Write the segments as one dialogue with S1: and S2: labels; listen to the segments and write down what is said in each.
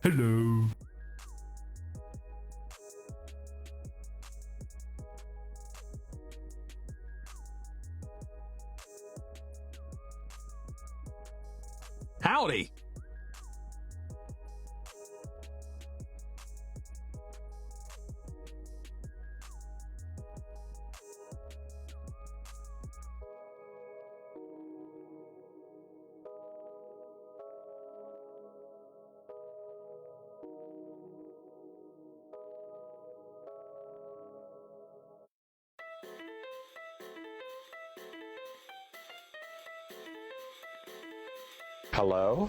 S1: Hello. Howdy.
S2: Hello?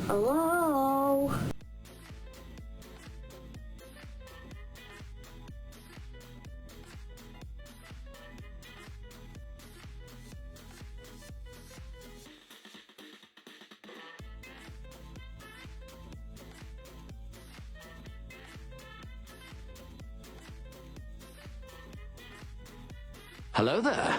S3: Hello?
S1: Hello there.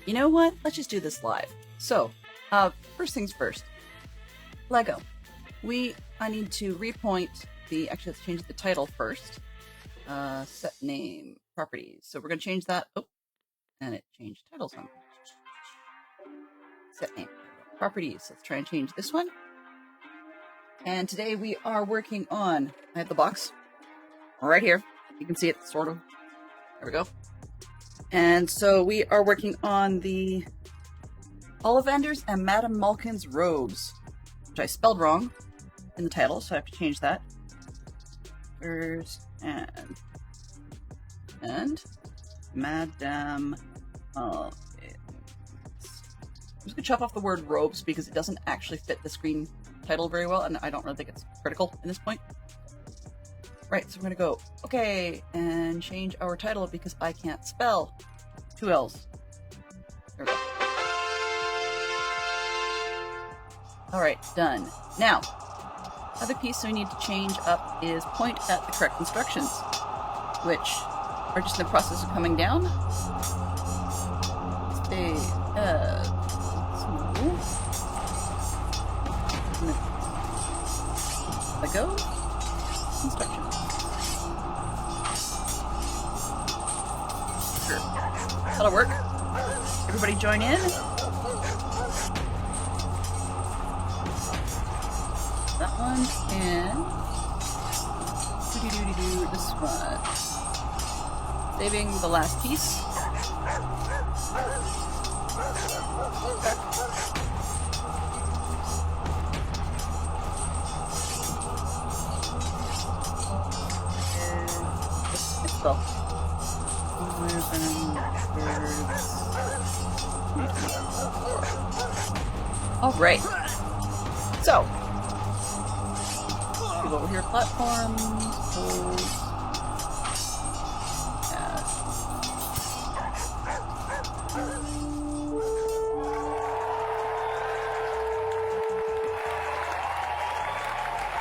S3: You know what? Let's just do this live. So, first things first. Lego. I need to repoint actually let's change the title first. Set name, properties. So we're going to change that. Oh, and it changed titles on. Set name, properties. Let's try and change this one. And today we are working on, I have the box right here. You can see it, sort of. There we go. And so we are working on the Ollivanders and Madame Malkin's robes, which I spelled wrong in the title, so I have to change that. And Madame Malkin's. I'm just gonna chop off the word robes because it doesn't actually fit the screen title very well, and I don't really think it's critical in this point. Right, so we're gonna go, okay, and change our title because I can't spell. 2 L's. There we go. Alright, done. Now, other piece we need to change up is point at the correct instructions, which are just in the process of coming down. Stay, Lego instructions. Sure. That'll work. Everybody join in. That one and this one. Saving the last piece. All right. So, go over here, platforms,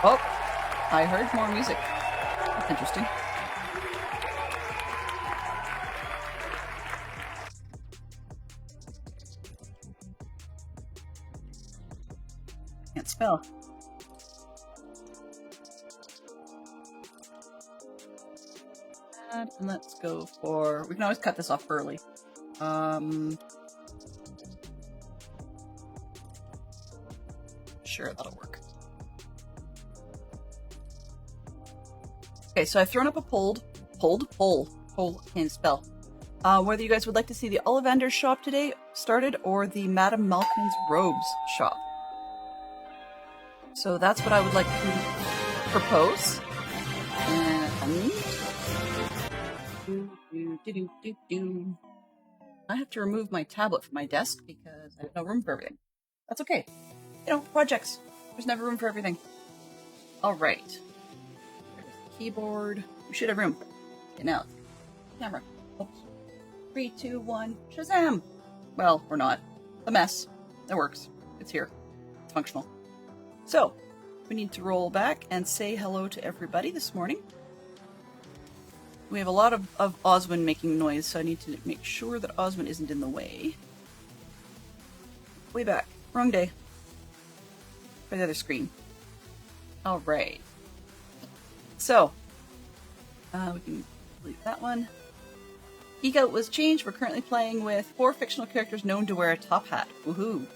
S3: hold, I heard more music. That's interesting. Can't spell. And let's go for... We can always cut this off early. Sure, that'll work. Okay, so I've thrown up a poll, can't spell, whether you guys would like to see the Ollivanders shop today started or the Madame Malkin's robes shop. So that's what I would like to propose. I have to remove my tablet from my desk because I have no room for everything. That's okay. You know, projects. There's never room for everything. Alright. There's the keyboard. We should have room. Okay, now, camera. Oops. 3, 2, 1, Shazam! Well, or not. A mess. It works. It's here. It's functional. So, we need to roll back and say hello to everybody this morning. We have a lot of Oswin making noise, so I need to make sure that Oswin isn't in the way. Way back. Wrong day. Try the other screen. Alright. So, we can delete that one. Geek Out was changed. We're currently playing with 4 fictional characters known to wear a top hat. Woohoo.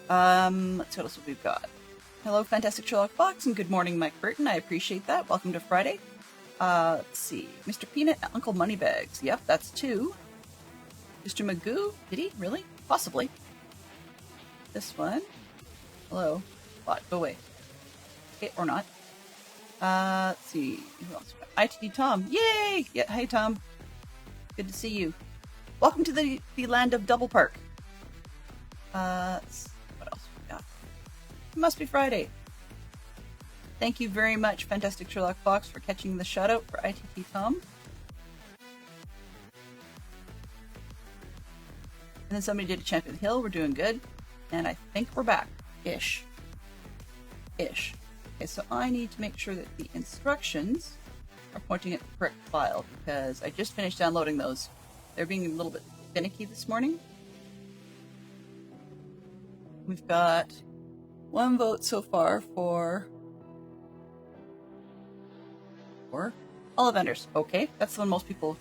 S3: Let's see what else we've got. Hello, Fantastic Sherlock Fox, and good morning, Mike Burton. I appreciate that. Welcome to Friday. Let's see. Mr. Peanut, Uncle Moneybags. Yep, that's 2. Mr. Magoo? Did he? Really? Possibly. This one. Hello. Bot, go away. Okay, or not. Let's see. Who else? ITD Tom. Yay! Yeah, hey, Tom. Good to see you. Welcome to the land of Double Park. What else we got? It must be Friday. Thank you very much, Fantastic Sherlock Fox, for catching the shout-out for ITT Tom. And then somebody did a Champion of the Hill. We're doing good. And I think we're back. Ish. Okay, so I need to make sure that the instructions are pointing at the correct file, because I just finished downloading those. They're being a little bit finicky this morning. We've got 1 vote so far for Ollivanders. Okay, that's the one most people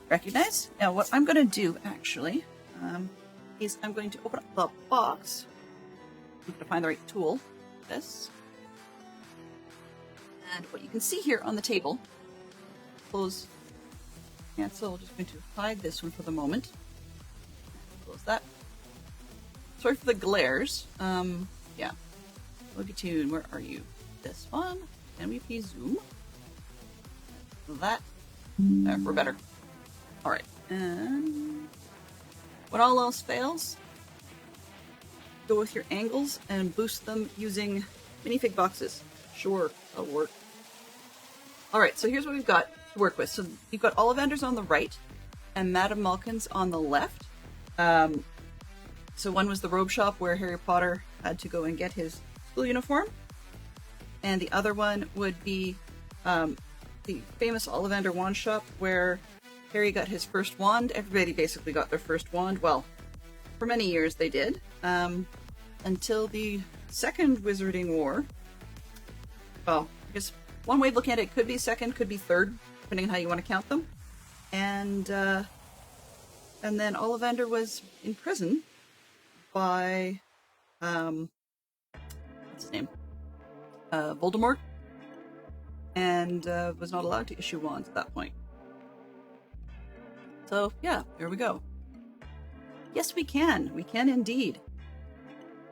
S3: recognize. Now, what I'm going to do, actually, is I'm going to open up the box. I'm going to find the right tool. This. And what you can see here on the table, close, cancel. I'm just going to hide this one for the moment. Close that. Sorry for the glares. Yeah. Logitune, where are you? This one. Can we please zoom? That. There, we're better. Alright. And when all else fails, go with your angles and boost them using minifig boxes. Sure, that'll work. Alright, so here's what we've got to work with. So you've got Ollivanders on the right and Madame Malkin's on the left. So one was the robe shop where Harry Potter had to go and get his school uniform. And the other one would be the famous Ollivander wand shop where Harry got his first wand. Everybody basically got their first wand. Well, for many years they did. Until the Second Wizarding War. Well, I guess one way of looking at it could be second, could be third, depending on how you want to count them. And then Ollivander was in prison by what's his name? Voldemort, and was not allowed to issue wands at that point. So yeah, there we go. Yes, we can. We can indeed.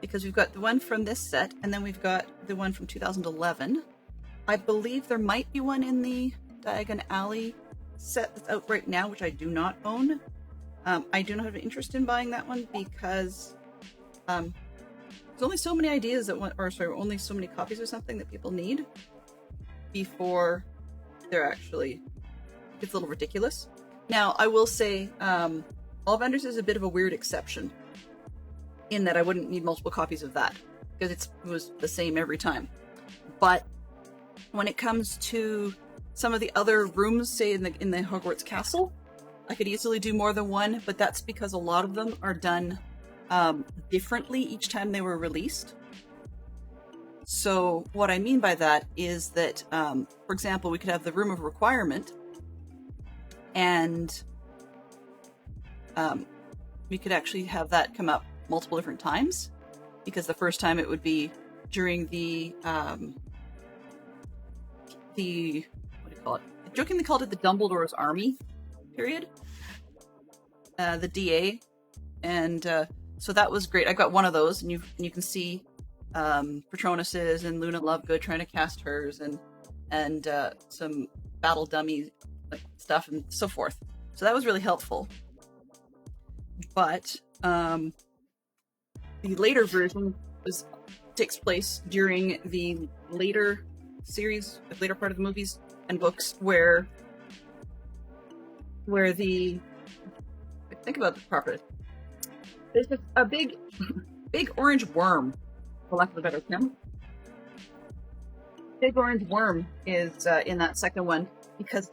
S3: Because we've got the one from this set, and then we've got the one from 2011. I believe there might be one in the Diagon Alley set that's out right now, which I do not own. I do not have an interest in buying that one because there's only so many ideas that only so many copies of something that people need before they're actually, it's a little ridiculous. Now, I will say, Ollivanders is a bit of a weird exception in that I wouldn't need multiple copies of that because it was the same every time. But When it comes to some of the other rooms, say in the Hogwarts Castle, I could easily do more than one, but that's because a lot of them are done differently each time they were released. So what I mean by that is that, for example, we could have the Room of Requirement, and we could actually have that come up multiple different times, because the first time it would be during the what do you call it? I jokingly called it the Dumbledore's Army period, the DA, and so that was great. I got one of those, and you can see Patronus's and Luna Lovegood trying to cast hers, and some battle dummy stuff and so forth. So that was really helpful. But the later version takes place during the later series, the later part of the movies and books, where the think about the properly. There's a big orange worm, for lack of a better term. Big orange worm is in that second one because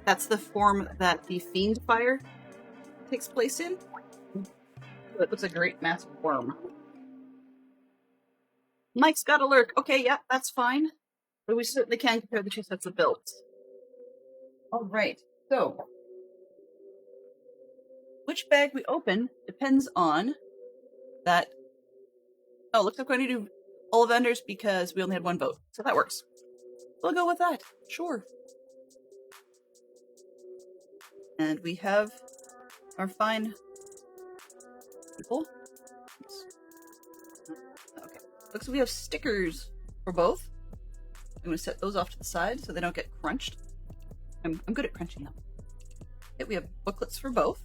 S3: that's the form that the fiend fire takes place in. So it looks like a great massive worm. Mike's got a lurk. Okay, yeah, that's fine. But we certainly can compare the two sets of builds. All right, so which bag we open depends on that. Oh, looks like we're going to do Ollivanders because we only had one vote, so that works. We'll go with that. Sure. And we have our fine people. Okay. Looks like we have stickers for both. I'm going to set those off to the side so they don't get crunched. I'm good at crunching them. Okay, we have booklets for both.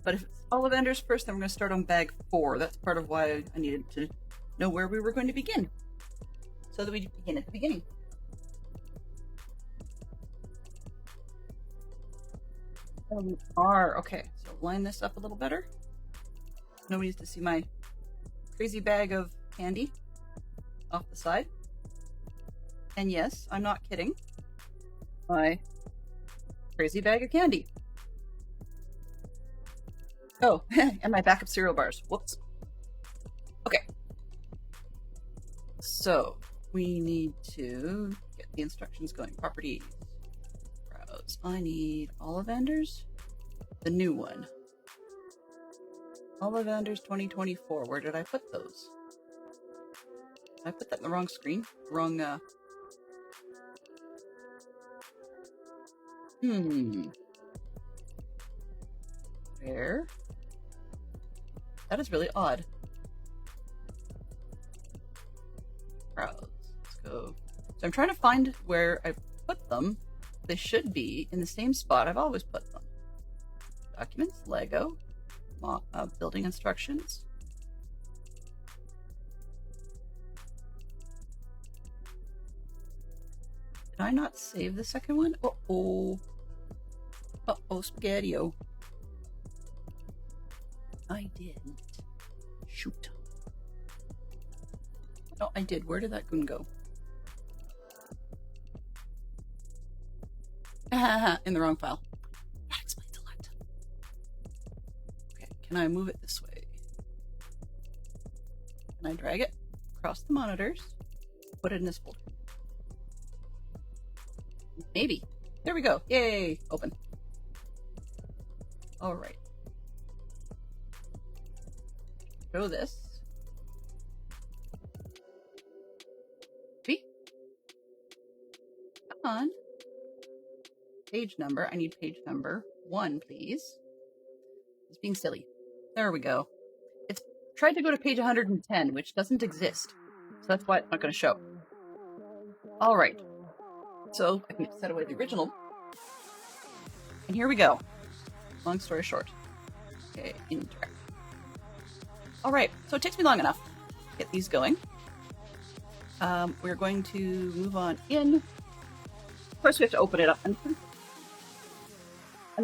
S3: But if it's Ollivanders first, then we're going to start on bag 4. That's part of why I needed to know where we were going to begin, so that we begin at the beginning. Okay, so line this up a little better. Nobody needs to see my crazy bag of candy off the side. And yes, I'm not kidding. My crazy bag of candy. Oh, and my backup cereal bars. Whoops. Okay. So, we need to get the instructions going. Properties. Browse. I need Ollivanders. The new one. Ollivanders 2024. Where did I put those? Did I put that in the wrong screen? Wrong, Where? That is really odd. Browse. Let's go. So I'm trying to find where I put them. They should be in the same spot I've always put them. Documents, Lego, building instructions. Did I not save the second one? Uh-oh. Uh-oh, Spaghetti-O. I didn't. Shoot. No, I did. Where did that goon go? In the wrong file. That explains a lot. Okay, can I move it this way? Can I drag it across the monitors? Put it in this folder. Maybe. There we go. Yay! Open. Alright. Show this. See? Come on. Page number. I need page number 1, please. It's being silly. There we go. It's tried to go to page 110, which doesn't exist. So that's why it's not going to show. Alright. So I can set away the original. And here we go. Long story short. Okay, interact. Alright, so it takes me long enough to get these going. We're going to move on in. Of course, we have to open it up. And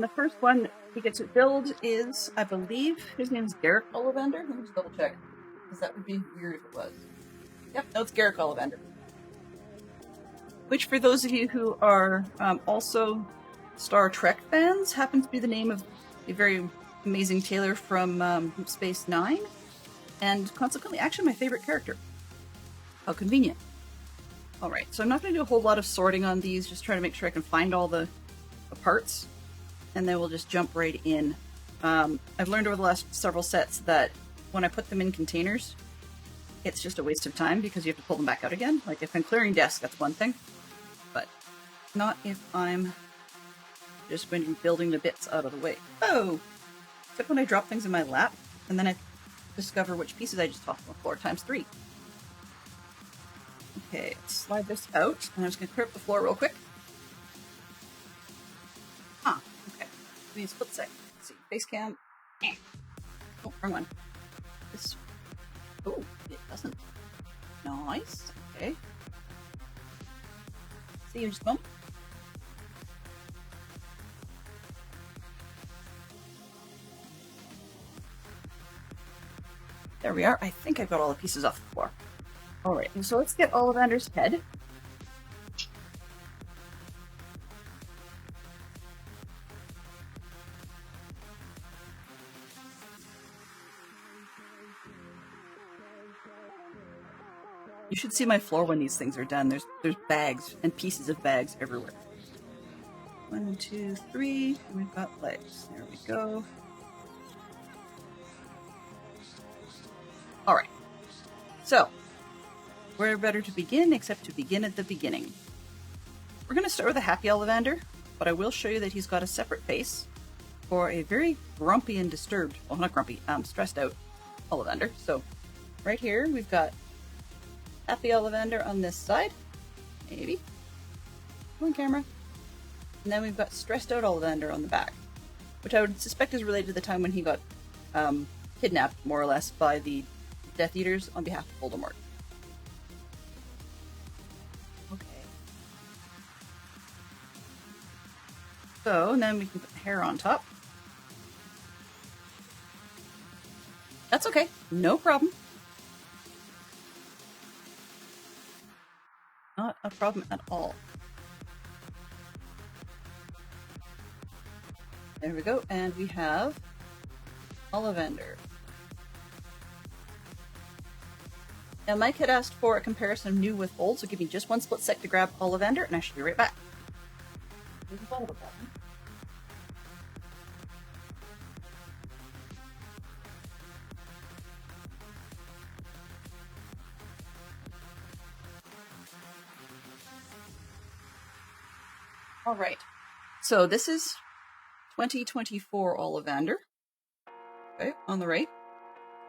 S3: the first one we get to build is, I believe, his name's Garrick Ollivander. Let me just double check, because that would be weird if it was. Yep, no, it's Garrick Ollivander. which for those of you who are also Star Trek fans, happens to be the name of a very amazing tailor from Deep Space Nine, and consequently actually my favorite character. How convenient. Alright, so I'm not going to do a whole lot of sorting on these, just trying to make sure I can find all the parts, and then we'll just jump right in. I've learned over the last several sets that when I put them in containers, it's just a waste of time because you have to pull them back out again. Like if I'm clearing desks, that's one thing, but not if I'm just going to be building the bits out of the way. Oh! Except when I drop things in my lap, and then I discover which pieces I just tossed on the floor times 3. Okay, let's slide this out, and I'm just going to clear up the floor real quick. Huh, okay. Give me a split sec. Let's see, face cam. Oh, wrong one. This. Oh, it doesn't. Nice. Okay. See you in just a moment. There we are. I think I've got all the pieces off the floor. Alright, so let's get Ollivander's head. You should see my floor when these things are done. There's bags and pieces of bags everywhere. 1, 2, 3, and we've got legs. There we go. Alright, so where better to begin except to begin at the beginning. We're going to start with a happy Ollivander, but I will show you that he's got a separate face for a very grumpy and disturbed, well not grumpy, stressed out Ollivander. So right here we've got happy Ollivander on this side, maybe, come on camera, and then we've got stressed out Ollivander on the back, which I would suspect is related to the time when he got kidnapped more or less by the Death Eaters on behalf of Voldemort. Okay. So, and then we can put the hair on top. That's okay. No problem. Not a problem at all. There we go. And we have Ollivander. Now, Mike had asked for a comparison of new with old, so give me just one split sec to grab Ollivander, and I should be right back. Alright, so this is 2024 Ollivander. Okay, on the right.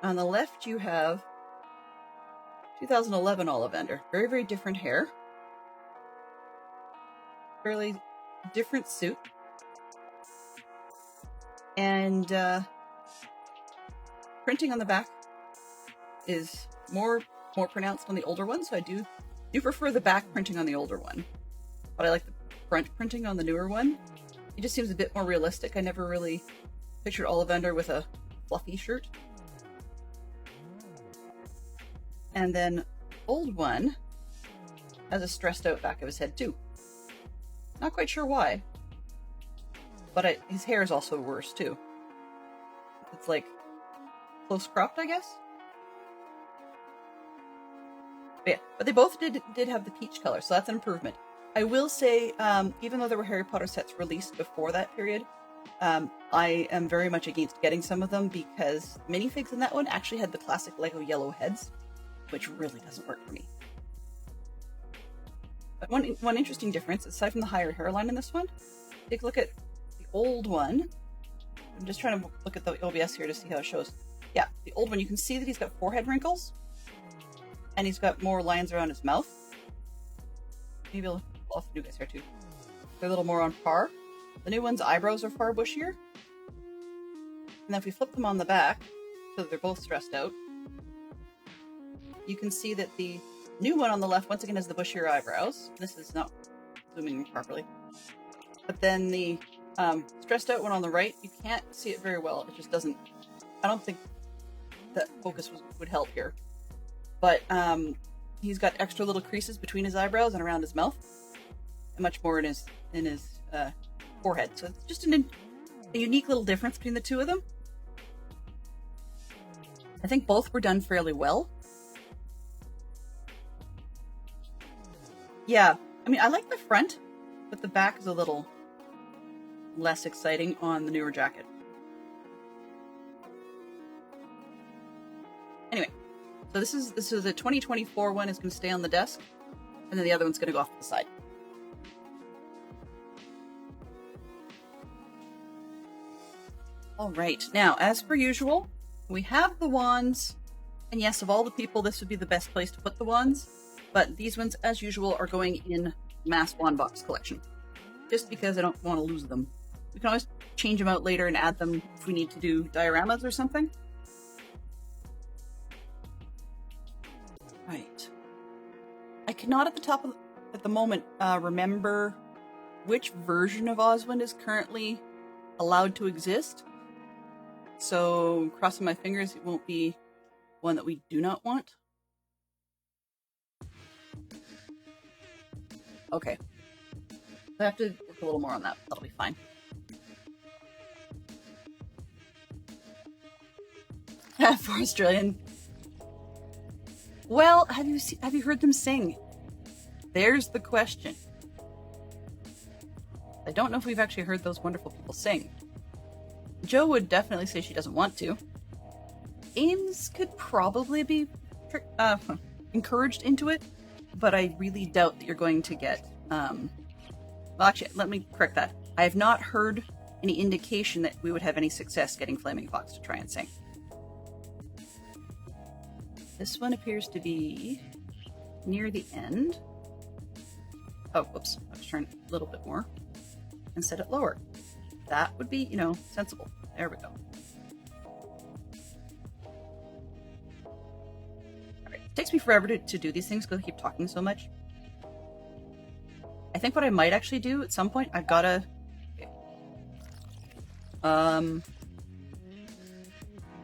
S3: On the left, you have 2011 Ollivander. Very, very different hair. Fairly different suit. And printing on the back is more pronounced on the older one, so I do prefer the back printing on the older one. But I like the front printing on the newer one. It just seems a bit more realistic. I never really pictured Ollivander with a fluffy shirt. And then old one has a stressed out back of his head too. Not quite sure why. But his hair is also worse too. It's like close cropped, I guess. But yeah, but they both did have the peach color, so that's an improvement. I will say, even though there were Harry Potter sets released before that period, I am very much against getting some of them because minifigs in that one actually had the classic Lego yellow heads, which really doesn't work for me. But one interesting difference, aside from the higher hairline in this one, take a look at the old one. I'm just trying to look at the OBS here to see how it shows. Yeah, the old one, you can see that he's got forehead wrinkles, and he's got more lines around his mouth. Maybe I'll have to do guys here too. They're a little more on par. The new one's eyebrows are far bushier. And then if we flip them on the back, so that they're both stressed out, you can see that the new one on the left, once again, has the bushier eyebrows. This is not zooming properly. But then the stressed out one on the right, you can't see it very well. It just doesn't... I don't think that focus would help here. But he's got extra little creases between his eyebrows and around his mouth. much more in his forehead. So it's just a unique little difference between the two of them. I think both were done fairly well. Yeah, I mean, I like the front, but the back is a little less exciting on the newer jacket. Anyway, so this is a 2024 one is going to stay on the desk, and then the other one's going to go off to the side. All right, now as per usual, we have the wands, and yes, of all the people, this would be the best place to put the wands, but these ones, as usual, are going in mass wand box collection, just because I don't want to lose them. We can always change them out later and add them if we need to do dioramas or something. Right. I cannot at the moment remember which version of Oswald is currently allowed to exist. So, crossing my fingers, it won't be one that we do not want. Okay. I have to work a little more on that. That'll be fine. For Australian. Well, have you heard them sing? There's the question. I don't know if we've actually heard those wonderful people sing. Jo would definitely say she doesn't want to. Ames could probably be encouraged into it, but I really doubt that you're going to get... Well, actually, let me correct that. I have not heard any indication that we would have any success getting Flaming Fox to try and sing. This one appears to be near the end. Oh, whoops. I was trying a little bit more and set it lower. That would be, sensible. There we go. Alright, it takes me forever to do these things because I keep talking so much. I think what I might actually do at some point, I've gotta... Okay.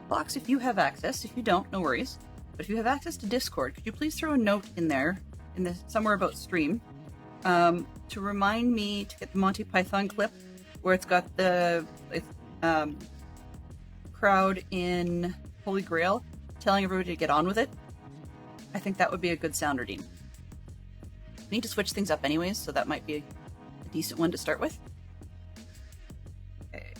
S3: Fox, if you have access. If you don't, no worries. But if you have access to Discord, could you please throw a note in there, somewhere about stream, to remind me to get the Monty Python clip where it's got the crowd in Holy Grail telling everybody to get on with it. I think that would be a good sound routine. We need to switch things up anyways, so that might be a decent one to start with. Okay.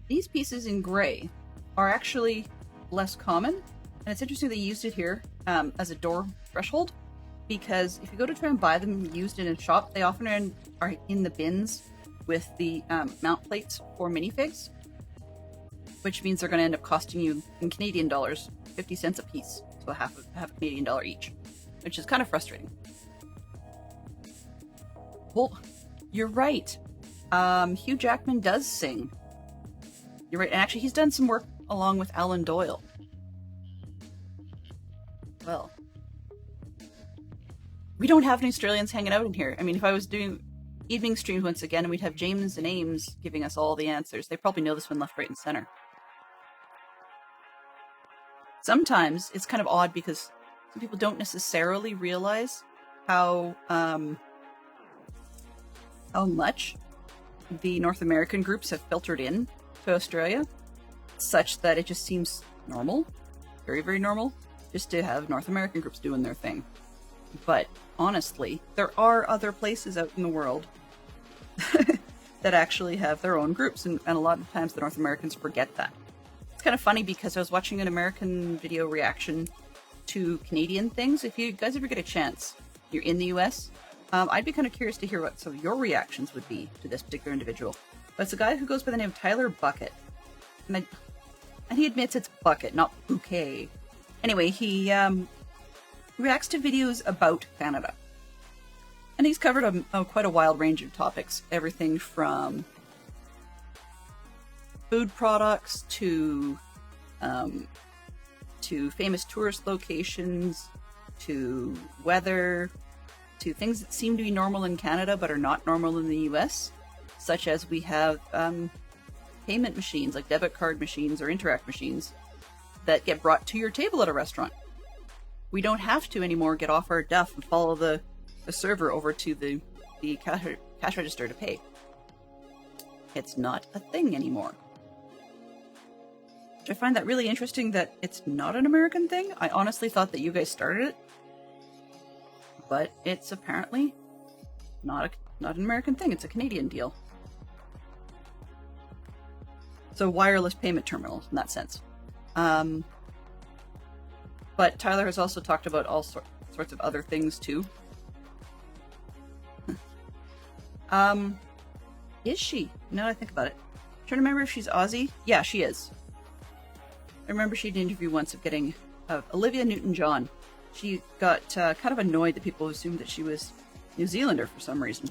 S3: These pieces in gray are actually less common, and it's interesting they used it here as a door threshold, because if you go to try and buy them used in a shop, they often are in the bins with the mount plates for minifigs, which means they're going to end up costing you, in Canadian dollars, 50 cents a piece, so half a Canadian dollar each, which is kind of frustrating. Well, you're right. Hugh Jackman does sing. You're right, and actually he's done some work along with Alan Doyle. Well, we don't have any Australians hanging out in here. I mean, if I was doing evening streams once again and we'd have James and Ames giving us all the answers, they probably know this one left, right, and center. Sometimes it's kind of odd because some people don't necessarily realize how much the North American groups have filtered in to Australia, such that it just seems normal, very, very normal, just to have North American groups doing their thing. But honestly, there are other places out in the world that actually have their own groups, and a lot of times the North Americans forget that. It's kind of funny because I was watching an American video reaction to Canadian things. If you guys ever get a chance, you're in the US, I'd be kind of curious to hear what some of your reactions would be to this particular individual. But it's a guy who goes by the name of Tyler Bucket. And he admits it's Bucket, not Bouquet. Anyway, he reacts to videos about Canada. And he's covered quite a wild range of topics. Everything from food products to famous tourist locations, to weather, to things that seem to be normal in Canada but are not normal in the US, such as we have payment machines like debit card machines or Interact machines that get brought to your table at a restaurant. we don't have to anymore get off our duff and follow the server over to the cash register to pay. It's not a thing anymore. Which I find that really interesting that it's not an American thing. I honestly thought that you guys started it. But it's apparently not an American thing. It's a Canadian deal. So wireless payment terminals in that sense. But Tyler has also talked about all sorts of other things too. Is she? Now that I think about it. I'm trying to remember if she's Aussie. Yeah, she is. I remember she did an interview once of getting Olivia Newton-John. She got kind of annoyed that people assumed that she was New Zealander for some reason.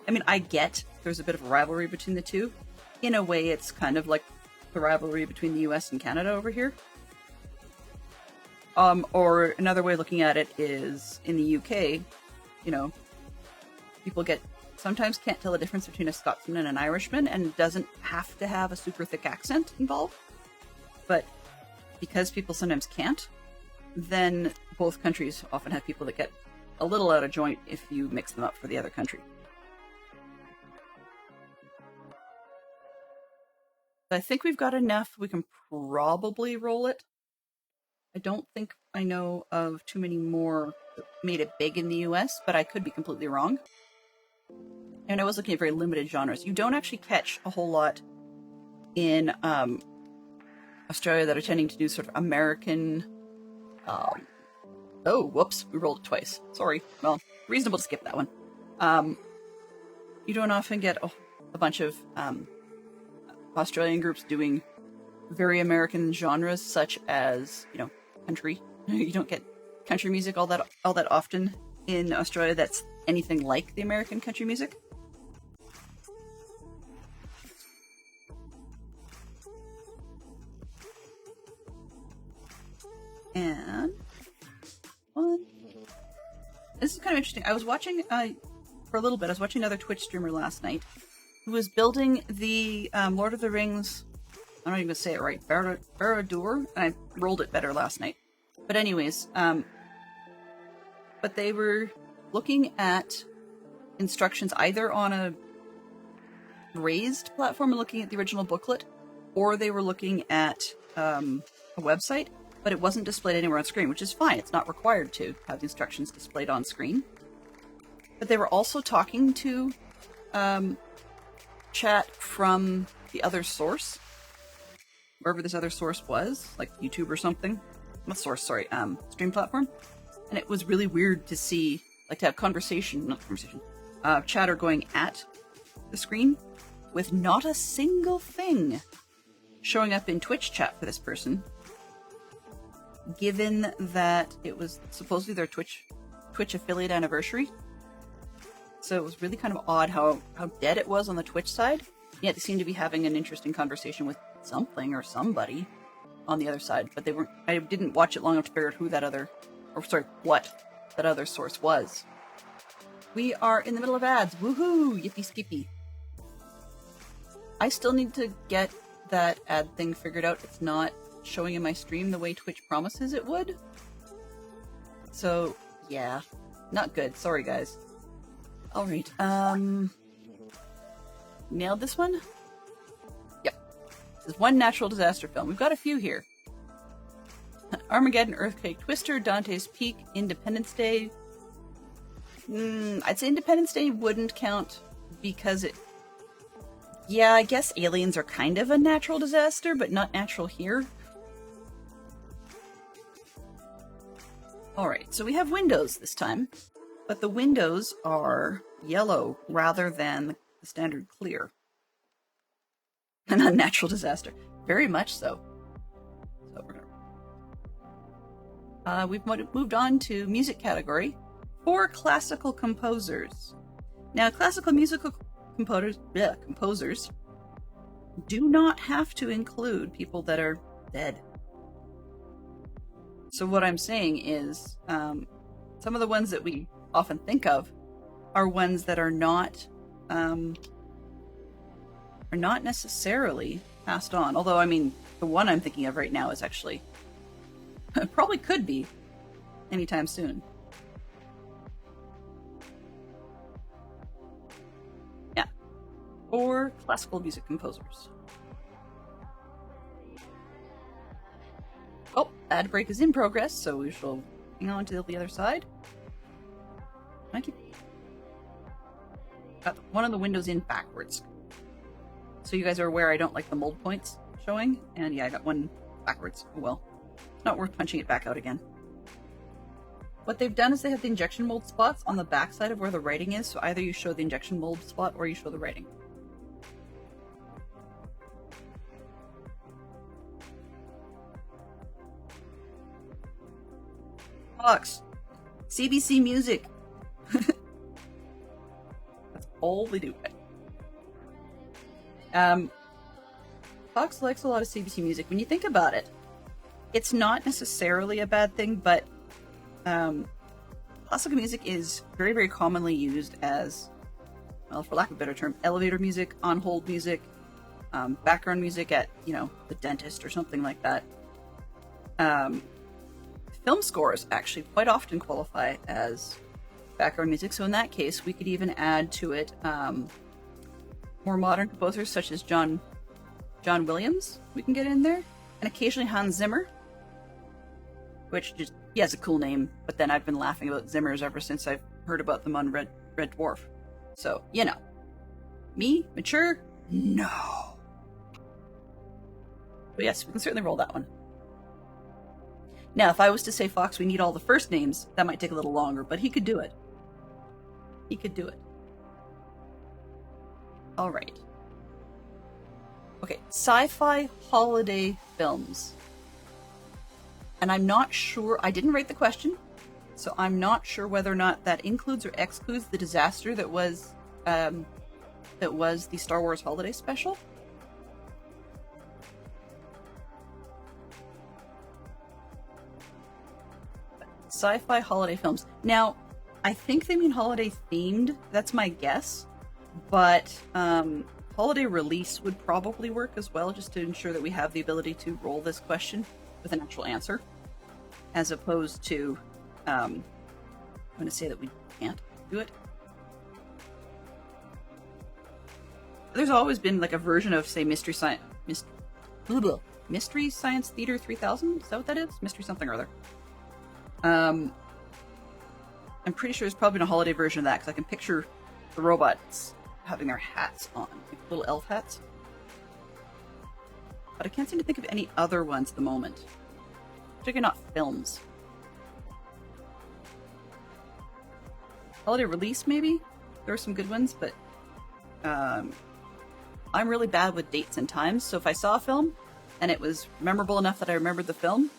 S3: I mean, I get there's a bit of a rivalry between the two. In a way, it's kind of like the rivalry between the US and Canada over here. Or another way of looking at it is in the UK, you know, people sometimes can't tell the difference between a Scotsman and an Irishman, and it doesn't have to have a super thick accent involved. But because people sometimes can't, then both countries often have people that get a little out of joint if you mix them up for the other country. I think we've got enough. We can probably roll it. I don't think I know of too many more that made it big in the US, but I could be completely wrong. And I was looking at very limited genres. You don't actually catch a whole lot in Australia that are tending to do sort of American... oh, whoops. We rolled it twice. Sorry. Well, reasonable to skip that one. You don't often get a bunch of Australian groups doing very American genres, such as, you know, country. You don't get country music all that often in Australia that's anything like the American country music. And this is kind of interesting. I was watching for a little bit. I was watching another Twitch streamer last night who was building the Lord of the Rings. I'm not even gonna say it right. Barad-dûr, and I rolled it better last night. But anyways, but they were looking at instructions either on a raised platform and looking at the original booklet, or they were looking at a website, but it wasn't displayed anywhere on screen, which is fine. It's not required to have the instructions displayed on screen. But they were also talking to chat from the other source, wherever this other source was, like YouTube or something. Not source, sorry, stream platform. And it was really weird to see, like, to have chatter going at the screen with not a single thing showing up in Twitch chat for this person, given that it was supposedly their Twitch affiliate anniversary. So it was really kind of odd how dead it was on the Twitch side. Yet they seemed to be having an interesting conversation with something or somebody on the other side. But they weren't. I didn't watch it long enough to figure out what that other source was. We are in the middle of ads. Woohoo! Yippee skippy. I still need to get that ad thing figured out. It's not showing in my stream the way Twitch promises it would. So, yeah. Not good. Sorry, guys. Alright, nailed this one? Yep. This is one natural disaster film. We've got a few here. Armageddon, Earthquake, Twister, Dante's Peak, Independence Day. I'd say Independence Day wouldn't count because it... Yeah, I guess aliens are kind of a natural disaster, but not natural here. Alright, so we have windows this time. But the windows are yellow rather than the standard clear. An unnatural disaster. Very much so. So we're gonna... we've moved on to music category for classical composers. Now, classical musical composers do not have to include people that are dead. So what I'm saying is, some of the ones that we often think of are ones that are not necessarily passed on. Although, I mean, the one I'm thinking of right now is actually Probably could be anytime soon. Yeah. Or classical music composers. Oh, ad break is in progress, so we shall hang on to the other side. I keep got one of the windows in backwards. So you guys are aware I don't like the mold points showing, and yeah, I got one backwards. Oh well. It's not worth punching it back out again. What they've done is they have the injection mold spots on the back side of where the writing is, so either you show the injection mold spot or you show the writing. Fox. CBC music. That's all they do. Fox likes a lot of CBC music. When you think about it, it's not necessarily a bad thing, but classical music is very, very commonly used as, well, for lack of a better term, elevator music, on-hold music, background music at, you know, the dentist or something like that. Film scores actually quite often qualify as background music, so in that case, we could even add to it more modern composers such as John Williams. We can get in there, and occasionally Hans Zimmer, which just he has a cool name. But then I've been laughing about Zimmers ever since I've heard about them on Red Dwarf. So you know, me mature, no. But yes, we can certainly roll that one. Now, if I was to say, Fox, we need all the first names, that might take a little longer, but he could do it. He could do it. All right. Okay, sci-fi holiday films. And I'm not sure, I didn't write the question, so I'm not sure whether or not that includes or excludes the disaster that was the Star Wars Holiday Special. Sci-fi holiday films. Now, I think they mean holiday themed. That's my guess. But holiday release would probably work as well, just to ensure that we have the ability to roll this question with an actual answer, as opposed to I'm going to say that we can't do it. There's always been like a version of, say, Mystery Science Theater 3000. Is that what that is? Mystery something or other. I'm pretty sure there's probably a holiday version of that, because I can picture the robots having their hats on, like little elf hats. But I can't seem to think of any other ones at the moment. Particularly not films. Holiday release, maybe? There are some good ones, but I'm really bad with dates and times, so if I saw a film and it was memorable enough that I remembered the film,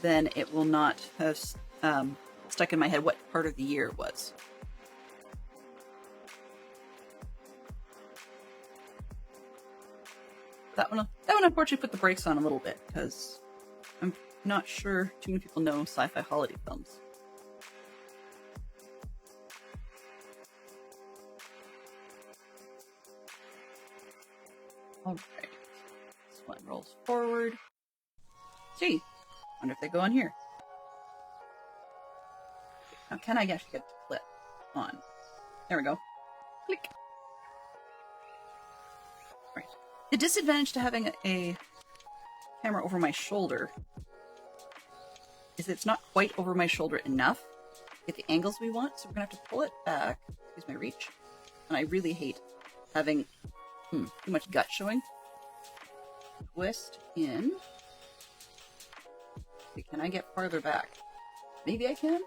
S3: then it will not have stuck in my head what part of the year it was. That one unfortunately put the brakes on a little bit, because I'm not sure too many people know sci-fi holiday films. Alright. This one rolls forward. Gee, wonder if they go on here. Now, can I actually get to clip on? There we go. Click. Right. The disadvantage to having a camera over my shoulder is that it's not quite over my shoulder enough to get the angles we want, so we're gonna have to pull it back. Excuse my reach. And I really hate having too much gut showing. Twist in. Okay, can I get farther back? Maybe I can?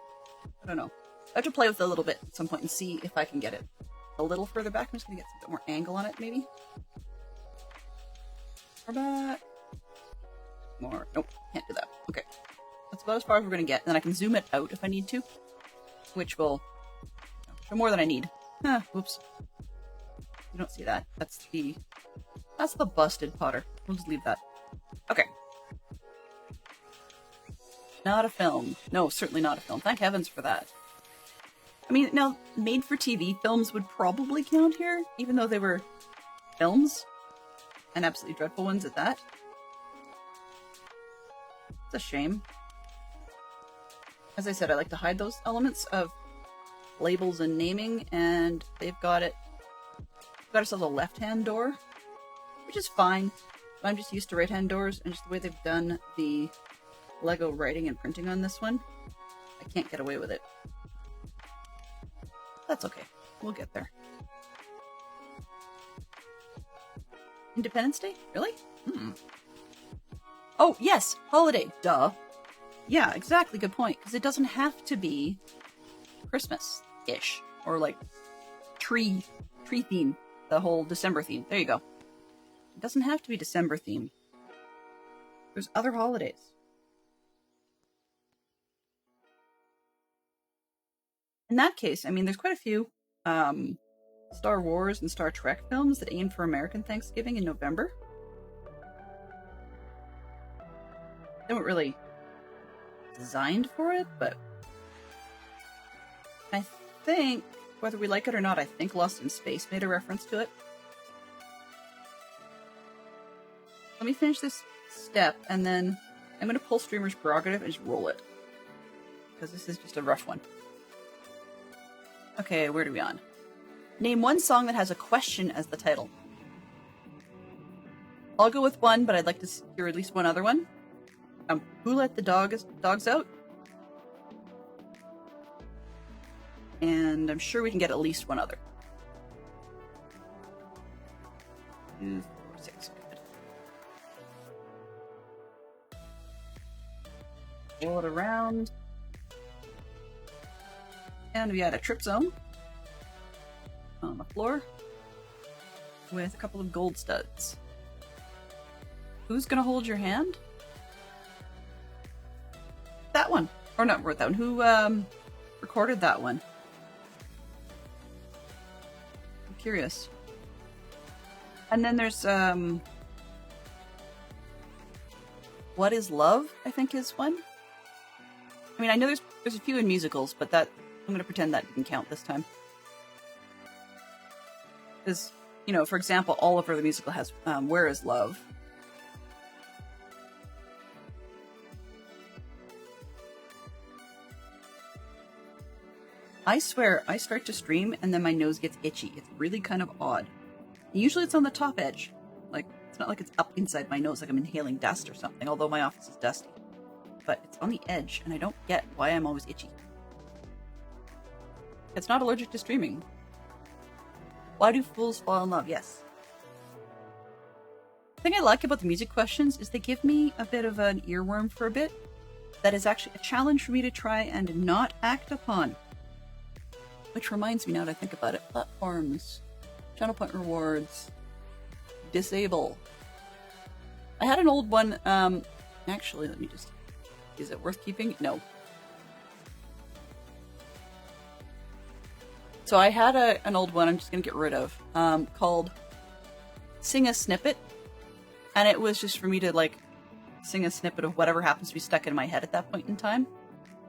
S3: I don't know. I have to play with it a little bit at some point and see if I can get it a little further back. I'm just gonna get a bit more angle on it, maybe. More back. More. Nope, can't do that. Okay. That's about as far as we're gonna get. Then I can zoom it out if I need to, which will show more than I need. Whoops. You don't see that. That's the busted Potter. We'll just leave that. Okay. Not a film. No, certainly not a film. Thank heavens for that. I mean, now, made-for-TV films would probably count here, even though they were films, and absolutely dreadful ones at that. It's a shame. as I said, I like to hide those elements of labels and naming, and they've got ourselves a left-hand door, which is fine. I'm just used to right-hand doors, and just the way they've done the Lego writing and printing on this one, I can't get away with it. That's okay. We'll get there. Independence Day? Really? Oh, yes! Holiday! Duh. Yeah, exactly. Good point. Because it doesn't have to be Christmas-ish. Or, like, tree theme. The whole December theme. There you go. It doesn't have to be December theme. There's other holidays. In that case, I mean, there's quite a few Star Wars and Star Trek films that aim for American Thanksgiving in November. They weren't really designed for it, but I think, whether we like it or not, I think Lost in Space made a reference to it. Let me finish this step, and then I'm going to pull Streamer's Prerogative and just roll it. Because this is just a rough one. Okay, where are we on? Name one song that has a question as the title. I'll go with one, but I'd like to hear at least one other one. Who Let the Dogs Out? And I'm sure we can get at least one other. 2, 4, 6, good. Roll it around. And we had a trip zone on the floor with a couple of gold studs. Who's gonna hold your hand? That one. Or not wrote that one. Who recorded that one? I'm curious. And then there's What is Love, I think is one. I mean, I know there's a few in musicals, but that I'm going to pretend that didn't count this time. Because, you know, for example, Oliver the musical has Where is Love? I swear, I start to stream and then my nose gets itchy. It's really kind of odd. Usually it's on the top edge. Like, it's not like it's up inside my nose like I'm inhaling dust or something, although my office is dusty. But it's on the edge, and I don't get why I'm always itchy. It's not allergic to streaming. Why do fools fall in love? Yes. The thing I like about the music questions is they give me a bit of an earworm for a bit. That is actually a challenge for me to try and not act upon. Which reminds me, now that I think about it, platforms, channel point rewards, disable. I had an old one, actually, let me just, is it worth keeping? No. So I had an old one I'm just going to get rid of, called Sing a Snippet. And it was just for me to, like, sing a snippet of whatever happens to be stuck in my head at that point in time.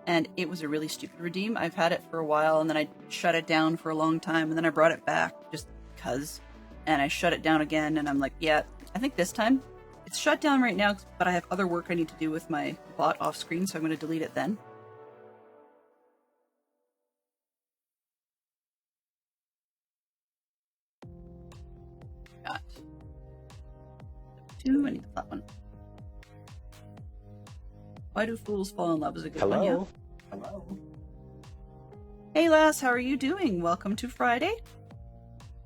S3: And it was a really stupid redeem. I've had it for a while, and then I shut it down for a long time, and then I brought it back just because. And I shut it down again, and I'm like, yeah, I think this time. It's shut down right now, but I have other work I need to do with my bot off screen, so I'm going to delete it then. Got 2, I need the flat one. Why do fools fall in love is a good one, yeah. Hello. Hey lass, how are you doing? Welcome to Friday.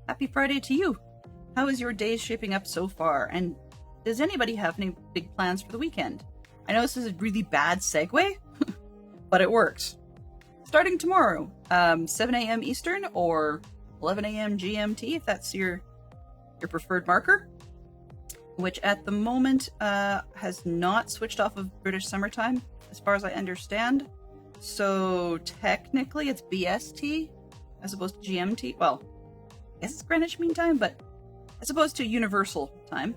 S3: Happy Friday to you. How is your day shaping up so far? And does anybody have any big plans for the weekend? I know this is a really bad segue, but it works. Starting tomorrow, 7 a.m. Eastern or 11 a.m. GMT, if that's your preferred marker, which at the moment has not switched off of British summertime, as far as I understand. So technically it's BST as opposed to GMT. Well, I guess it's Greenwich Mean Time, but as opposed to Universal Time.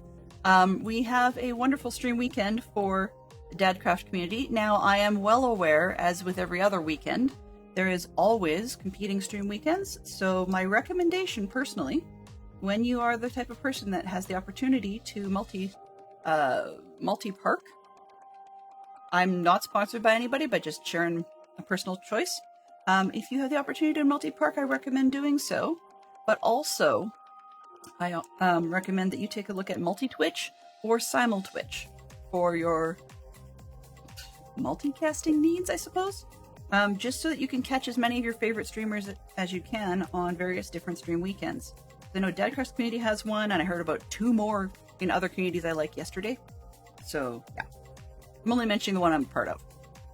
S3: We have a wonderful stream weekend for the Dadcraft community. Now, I am well aware, as with every other weekend, there is always competing stream weekends. So my recommendation, personally, when you are the type of person that has the opportunity to multi-park, I'm not sponsored by anybody, but just sharing a personal choice. If you have the opportunity to multi-park, I recommend doing so. But also, I recommend that you take a look at multi-Twitch or simul-Twitch for your multicasting needs, I suppose. Just so that you can catch as many of your favorite streamers as you can on various different stream weekends. I know Dadcraft's community has one, and I heard about 2 more in other communities I like yesterday. So, yeah. I'm only mentioning the one I'm part of.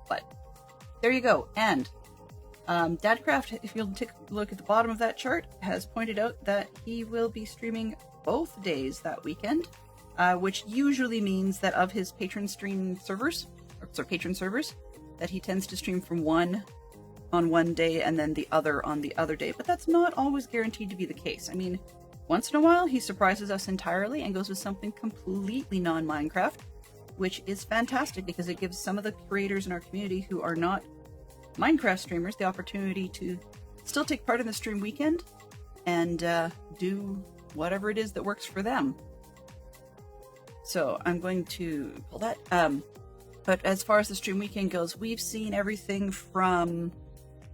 S3: But, there you go. And, Dadcraft, if you'll take a look at the bottom of that chart, has pointed out that he will be streaming both days that weekend, which usually means that of his patron servers, that he tends to stream from one on one day and then the other on the other day. But that's not always guaranteed to be the case. I mean, once in a while, he surprises us entirely and goes with something completely non-Minecraft, which is fantastic because it gives some of the creators in our community who are not Minecraft streamers the opportunity to still take part in the stream weekend and do whatever it is that works for them. So I'm going to pull that. But as far as the stream weekend goes, we've seen everything from,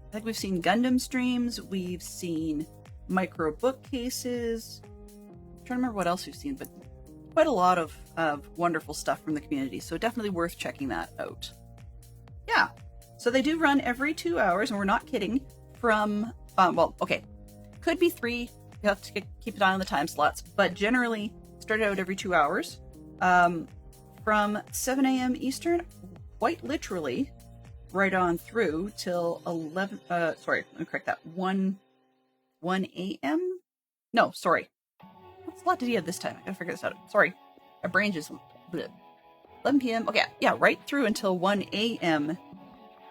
S3: I think we've seen Gundam streams, we've seen micro bookcases. I'm trying to remember what else we've seen, but quite a lot of wonderful stuff from the community. So definitely worth checking that out. Yeah. So they do run every 2 hours, and we're not kidding, from, well, okay, could be 3. You have to keep an eye on the time slots, but generally start out every 2 hours. From 7 a.m. Eastern, quite literally, right on through till 11, sorry, let me correct that, 1 a.m.? No, sorry. What slot did he have this time? I gotta figure this out. Sorry. My brain just, bleh. 11 p.m. Okay, yeah, right through until 1 a.m.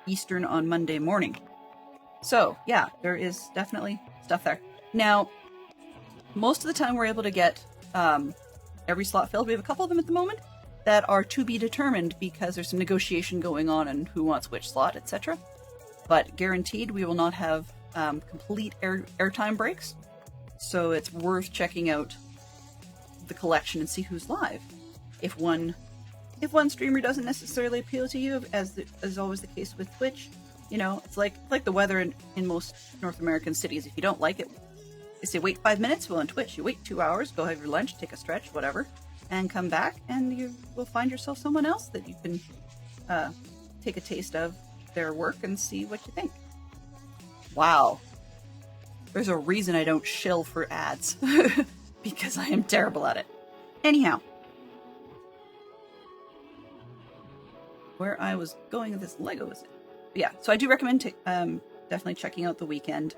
S3: Eastern on Monday morning. So, yeah, there is definitely stuff there. Now, most of the time we're able to get every slot filled. We have a couple of them at the moment that are to be determined because there's some negotiation going on and who wants which slot, etc. But guaranteed we will not have complete airtime breaks. So it's worth checking out the collection and see who's live. If one streamer doesn't necessarily appeal to you, as is always the case with Twitch, you know, it's like the weather in most North American cities. If you don't like it, they say wait 5 minutes. Well, on Twitch, you wait 2 hours, go have your lunch, take a stretch, whatever, and come back, and you will find yourself someone else that you can take a taste of their work and see what you think. Wow. There's a reason I don't shill for ads. Because I am terrible at it. Anyhow. Where I was going with this Lego is it? But yeah, so I do recommend definitely checking out the weekend.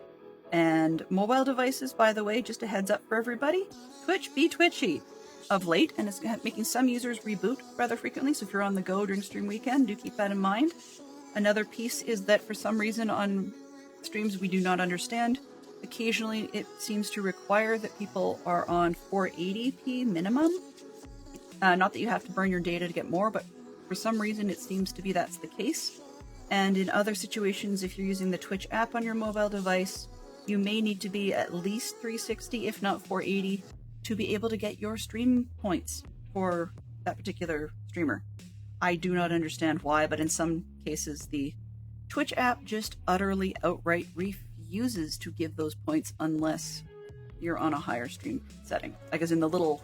S3: And mobile devices, by the way, just a heads up for everybody. Twitch be twitchy of late, and it's making some users reboot rather frequently, so if you're on the go during stream weekend, do keep that in mind. Another piece is that for some reason on streams we do not understand, occasionally it seems to require that people are on 480p minimum. Not that you have to burn your data to get more, but for some reason it seems to be that's the case. And in other situations, if you're using the Twitch app on your mobile device, you may need to be at least 360, if not 480, to be able to get your stream points for that particular streamer. I do not understand why, but in some cases the Twitch app just utterly outright refuses to give those points unless you're on a higher stream setting. Like as in the little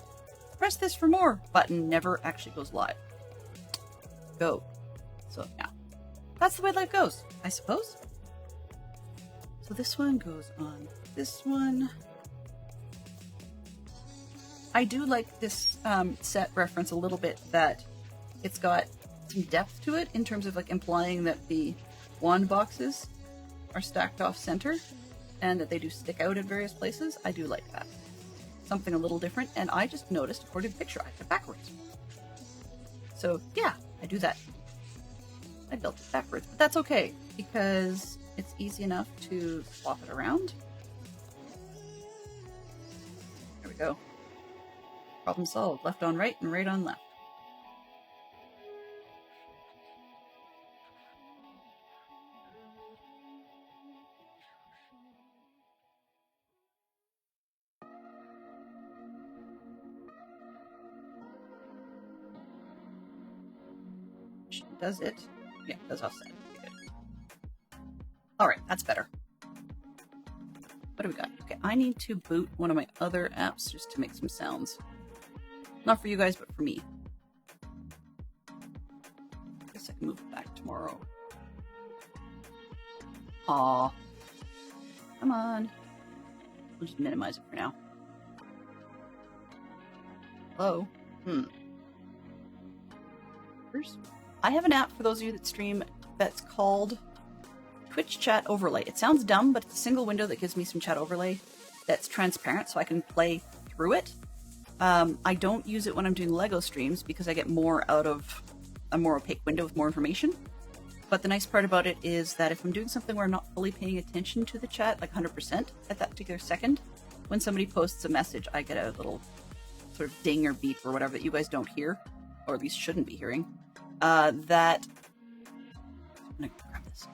S3: press this for more button never actually goes live. Go. So yeah, that's the way life goes, I suppose. So this one goes on this one. I do like this set reference a little bit, that it's got some depth to it in terms of like implying that the wand boxes are stacked off center and that they do stick out at various places. I do like that. Something a little different, and I just noticed according to the picture I had it backwards. So yeah, I do that. I built it backwards, but that's okay because it's easy enough to swap it around. There we go. Problem solved. Left on right and right on left. Does it? Yeah, it does offset. Okay, good. All right, that's better. What do we got? Okay, I need to boot one of my other apps just to make some sounds. Not for you guys, but for me. I guess I can move it back tomorrow. Aw. Come on. We'll just minimize it for now. Hello? I have an app for those of you that stream that's called Twitch Chat Overlay. It sounds dumb, but it's a single window that gives me some chat overlay that's transparent so I can play through it. I don't use it when I'm doing Lego streams because I get more out of a more opaque window with more information. But the nice part about it is that if I'm doing something where I'm not fully paying attention to the chat, like 100% at that particular second, when somebody posts a message, I get a little sort of ding or beep or whatever that you guys don't hear, or at least shouldn't be hearing. I'm gonna grab this.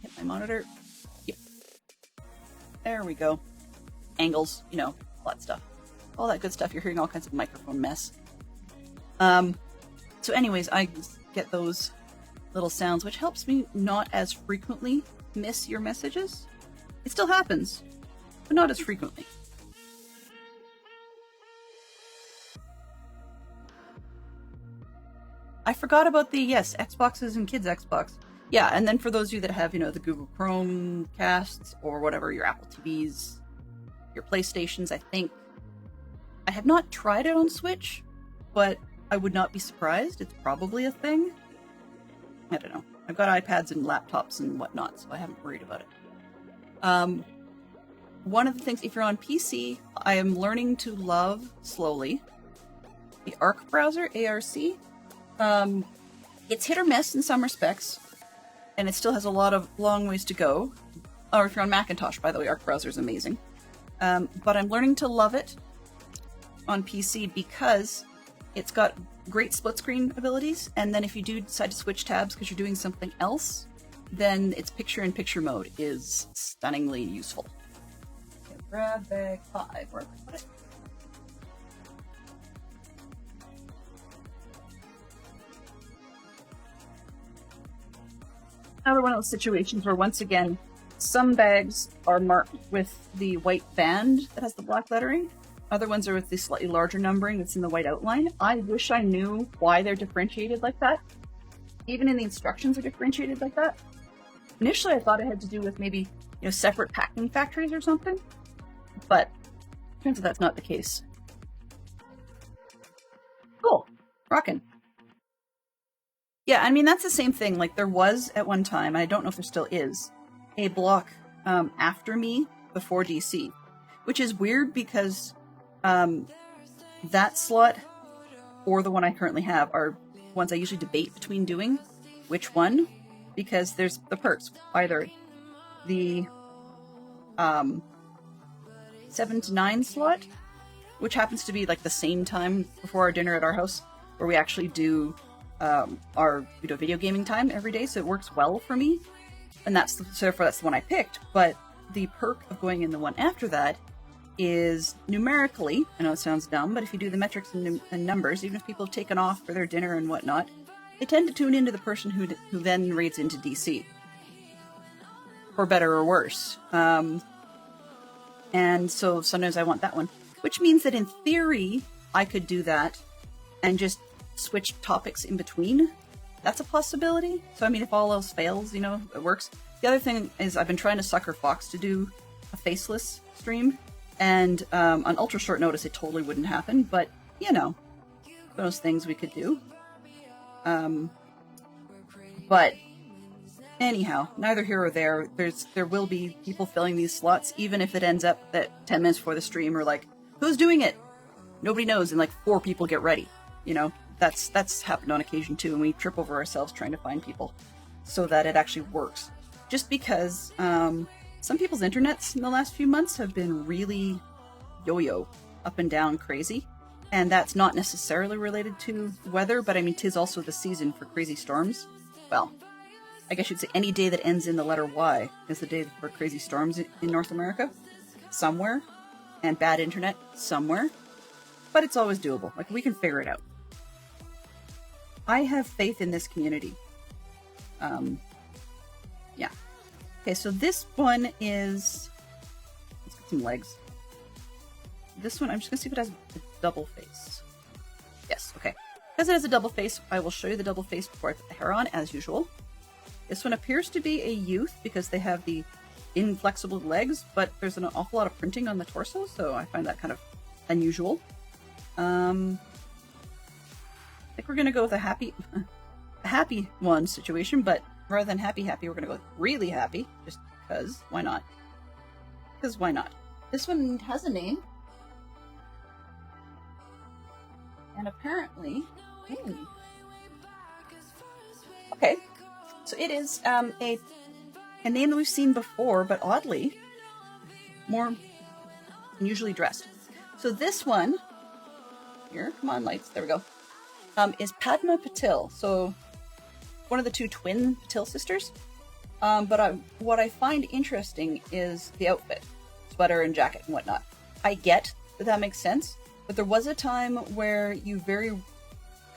S3: Hit my monitor. Yep. There we go. Angles, you know, all that stuff. All that good stuff. You're hearing all kinds of microphone mess. So anyways, I get those little sounds, which helps me not as frequently miss your messages. It still happens, but not as frequently. I forgot about the, yes, Xboxes and kids' Xbox. Yeah, and then for those of you that have, you know, the Google Chrome casts or whatever, your Apple TVs, your PlayStations, I think. I have not tried it on Switch, but I would not be surprised. It's probably a thing. I don't know. I've got iPads and laptops and whatnot, so I haven't worried about it. One of the things, if you're on PC, I am learning to love, slowly, the Arc browser, ARC. It's hit or miss in some respects, and it still has a lot of long ways to go. Or if you're on Macintosh, by the way, Arc browser is amazing. But I'm learning to love it on PC because it's got great split screen abilities, and then if you do decide to switch tabs because you're doing something else, then its picture-in-picture mode is stunningly useful. Okay, grab bag 5, where did I put it? Another one of those situations where, once again, some bags are marked with the white band that has the black lettering. Other ones are with the slightly larger numbering that's in the white outline. I wish I knew why they're differentiated like that. Even in the instructions are differentiated like that. Initially, I thought it had to do with maybe, you know, separate packing factories or something. But turns out that's not the case. Cool. Rockin'. Yeah, I mean, that's the same thing. Like, there was, at one time, and I don't know if there still is, a block after me before DC. Which is weird because that slot, or the one I currently have, are ones I usually debate between doing. Which one? Because there's the perks. Either the 7 to 9 slot, which happens to be like the same time before our dinner at our house, where we actually do our video gaming time every day, so it works well for me, and so therefore that's the one I picked. But the perk of going in the one after that is numerically, I know it sounds dumb, but if you do the metrics and numbers, even if people have taken off for their dinner and whatnot, they tend to tune into the person who then raids into DC, for better or worse. And so sometimes I want that one, which means that in theory I could do that and just switch topics in between. That's a possibility. So I mean, if all else fails, you know, it works. The other thing is I've been trying to sucker Fox to do a faceless stream, and on ultra short notice it totally wouldn't happen, but you know, those things we could do. But anyhow, neither here or there. There will be people filling these slots, even if it ends up that 10 minutes before the stream we're like, who's doing it? Nobody knows, and like 4 people get ready, you know. That's happened on occasion too, and we trip over ourselves trying to find people so that it actually works. Just because some people's internets in the last few months have been really yo-yo, up and down crazy, and that's not necessarily related to weather, but I mean, 'tis also the season for crazy storms. Well, I guess you'd say any day that ends in the letter Y is the day for crazy storms in North America, somewhere, and bad internet somewhere, but it's always doable. Like, we can figure it out. I have faith in this community. Yeah. Okay, so this one is... Let's get some legs. This one, I'm just going to see if it has a double face. Yes, okay. Because it has a double face, I will show you the double face before I put the hair on, as usual. This one appears to be a youth because they have the inflexible legs, but there's an awful lot of printing on the torso, so I find that kind of unusual. I think we're going to go with a happy one situation, but rather than happy, we're going to go with really happy, just because. Why not? Because why not? This one has a name. And apparently... Okay. So it is a name that we've seen before, but oddly, more unusually dressed. So this one... Here, come on, lights. There we go. Is Padma Patil. So one of the two twin Patil sisters. But what I find interesting is the outfit, sweater and jacket and whatnot. I get that makes sense, but there was a time where you very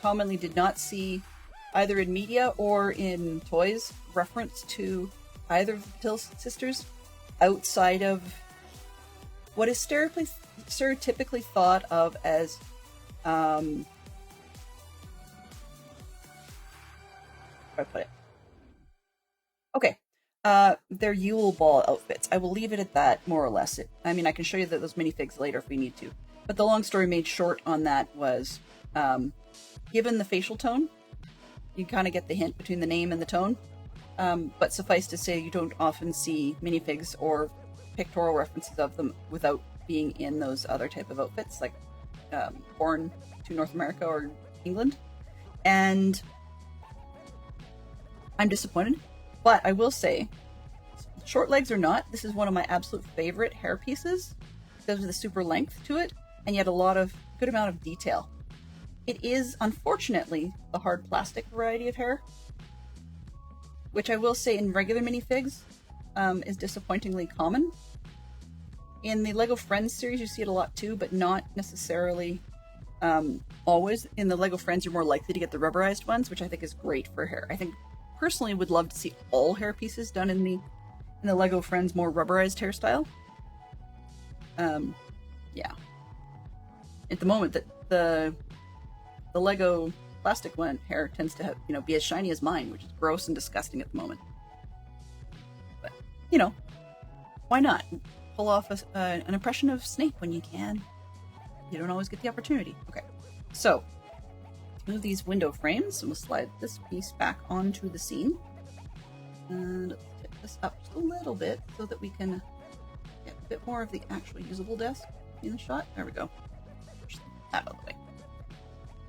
S3: commonly did not see, either in media or in toys, reference to either of the Patil sisters outside of what is stereotypically thought of as how do I put it? Okay. Their Yule Ball outfits. I will leave it at that, more or less. I mean, I can show you those minifigs later if we need to. But the long story made short on that was, given the facial tone, you kind of get the hint between the name and the tone. But suffice to say, you don't often see minifigs or pictorial references of them without being in those other type of outfits, like born to North America or England. And I'm disappointed. But I will say, short legs or not, this is one of my absolute favorite hair pieces because of the super length to it, and yet good amount of detail. It is, unfortunately, the hard plastic variety of hair, which I will say in regular minifigs is disappointingly common. In the LEGO Friends series, you see it a lot too, but not necessarily always. In the LEGO Friends, you're more likely to get the rubberized ones, which I think is great for hair. I think personally would love to see all hair pieces done in the LEGO Friends more rubberized hairstyle. Yeah. At the moment, the LEGO plastic one hair tends to have, be as shiny as mine, which is gross and disgusting at the moment. But why not pull off an impression of Snape when you can? You don't always get the opportunity. Okay, so move these window frames, and we'll slide this piece back onto the scene. And let's tip this up just a little bit so that we can get a bit more of the actual usable desk in the shot. There we go. Push that out of the way.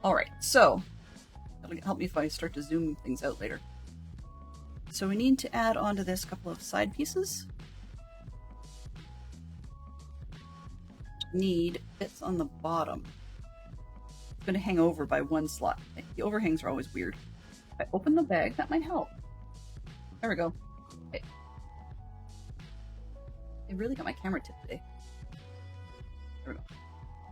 S3: Alright, so that'll help me if I start to zoom things out later. So we need to add onto this a couple of side pieces. Need bits on the bottom. It's going to hang over by one slot. The overhangs are always weird. If I open the bag, that might help. There we go. Okay. I really got my camera tipped today. There we go.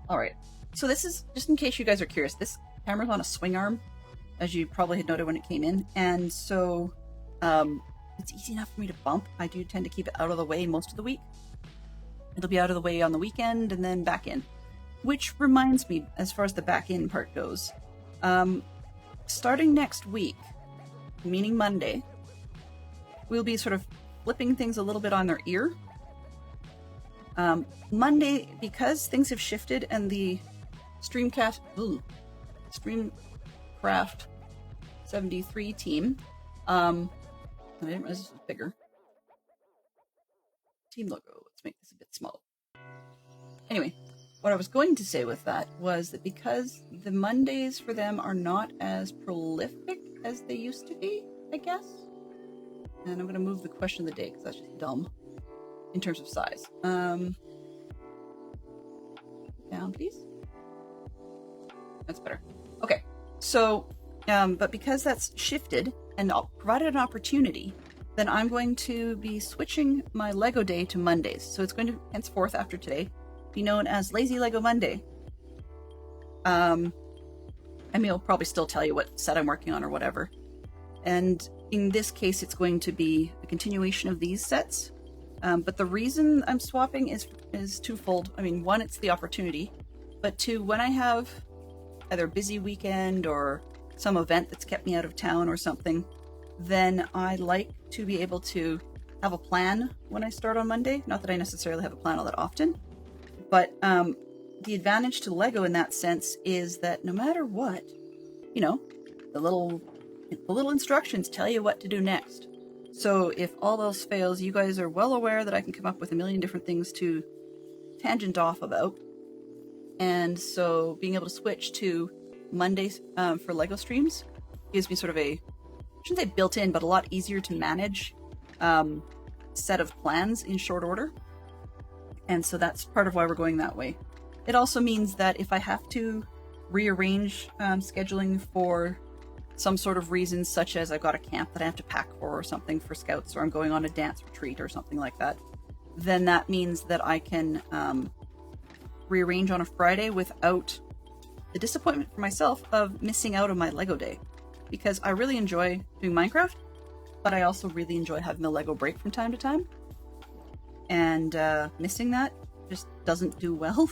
S3: Alright. So this is, just in case you guys are curious, this camera's on a swing arm, as you probably had noted when it came in. And so it's easy enough for me to bump. I do tend to keep it out of the way most of the week. It'll be out of the way on the weekend and then back in. Which reminds me, as far as the back in part goes, starting next week, meaning Monday, we'll be sort of flipping things a little bit on their ear. Monday, because things have shifted and the Streamcraft 73 team, I didn't realize this was bigger. Team logo, let's make this a bit smaller. Anyway, what I was going to say with that was that because the Mondays for them are not as prolific as they used to be, I guess. And I'm going to move the question of the day because that's just dumb in terms of size. Down, please. That's better. Okay, so, but because that's shifted and provided an opportunity, then I'm going to be switching my LEGO Day to Mondays. So it's going to, henceforth after today, be known as Lazy Lego Monday. I mean, I'll probably still tell you what set I'm working on or whatever. And in this case, it's going to be a continuation of these sets. But the reason I'm swapping is twofold. I mean, one, it's the opportunity, but two, when I have either a busy weekend or some event that's kept me out of town or something, then I like to be able to have a plan when I start on Monday. Not that I necessarily have a plan all that often, but the advantage to Lego in that sense is that no matter what, you know, the little instructions tell you what to do next. So if all else fails, you guys are well aware that I can come up with a million different things to tangent off about. And so being able to switch to Mondays for Lego streams gives me sort of I shouldn't say built in, but a lot easier to manage set of plans in short order. And so that's part of why we're going that way. It also means that if I have to rearrange scheduling for some sort of reason, such as I've got a camp that I have to pack for or something for scouts, or I'm going on a dance retreat or something like that, then that means that I can rearrange on a Friday without the disappointment for myself of missing out on my Lego day. Because I really enjoy doing Minecraft, but I also really enjoy having a Lego break from time to time. And missing that just doesn't do well.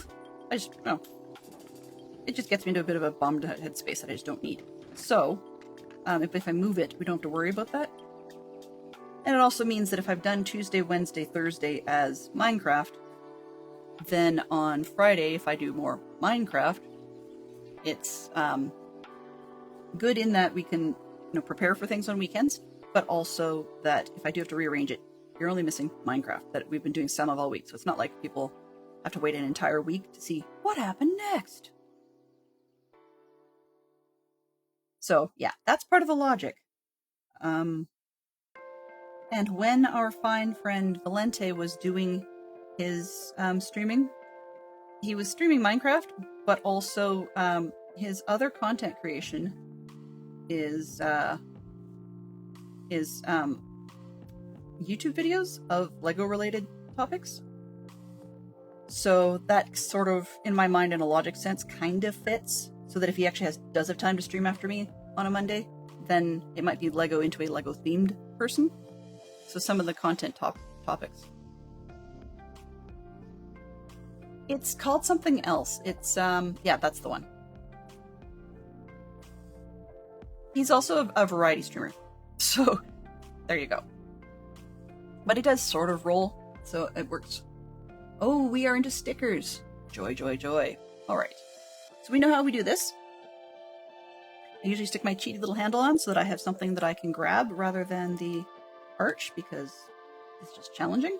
S3: It just gets me into a bit of a bummed headspace that I just don't need. So, if I move it, we don't have to worry about that. And it also means that if I've done Tuesday, Wednesday, Thursday as Minecraft, then on Friday, if I do more Minecraft, it's good in that we can prepare for things on weekends, but also that if I do have to rearrange it, you're only missing Minecraft that we've been doing some of all week. So it's not like people have to wait an entire week to see what happened next. So yeah, that's part of the logic. And when our fine friend Valente was doing his streaming, he was streaming Minecraft, but also his other content creation is YouTube videos of Lego related topics. So that sort of, in my mind, in a logic sense, kind of fits. So that if he actually does have time to stream after me on a Monday, then it might be Lego into a Lego themed person. So some of the content topics. It's called something else. It's yeah, that's the one. He's also a variety streamer. So there you go. But he does sort of roll, so it works. Oh, we are into stickers. Joy, joy, joy. All right. So we know how we do this. I usually stick my cheaty little handle on so that I have something that I can grab rather than the arch, because it's just challenging.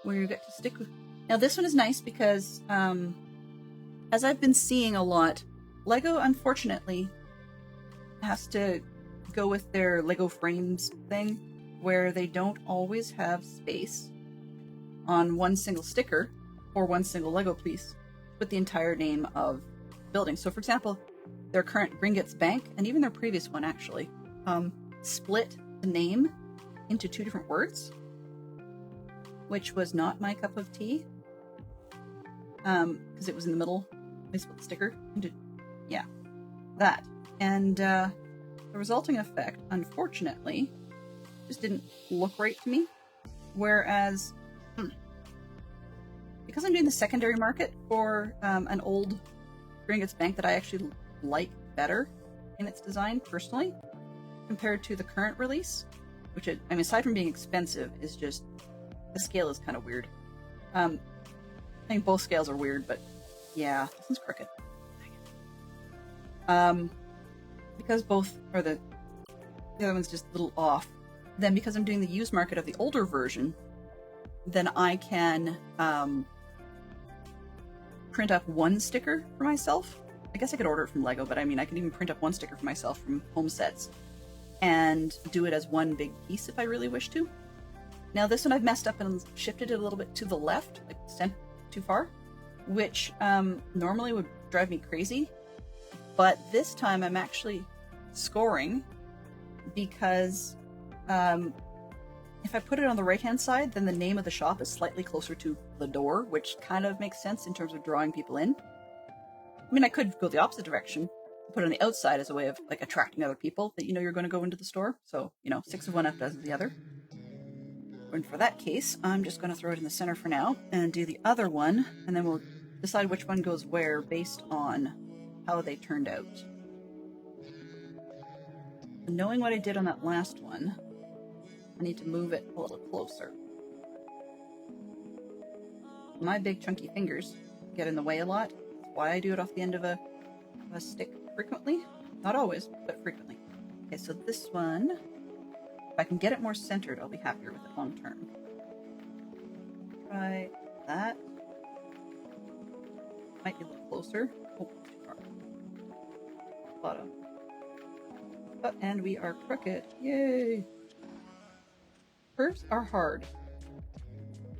S3: Where you get to stick with... Now this one is nice because, as I've been seeing a lot, Lego, unfortunately, has to go with their Lego frames thing, where they don't always have space on one single sticker or one single Lego piece with the entire name of the building. So for example, their current Gringotts Bank, and even their previous one actually, split the name into two different words, which was not my cup of tea, because it was in the middle. They split the sticker into, yeah, that. And the resulting effect, unfortunately, just didn't look right to me. Whereas, because I'm doing the secondary market for an old Gringotts Bank that I actually like better in its design, personally, compared to the current release, which, I mean, aside from being expensive, is just, the scale is kind of weird. I think both scales are weird, but yeah, this one's crooked. Because both are the other one's just a little off, then because I'm doing the used market of the older version, then I can print up one sticker for myself. I guess I could order it from Lego, but I mean, I can even print up one sticker for myself from home sets and do it as one big piece if I really wish to. Now this one I've messed up and shifted it a little bit to the left, like sent too far, which normally would drive me crazy. But this time I'm actually scoring because if I put it on the right-hand side, then the name of the shop is slightly closer to the door, which kind of makes sense in terms of drawing people in. I mean, I could go the opposite direction, put it on the outside as a way of like attracting other people that you know you're going to go into the store. So, you know, 6 of one, half dozen of the other. And for that case, I'm just going to throw it in the center for now and do the other one, and then we'll decide which one goes where based on how they turned out. And knowing what I did on that last one, I need to move it a little closer. My big chunky fingers get in the way a lot. That's why I do it off the end of a stick frequently. Not always, but frequently. Okay, so this one, if I can get it more centered, I'll be happier with it long term. Try that. Might be a little closer. Oh, too far. Bottom. Oh, and we are crooked. Yay! Curves are hard.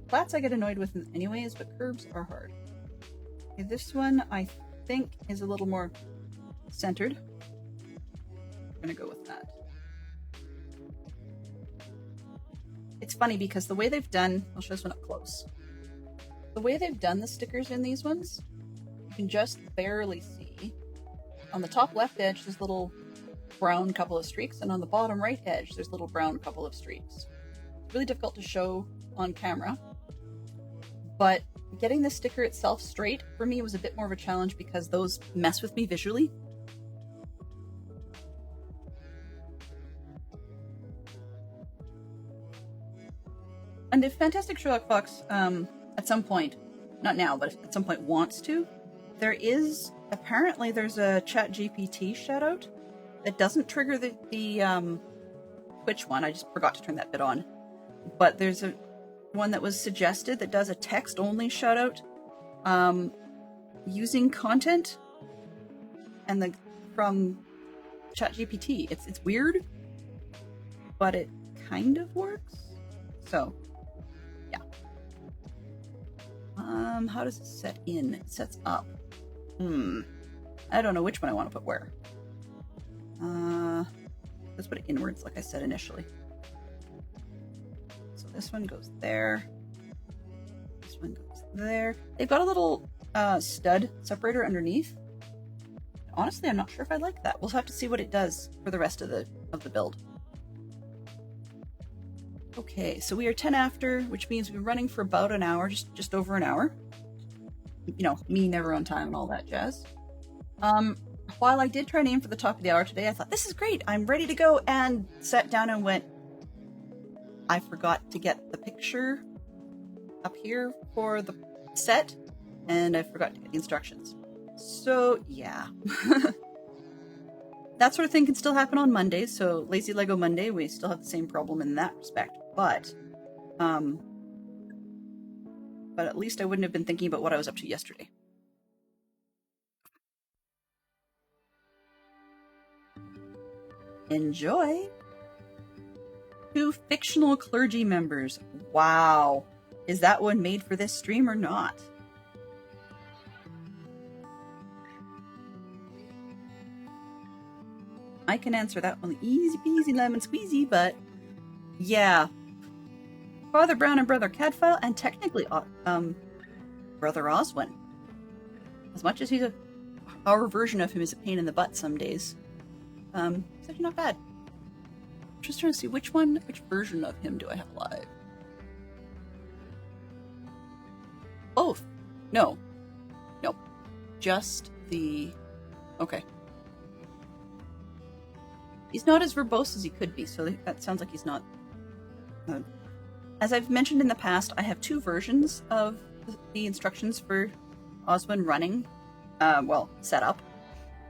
S3: Flats I get annoyed with anyways, but curves are hard. Okay, this one I think is a little more centered. I'm gonna go with that. It's funny because the way they've done, I'll show this one up close. The way they've done the stickers in these ones, you can just barely see. On the top left edge, there's little brown couple of streaks, and on the bottom right edge, there's little brown couple of streaks. It's really difficult to show on camera, but getting the sticker itself straight for me was a bit more of a challenge because those mess with me visually. And if Fantastic Sherlock Fox, at some point, not now, but at some point wants to, there's a ChatGPT shoutout that doesn't trigger the Twitch one. I just forgot to turn that bit on. But there's a one that was suggested that does a text-only shoutout using content and from ChatGPT. It's weird, but it kind of works. So, yeah. How does it set in? It sets up. I don't know which one I want to put where. Let's put it inwards, like I said initially. So this one goes there. This one goes there. They've got a little stud separator underneath. Honestly, I'm not sure if I like that. We'll have to see what it does for the rest of the build. Okay, so we are 10 after, which means we're running for about an hour, just over an hour. You know, me never on time and all that jazz. While I did try and aim for the top of the hour today, I thought, this is great, I'm ready to go, and sat down and went, I forgot to get the picture up here for the set, and I forgot to get the instructions. So, yeah. That sort of thing can still happen on Mondays, so Lazy Lego Monday, we still have the same problem in that respect, but at least I wouldn't have been thinking about what I was up to yesterday. Enjoy! 2 fictional clergy members. Wow! Is that one made for this stream or not? I can answer that one easy peasy lemon squeezy, but yeah. Father Brown and Brother Cadfael, and technically Brother Oswin. As much as our version of him is a pain in the butt some days. It's actually not bad. I'm just trying to see which version of him do I have live? Both. No. Nope. Just the... Okay. He's not as verbose as he could be, so that sounds like he's not... As I've mentioned in the past, I have 2 versions of the instructions for Oswin running, set up.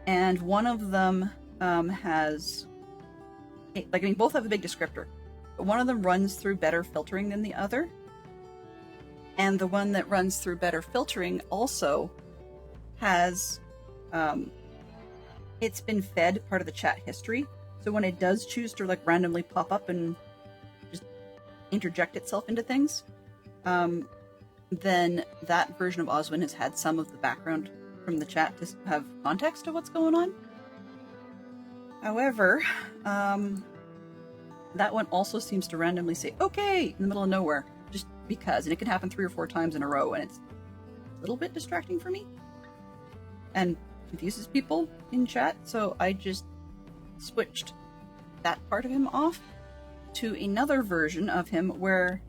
S3: And one of them has... both have a big descriptor, but one of them runs through better filtering than the other. And the one that runs through better filtering also has... it's been fed part of the chat history. So when it does choose to randomly pop up and just interject itself into things, then that version of Oswin has had some of the background from the chat to have context of what's going on. However, that one also seems to randomly say, okay, in the middle of nowhere, just because. And it can happen 3 or 4 times in a row, and it's a little bit distracting for me. And confuses people in chat, so I just switched that part of him off to another version of him where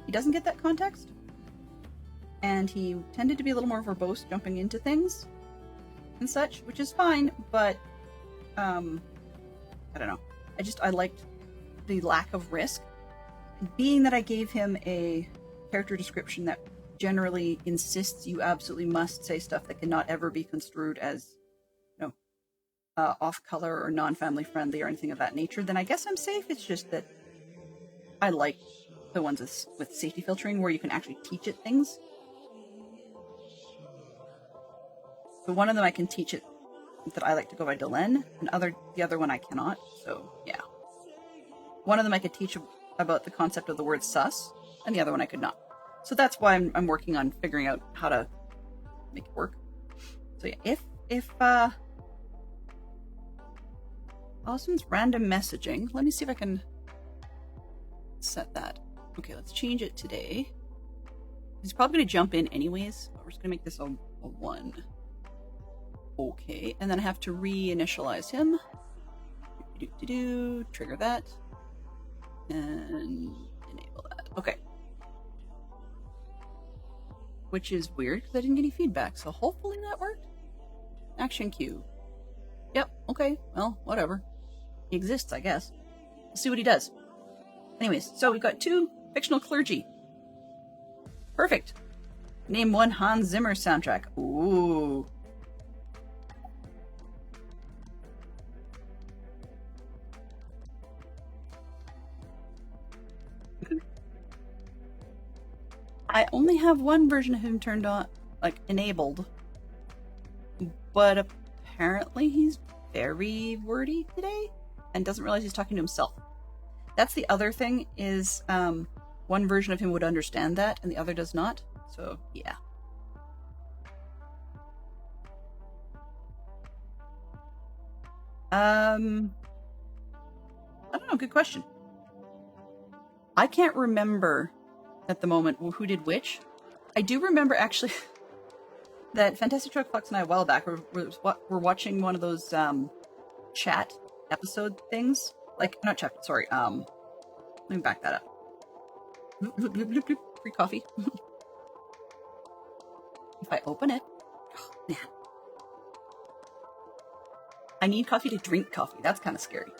S3: he doesn't get that context, and he tended to be a little more verbose jumping into things and such, which is fine, but I don't know. I liked the lack of risk. Being that I gave him a character description that generally insists you absolutely must say stuff that cannot ever be construed as, off-color or non-family friendly or anything of that nature, then I guess I'm safe. It's just that I like the ones with safety filtering where you can actually teach it things. So one of them I can teach it that I like to go by Delenn, and the other one I cannot. So yeah, one of them I could teach about the concept of the word sus, and the other one I could not. So that's why I'm working on figuring out how to make it work. So yeah, if Austin's random messaging, let me see if I can set that. Okay, let's change it today. He's probably going to jump in anyways, but we're just going to make this a 1. Okay, and then I have to reinitialize him. Trigger that. And enable that. Okay. Which is weird because I didn't get any feedback, so hopefully that worked. Action cue. Yep, okay, well, whatever. He exists, I guess. We'll see what he does. Anyways, so we've got 2 fictional clergy. Perfect. Name 1 Hans Zimmer soundtrack. Ooh. I only have one version of him turned on, enabled. But apparently he's very wordy today and doesn't realize he's talking to himself. That's the other thing is one version of him would understand that and the other does not. So, yeah. I don't know, good question. I can't remember at the moment who did which. I do remember actually that Fantastic Truck Fox and I a while back were watching one of those chat episode things. Not chat, sorry. Let me back that up. Bloop, bloop, bloop, bloop, bloop. Free coffee. If I open it, oh man. I need coffee to drink coffee. That's kind of scary.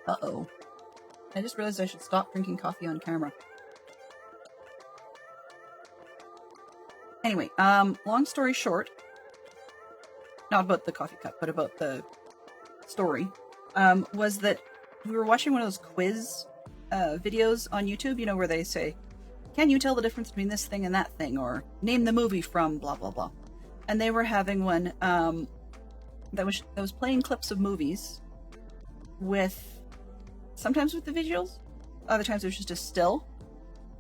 S3: Uh-oh. I just realized I should stop drinking coffee on camera. Anyway, long story short, not about the coffee cup, but about the story, was that we were watching one of those quiz videos on YouTube, where they say, can you tell the difference between this thing and that thing, or name the movie from blah, blah, blah. And they were having one that was playing clips of movies sometimes with the visuals, other times it was just a still,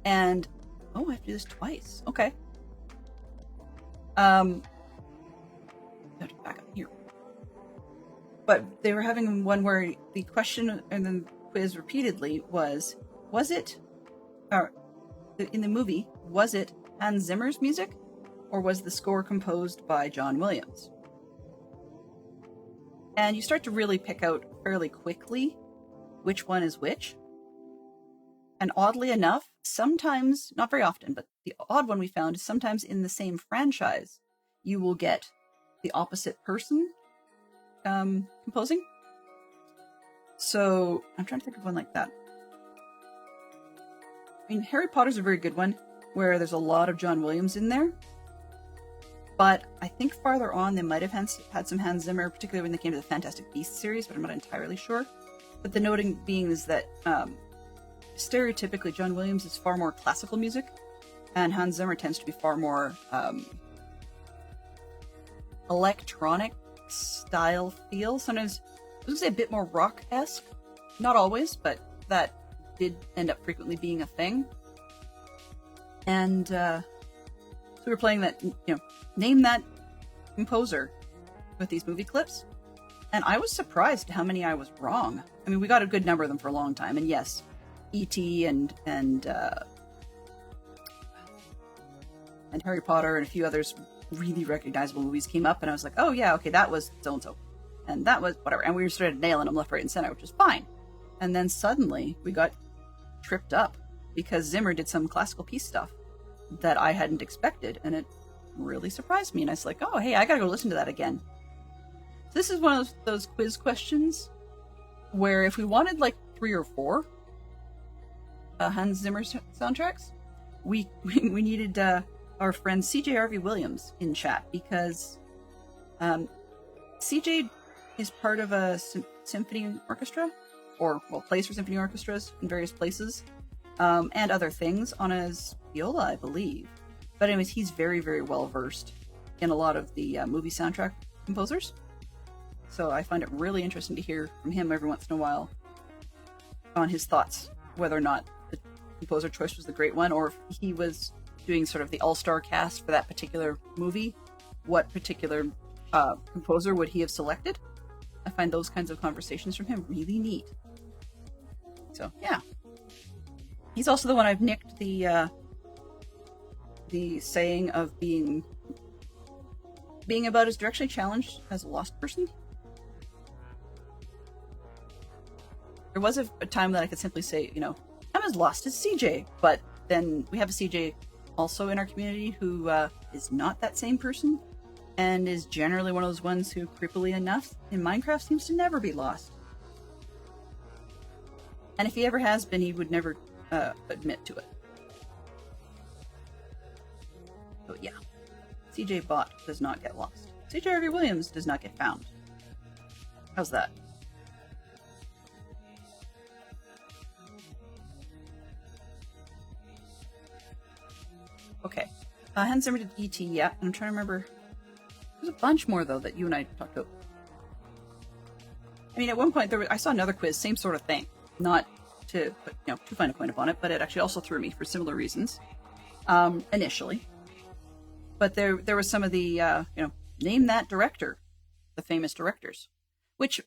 S3: and oh, I have to do this twice. Okay. I have to back up here. But they were having one where the question and then quiz repeatedly was it, or in the movie, was it Hans Zimmer's music, or was the score composed by John Williams? And you start to really pick out fairly quickly which one is which. And oddly enough, sometimes, not very often, but the odd one we found is sometimes in the same franchise, you will get the opposite person composing. So I'm trying to think of one like that. I mean, Harry Potter's a very good one, where there's a lot of John Williams in there. But I think farther on they might have had some Hans Zimmer, particularly when they came to the Fantastic Beasts series, but I'm not entirely sure. But the noting being is that stereotypically John Williams is far more classical music, and Hans Zimmer tends to be far more electronic style feel. Sometimes I was going to say a bit more rock-esque. Not always, but that did end up frequently being a thing. And so we were playing that, name that composer with these movie clips. And I was surprised how many I was wrong. I mean, we got a good number of them for a long time. And yes, E.T. and and Harry Potter and a few others really recognizable movies came up, and I was like, oh yeah, okay, that was so-and-so. And that was whatever. And we started nailing them left, right, and center, which is fine. And then suddenly we got tripped up because Zimmer did some classical piece stuff that I hadn't expected, and it really surprised me. And I was like, oh, hey, I gotta go listen to that again. This is one of those quiz questions where if we wanted like 3 or 4 Hans Zimmer soundtracks, we needed our friend CJ Harvey Williams in chat, because CJ is part of a symphony orchestra, or plays for symphony orchestras in various places, and other things on his viola, I believe. But anyways, he's very, very well versed in a lot of the movie soundtrack composers. So I find it really interesting to hear from him every once in a while on his thoughts, whether or not the composer choice was the great one, or if he was doing sort of the all-star cast for that particular movie, what particular composer would he have selected? I find those kinds of conversations from him really neat. So, yeah. He's also the one I've nicked the saying of being about as directionally challenged as a lost person. There was a time that I could simply say, I'm as lost as CJ, but then we have a CJ also in our community who is not that same person, and is generally one of those ones who, creepily enough, in Minecraft seems to never be lost. And if he ever has been, he would never admit to it. So yeah, CJ Bot does not get lost. CJ Harvey Williams does not get found. How's that? Okay. Hans Zimmer did E.T., yeah. I'm trying to remember. There's a bunch more, though, that you and I talked about. I mean, at one point, I saw another quiz, same sort of thing. Not to put, too fine a point upon it, but it actually also threw me for similar reasons, initially. But there was some of the, name that director, the famous directors, which,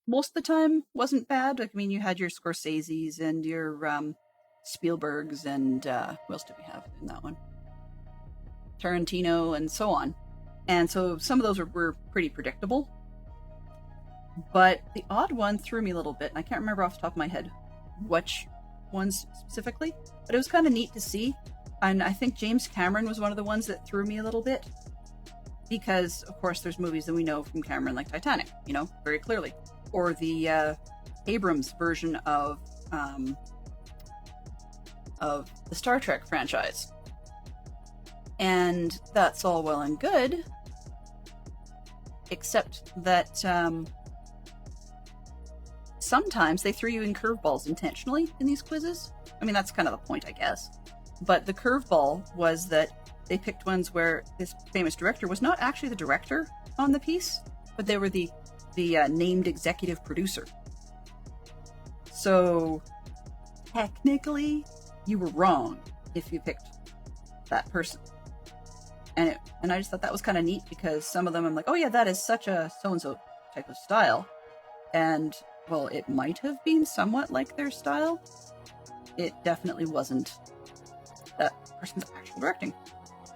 S3: most of the time wasn't bad. Like, I mean, you had your Scorseses and your Spielbergs and who else did we have in that one? Tarantino and so on. And so some of those were pretty predictable. But the odd one threw me a little bit, and I can't remember off the top of my head which ones specifically, but it was kind of neat to see. And I think James Cameron was one of the ones that threw me a little bit, because of course there's movies that we know from Cameron like Titanic, very clearly, or the Abrams version of the Star Trek franchise. And that's all well and good, except that sometimes they threw you in curveballs intentionally in these quizzes. I mean, that's kind of the point, I guess. But the curveball was that they picked ones where this famous director was not actually the director on the piece, but they were the named executive producer. So technically, you were wrong if you picked that person. And I just thought that was kind of neat, because some of them I'm like, oh yeah, that is such a so-and-so type of style. And, well, it might have been somewhat like their style. It definitely wasn't that person's actual directing.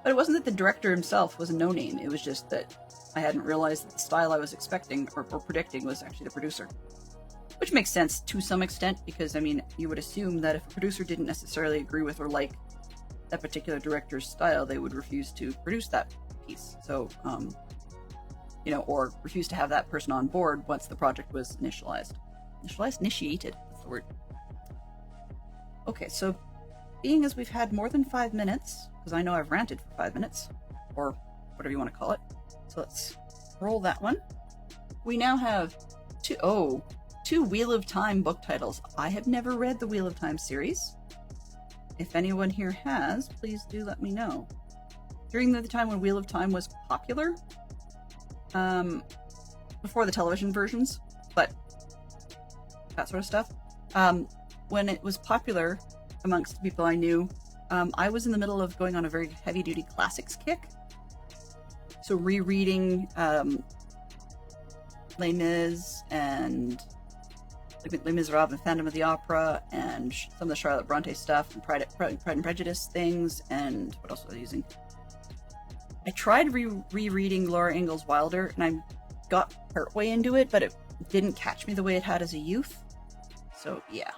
S3: But it wasn't that the director himself was a no-name. It was just that I hadn't realized that the style I was expecting or predicting was actually the producer. Which makes sense to some extent, because, I mean, you would assume that if a producer didn't necessarily agree with or like that particular director's style, they would refuse to produce that piece. So, or refuse to have that person on board once the project was initiated. That's the word. Okay, so being as we've had more than 5 minutes, because I know I've ranted for 5 minutes, or whatever you want to call it. So let's roll that one. We now have two Wheel of Time book titles. I have never read the Wheel of Time series. If anyone here has, please do let me know. During the time when Wheel of Time was popular, before the television versions, but that sort of stuff, when it was popular amongst the people I knew, I was in the middle of going on a very heavy-duty classics kick. So rereading Les Mis and like Les Miserables and Phantom of the Opera, and some of the Charlotte Bronte stuff, and Pride and Prejudice things, and what else was I using? I tried rereading Laura Ingalls Wilder, and I got partway into it, but it didn't catch me the way it had as a youth. So, yeah.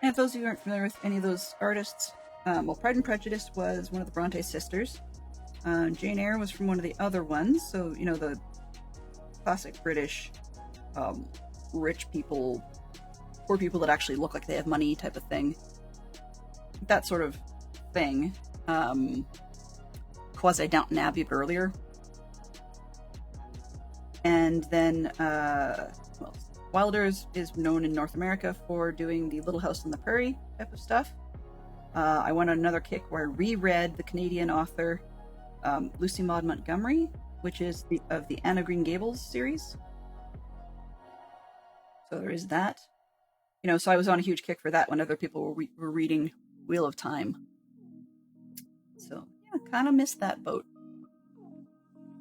S3: And if those of you aren't familiar with any of those artists, well, Pride and Prejudice was one of the Bronte sisters. Jane Eyre was from one of the other ones, so, you know, the classic British rich people, poor people that actually look like they have money type of thing. That sort of thing. Quasi Downton Abbey earlier. And then, well, Wilder's is known in North America for doing the Little House on the Prairie type of stuff. I went on another kick where I reread the Canadian author Lucy Maud Montgomery, which is of the Anne of Green Gables series. So there is that. You know, so I was on a huge kick for that when other people were reading Wheel of Time. So, yeah, kind of missed that boat.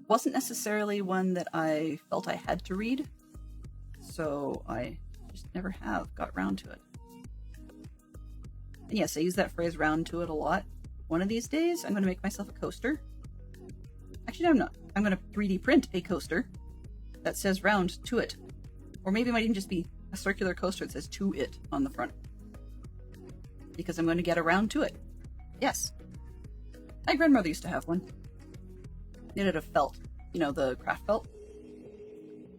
S3: Wasn't necessarily one that I felt I had to read, so I just never have got around to it. And yes, I use that phrase round to it a lot. One of these days, I'm going to make myself a coaster. Actually, no, I'm not. I'm going to 3D print a coaster that says round to it. Or maybe it might even just be a circular coaster that says to it on the front. Because I'm going to get around to it. Yes. My grandmother used to have one. Made it of felt. You know, the craft felt.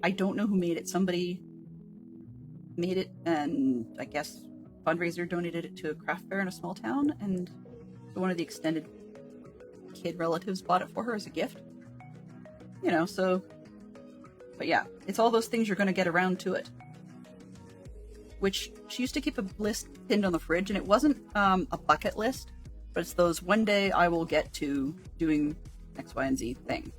S3: I don't know who made it. Somebody made it, and I guess fundraiser donated it to a craft fair in a small town, and one of the extended kid relatives bought it for her as a gift. You know, so... But yeah, it's all those things you're going to get around to it. Which, she used to keep a list pinned on the fridge, and it wasn't a bucket list, but it's those one day I will get to doing X, Y, and Z thing.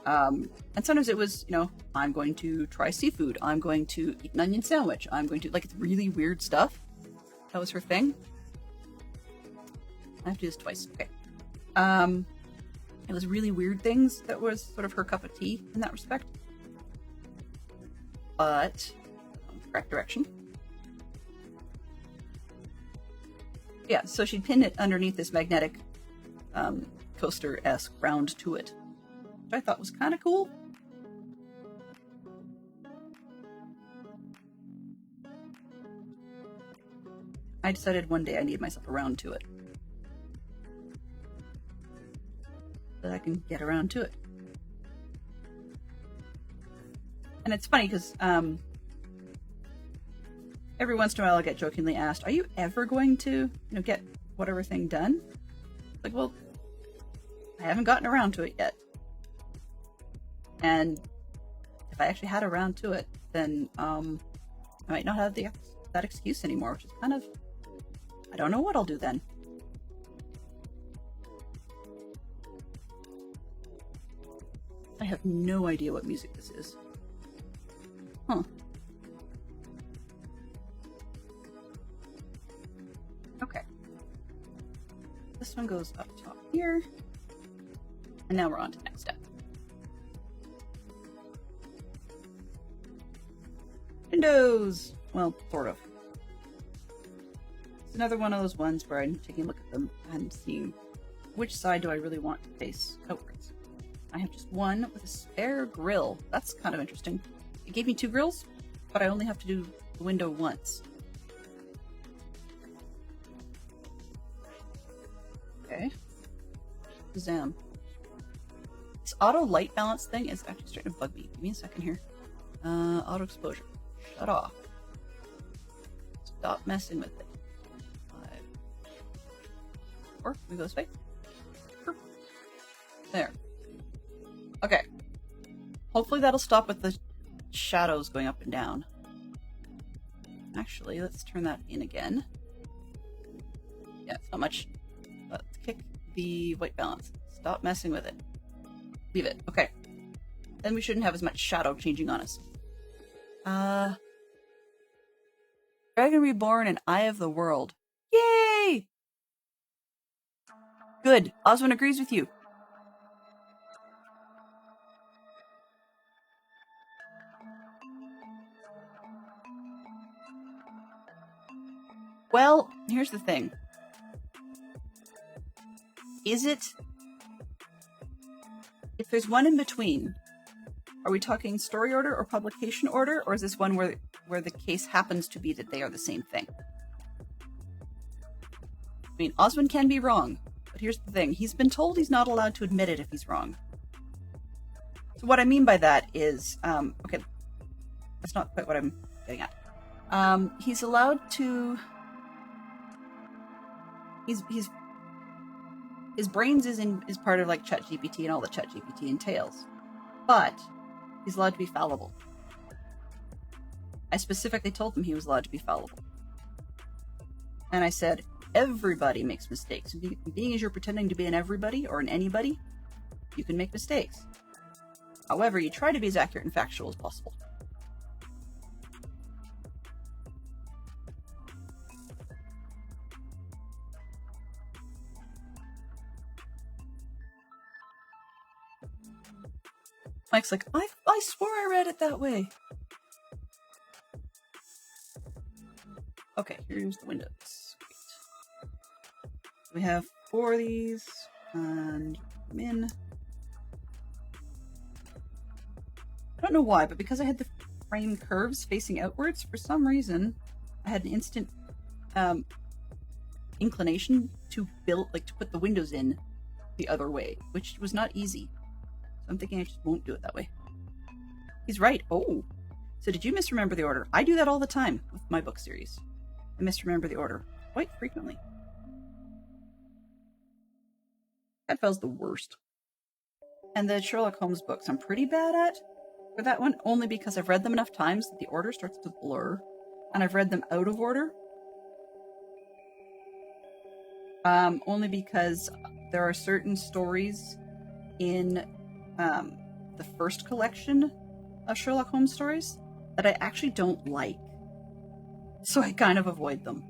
S3: And sometimes it was, you know, I'm going to try seafood, I'm going to eat an onion sandwich, I'm going to, like, it's really weird stuff. That was her thing. I have to do this twice, okay. It was really weird things that was sort of her cup of tea in that respect. But, correct direction. Yeah, so she'd pin it underneath this magnetic coaster-esque round to it, which I thought was kind of cool. I decided one day I needed myself a round to it. So that I can get around to it. And it's funny because every once in a while I get jokingly asked, are you ever going to, you know, get whatever thing done? Like, well, I haven't gotten around to it yet. And if I actually had around to it, then I might not have that excuse anymore, which is kind of, I don't know what I'll do then. I have no idea what music this is. Huh. Okay. This one goes up top here. And now we're on to the next step. Windows! Well, sort of. It's another one of those ones where I'm taking a look at them and seeing which side do I really want to face outwards. I have just one with a spare grill. That's kind of interesting. It gave me 2 grills, but I only have to do the window once. Okay. Zam. This auto light balance thing is actually starting to bug me. Give me a second here. Auto exposure. Shut off. Stop messing with it. 5, 4. We go this way. There. Okay. Hopefully that'll stop with the shadows going up and down. Actually, let's turn that in again. Yeah, it's not much. Let's kick the white balance. Stop messing with it. Leave it. Okay. Then we shouldn't have as much shadow changing on us. Dragon Reborn and Eye of the World. Yay! Good. Oswin agrees with you. Well, here's the thing. Is it... If there's one in between, are we talking story order or publication order, or is this one where the case happens to be that they are the same thing? I mean, Osmond can be wrong, but here's the thing. He's been told he's not allowed to admit it if he's wrong. So what I mean by that is, okay, that's not quite what I'm getting at. He's allowed to... His brains is part of like ChatGPT and all that ChatGPT entails. But he's allowed to be fallible. I specifically told him he was allowed to be fallible. And I said, everybody makes mistakes. Being as you're pretending to be an everybody or an anybody, you can make mistakes. However, you try to be as accurate and factual as possible. Mike's like, I swore I read it that way. Okay, here's the windows. Great. We have 4 of these, and I'm in. I don't know why, but because I had the frame curves facing outwards, for some reason, I had an instant inclination to put the windows in the other way, which was not easy. I'm thinking I just won't do it that way. He's right. Oh. So did you misremember the order? I do that all the time with my book series. I misremember the order quite frequently. That feels the worst. And the Sherlock Holmes books I'm pretty bad at for that one, only because I've read them enough times that the order starts to blur. And I've read them out of order. Only because there are certain stories in the first collection of Sherlock Holmes stories that I actually don't like. So I kind of avoid them.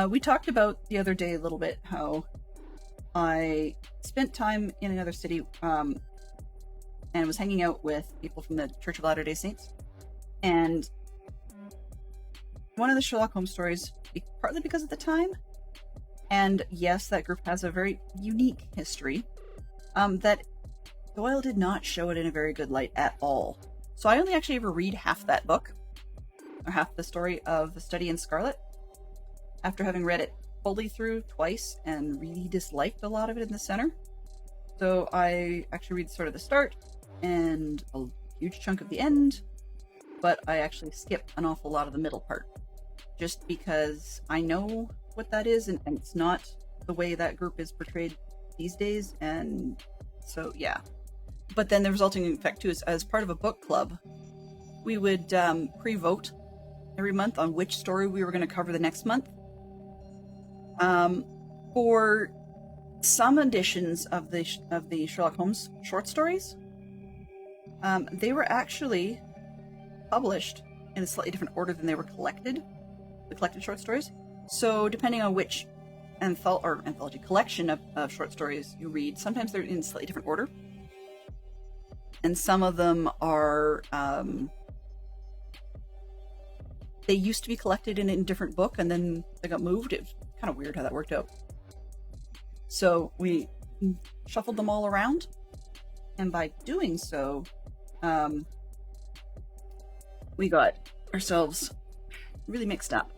S3: We talked about the other day a little bit how I spent time in another city and was hanging out with people from the Church of Latter-day Saints. And one of the Sherlock Holmes stories, partly because of the time, and yes, that group has a very unique history, that Doyle did not show it in a very good light at all. So I only actually ever read half that book, or half the story of The Study in Scarlet, after having read it fully through twice and really disliked a lot of it in the center. So I actually read sort of the start and a huge chunk of the end, but I actually skip an awful lot of the middle part, just because I know what that is, and it's not the way that group is portrayed these days, and so yeah. But then the resulting effect too is, as part of a book club, we would pre-vote every month on which story we were going to cover the next month. For some editions of the Sherlock Holmes short stories, they were actually published in a slightly different order than they were collected, the collected short stories. So depending on which anthology collection of short stories you read, sometimes they're in slightly different order, and some of them are they used to be collected in a different book and then they got moved. It was kind of weird how that worked out. So we shuffled them all around, and by doing so, we got ourselves really mixed up.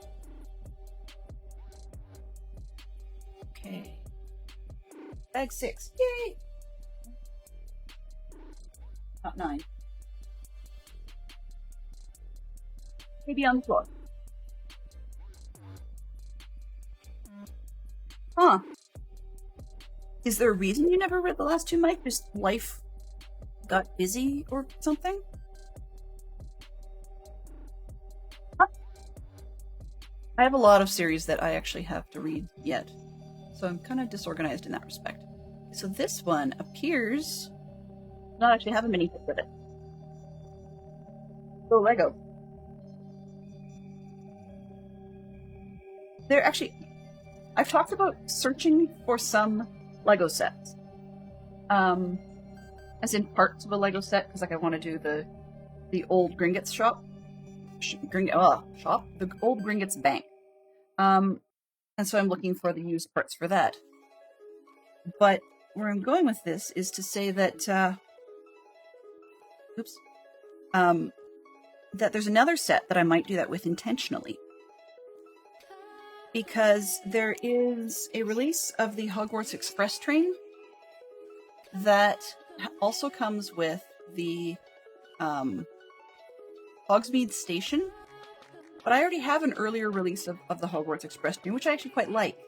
S3: Okay. Bag 6. Yay! Not 9. Maybe on the floor. Huh. Is there a reason you never read the last 2, Mike? Just life got busy or something? Huh. I have a lot of series that I actually have to read yet, so I'm kind of disorganized in that respect. So this one appears not actually have a minifig with it. So Lego. They're actually... I've talked about searching for some Lego sets. As in parts of a Lego set, because like I want to do the old Gringotts shop. shop, the old Gringotts Bank. And so I'm looking for the used parts for that. But where I'm going with this is to say that, that there's another set that I might do that with intentionally. Because there is a release of the Hogwarts Express train that also comes with the Hogsmeade Station. But I already have an earlier release of the Hogwarts Express train, which I actually quite like.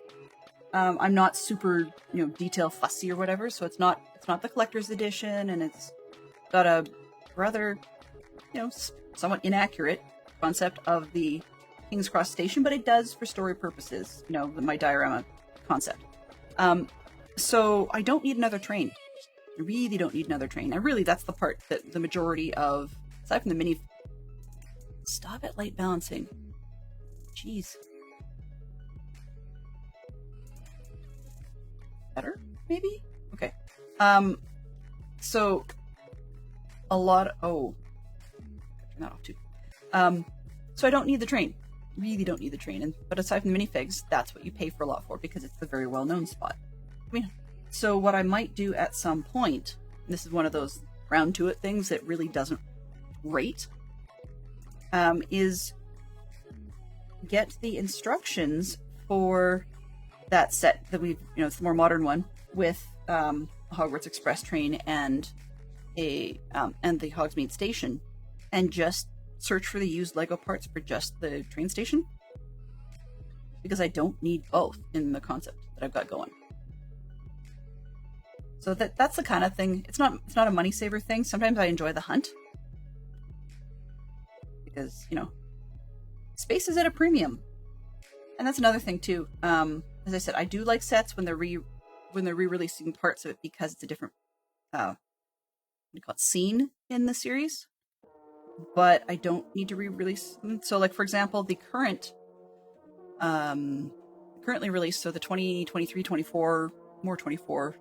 S3: I'm not super, detail fussy or whatever, so it's not the collector's edition, and it's got a rather, somewhat inaccurate concept of the King's Cross station, but it does for story purposes, my diorama concept. So I don't need another train. I really don't need another train. And really, that's the part that the majority of, aside from the mini... Stop it, light balancing. Jeez. Better, maybe? Okay. So a lot of, turn that off too. So I don't need the train. Really don't need the train. But aside from the minifigs, that's what you pay for a lot for because it's the very well-known spot. So what I might do at some point, and this is one of those round to it things that really doesn't rate, is get the instructions for that set that we've, it's the more modern one with Hogwarts Express train and the Hogsmeade Station, and just search for the used Lego parts for just the train station, because I don't need both in the concept that I've got going. So that's the kind of thing. It's not a money saver thing. Sometimes I enjoy the hunt because space is at a premium, and that's another thing too. As I said, I do like sets when they're re-releasing parts of it because it's a different scene in the series. But I don't need to re-release them. So, like for example, the currently released, so the 2023-24 more 24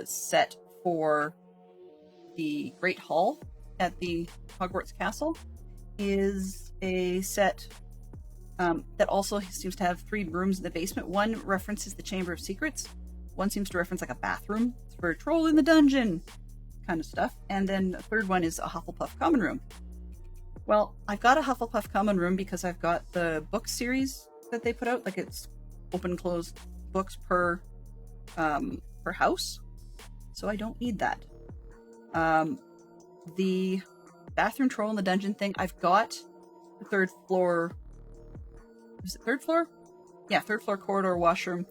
S3: set for the Great Hall at the Hogwarts Castle is a set that also seems to have 3 rooms in the basement. One references the Chamber of Secrets. One seems to reference like a bathroom for a troll in the dungeon kind of stuff. And then the third one is a Hufflepuff common room. Well, I've got a Hufflepuff common room because I've got the book series that they put out. Like it's open closed books per house. So I don't need that. The bathroom troll in the dungeon thing, I've got the third floor. Is it third floor? Yeah, third floor corridor washroom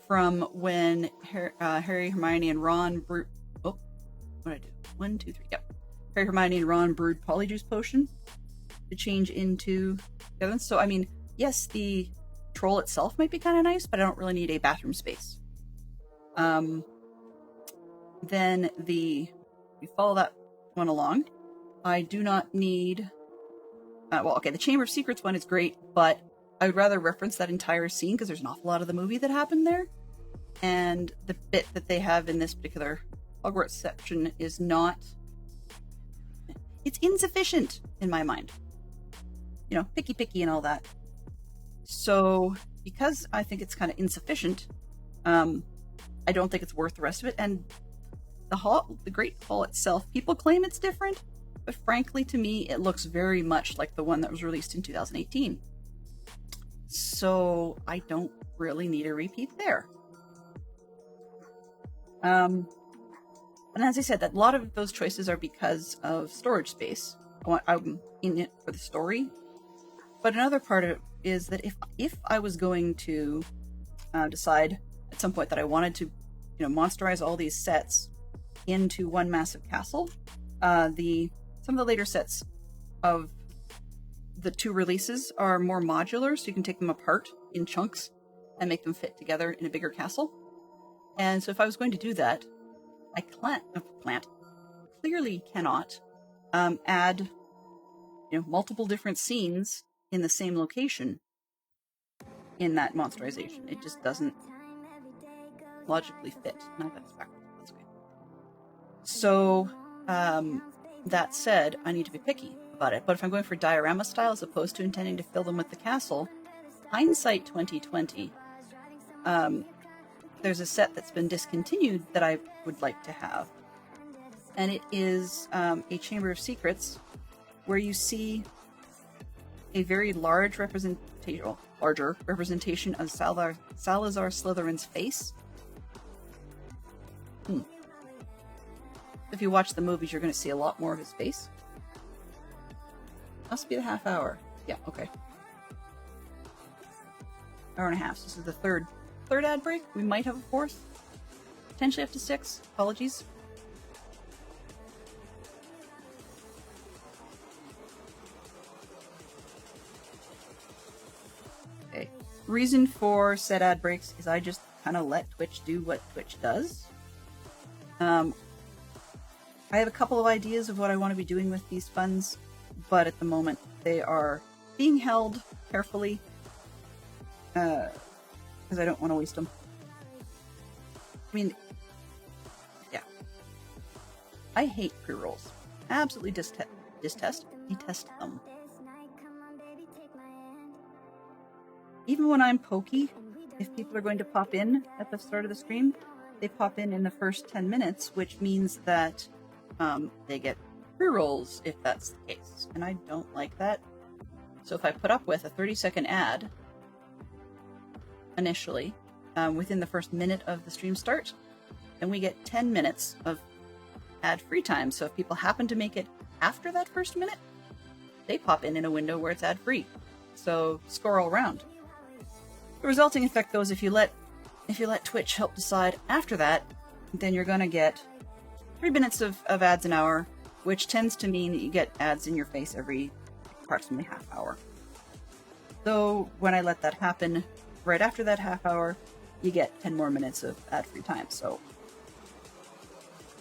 S3: from when Harry, Hermione, and Ron brewed. Oh, what did I do? 1, 2, 3. Yep. Harry, Hermione, and Ron brewed Polyjuice Potion to change into the other ones. So, I mean, yes, the troll itself might be kind of nice, but I don't really need a bathroom space. Then we follow that one along. I do not need. The Chamber of Secrets one is great, but I would rather reference that entire scene because there's an awful lot of the movie that happened there. And the bit that they have in this particular Hogwarts section is not. It's insufficient in my mind. Picky and all that. So, because I think it's kind of insufficient, I don't think it's worth the rest of it. And the Great Hall itself, people claim it's different, but frankly, to me, it looks very much like the one that was released in 2018. So, I don't really need a repeat there. And as I said, that a lot of those choices are because of storage space. I'm in it for the story. But another part of it is that if I was going to decide at some point that I wanted to, monsterize all these sets into one massive castle, some of the later sets of the 2 releases are more modular, so you can take them apart in chunks and make them fit together in a bigger castle. And so if I was going to do that, I clearly cannot add multiple different scenes in the same location in that monsterization. It just doesn't logically fit. No, that's backwards. That's okay. So that said, I need to be picky about it. But if I'm going for diorama style as opposed to intending to fill them with the castle, hindsight 2020, there's a set that's been discontinued that I would like to have. And it is a Chamber of Secrets where you see a very larger representation of Salazar Slytherin's face. If you watch the movies, you're going to see a lot more of his face. Must be the half hour. Yeah, okay. Hour and a half. So this is the third ad break. We might have a fourth. Potentially up to 6. Apologies. Okay. Reason for said ad breaks is I just kind of let Twitch do what Twitch does. I have a couple of ideas of what I want to be doing with these funds, but at the moment they are being held carefully because I don't want to waste them. I mean, yeah. I hate pre-rolls. Absolutely detest them. Even when I'm pokey, if people are going to pop in at the start of the stream, they pop in the first 10 minutes, which means that they get pre-rolls if that's the case. And I don't like that. So if I put up with a 30-second ad initially, within the first minute of the stream start, then we get 10 minutes of ad-free time. So if people happen to make it after that first minute, they pop in a window where it's ad-free. So score all around. The resulting effect, though, is if you let Twitch help decide after that, then you're going to get 3 minutes of ads an hour, which tends to mean that you get ads in your face every approximately half hour. So when I let that happen, right after that half hour, you get 10 more minutes of ad-free time. So,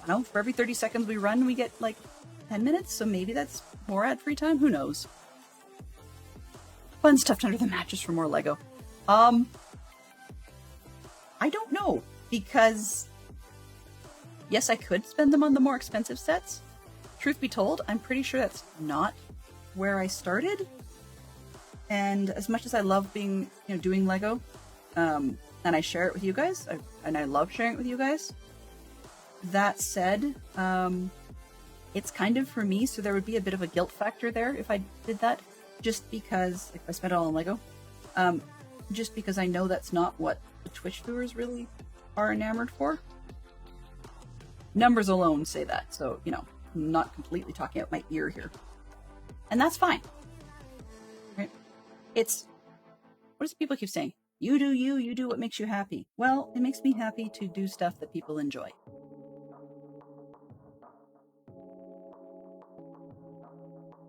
S3: I don't know, for every 30 seconds we run, we get like 10 minutes, so maybe that's more ad-free time? Who knows? Fun stuffed under the mattress for more Lego. I don't know, because yes, I could spend them on the more expensive sets. Truth be told, I'm pretty sure that's not where I started. And as much as I love being, doing Lego, and I share it with you guys, and I love sharing it with you guys. That said, it's kind of for me, so there would be a bit of a guilt factor there if I did that, just because if I spent it all on Lego, just because I know that's not what the Twitch viewers really are enamored for. Numbers alone say that, so, I'm not completely talking out my ear here. And that's fine. Right? What does people keep saying? You do what makes you happy. Well, it makes me happy to do stuff that people enjoy.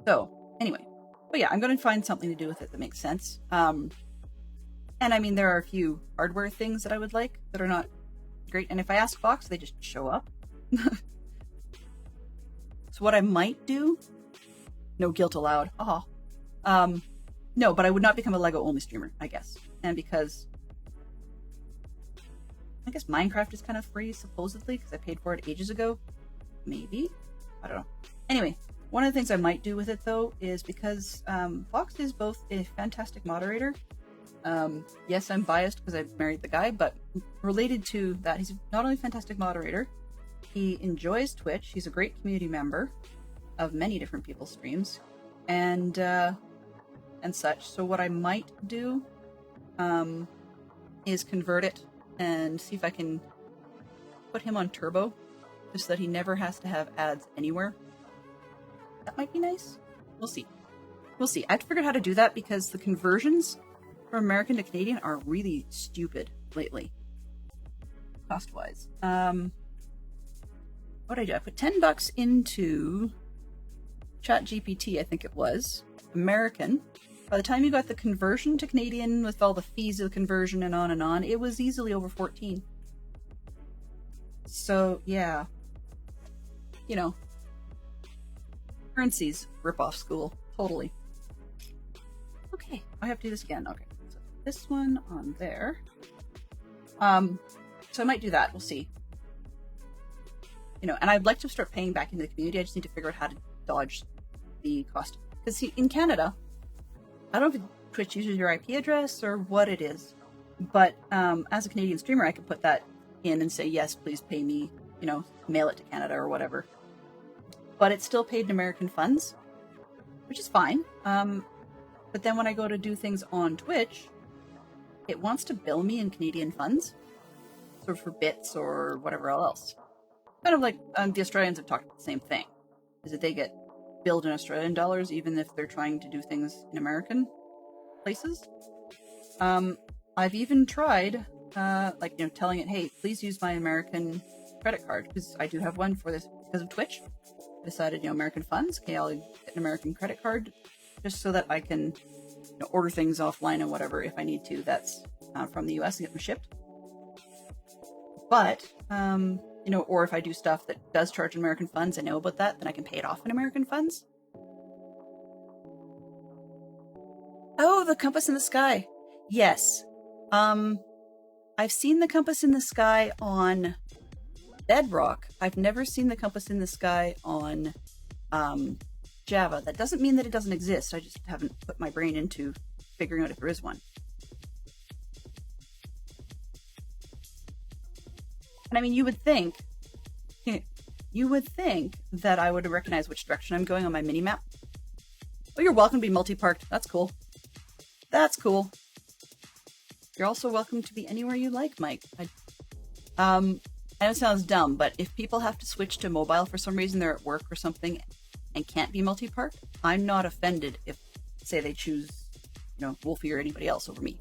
S3: So, anyway. But yeah, I'm going to find something to do with it that makes sense. And I mean, there are a few hardware things that I would like that are not great. And if I ask Fox, they just show up. So what I might do, no guilt allowed. No, but I would not become a Lego only streamer, I guess. And because I guess Minecraft is kind of free, supposedly, because I paid for it ages ago. Maybe? I don't know. Anyway, one of the things I might do with it, though, is because Fox is both a fantastic moderator. Yes, I'm biased because I married the guy, but related to that, he's not only a fantastic moderator, he enjoys Twitch. He's a great community member of many different people's streams, and such. So what I might do is convert it and see if I can put him on turbo, just so that he never has to have ads anywhere. That might be nice. We'll see. We'll see. I have to figure out how to do that because the conversions from American to Canadian are really stupid lately, cost-wise. What did I do? I put $10 into ChatGPT, I think it was, American. By the time you got the conversion to Canadian with all the fees of the conversion and on, it was easily over 14. So, yeah. Currencies, rip-off school. Totally. Okay, I have to do this again. Okay, so this one on there. So I might do that. We'll see. And I'd like to start paying back into the community. I just need to figure out how to dodge the cost. Because in Canada, I don't know if Twitch uses your IP address or what it is, but as a Canadian streamer, I can put that in and say, yes, please pay me, mail it to Canada or whatever. But it's still paid in American funds, which is fine. But then when I go to do things on Twitch, it wants to bill me in Canadian funds, sort of for bits or whatever else. Kind of like the Australians have talked about the same thing, is that they get billed in Australian dollars even if they're trying to do things in American places. I've even tried, telling it, hey, please use my American credit card, because I do have one for this because of Twitch. I decided, American funds, okay, I'll get an American credit card just so that I can order things offline and whatever if I need to. That's from the US and get them shipped. But, or if I do stuff that does charge in American funds, I know about that, then I can pay it off in American funds. Oh, the compass in the sky. Yes. I've seen the compass in the sky on Bedrock. I've never seen the compass in the sky on Java. That doesn't mean that it doesn't exist. I just haven't put my brain into figuring out if there is one. And I mean, you would think that I would recognize which direction I'm going on my mini-map. Oh, you're welcome to be multi-parked. That's cool. That's cool. You're also welcome to be anywhere you like, Mike. I know it sounds dumb, but if people have to switch to mobile for some reason, they're at work or something, and can't be multi-parked, I'm not offended if, say, they choose, Wolfie or anybody else over me.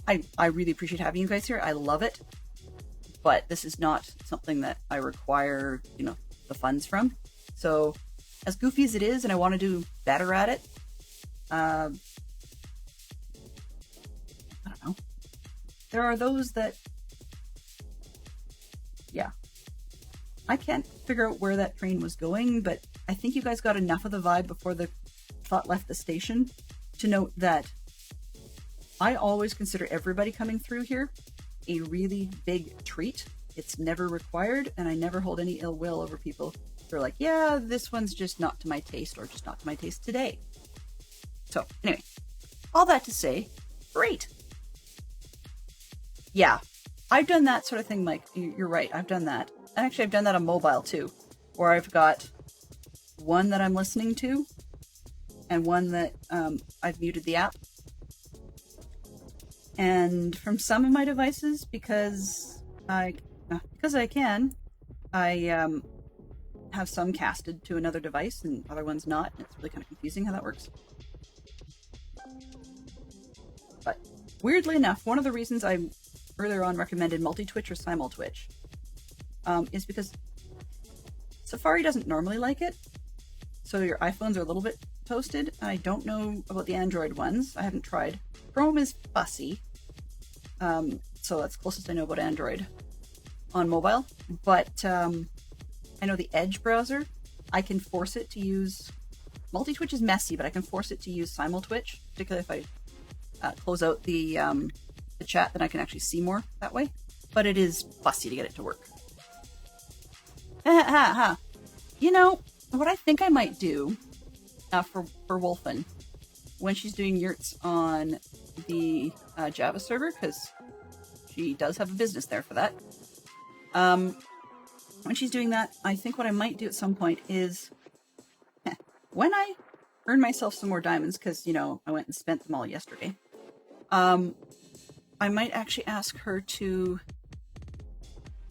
S3: I really appreciate having you guys here. I love it. But this is not something that I require, the funds from. So, as goofy as it is, and I want to do better at it, I don't know. There are those that, yeah. I can't figure out where that train was going, but I think you guys got enough of the vibe before the thought left the station to note that I always consider everybody coming through here a really big treat. It's never required, and I never hold any ill will over people who are like, yeah, this one's just not to my taste, or just not to my taste today. So, anyway, all that to say, great. Yeah, I've done that sort of thing, Mike. You're right, I've done that. And actually, I've done that on mobile, too, where I've got one that I'm listening to, and one that I've muted the app. And from some of my devices, because I can, I have some casted to another device and other ones not. And it's really kind of confusing how that works. But weirdly enough, one of the reasons I earlier on recommended multi-Twitch or simul-Twitch is because Safari doesn't normally like it. So your iPhones are a little bit toasted. I don't know about the Android ones. I haven't tried. Chrome is fussy. So that's the closest I know about Android on mobile. But I know the Edge browser, I can force it to use... Multi-Twitch is messy, but I can force it to use simul-Twitch, particularly if I close out the chat, then I can actually see more that way. But it is fussy to get it to work. What I think I might do for Wolfen, when she's doing yurts on the Java server, because she does have a business there for that. When she's doing that, I think what I might do at some point is, when I earn myself some more diamonds, because, I went and spent them all yesterday, I might actually ask her to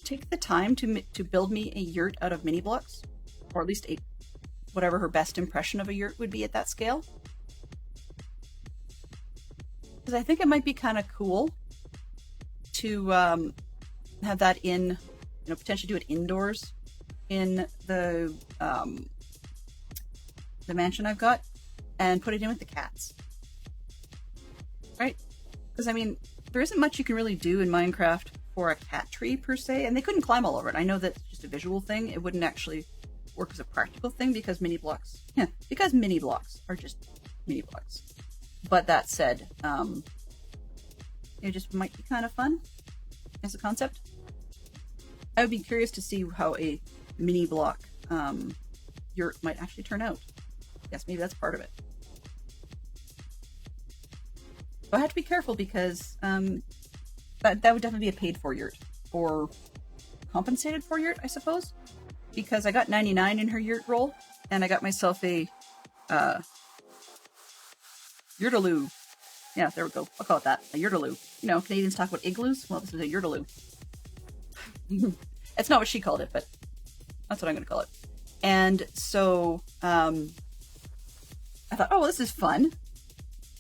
S3: take the time to build me a yurt out of mini blocks, or at least whatever her best impression of a yurt would be at that scale. Because I think it might be kind of cool to have that in, potentially do it indoors in the mansion I've got, and put it in with the cats. Right? Because, there isn't much you can really do in Minecraft for a cat tree, per se, and they couldn't climb all over it. I know that's just a visual thing. It wouldn't actually work as a practical thing because mini blocks are just mini blocks. But that said, it just might be kind of fun as a concept. I would be curious to see how a mini block yurt might actually turn out. Yes, maybe that's part of it. So I have to be careful because that would definitely be a paid for yurt. Or compensated for yurt, I suppose. Because I got 99 in her yurt roll, and I got myself a yurtaloo. Yeah, there we go. I'll call it that. A yurtaloo. You know, Canadians talk about igloos. Well, this is a yurtaloo. It's not what she called it, but that's what I'm going to call it. And so I thought, oh, well, this is fun.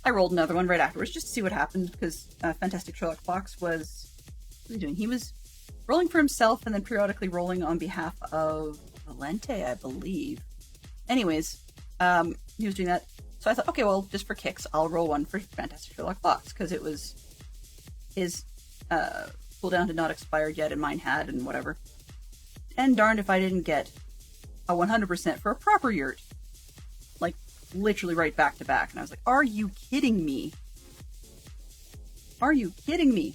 S3: I rolled another one right afterwards just to see what happened, because Fantastic Sherlock Fox was... What was he doing? He was rolling for himself and then periodically rolling on behalf of Valente, I believe. Anyways, he was doing that. So I thought, okay, well, just for kicks, I'll roll one for Fantastic Sherlock Fox, because it was his cooldown had not expired yet, and mine had, and whatever. And darned if I didn't get a 100% for a proper yurt. Like, literally right back to back. And I was like, are you kidding me? Are you kidding me?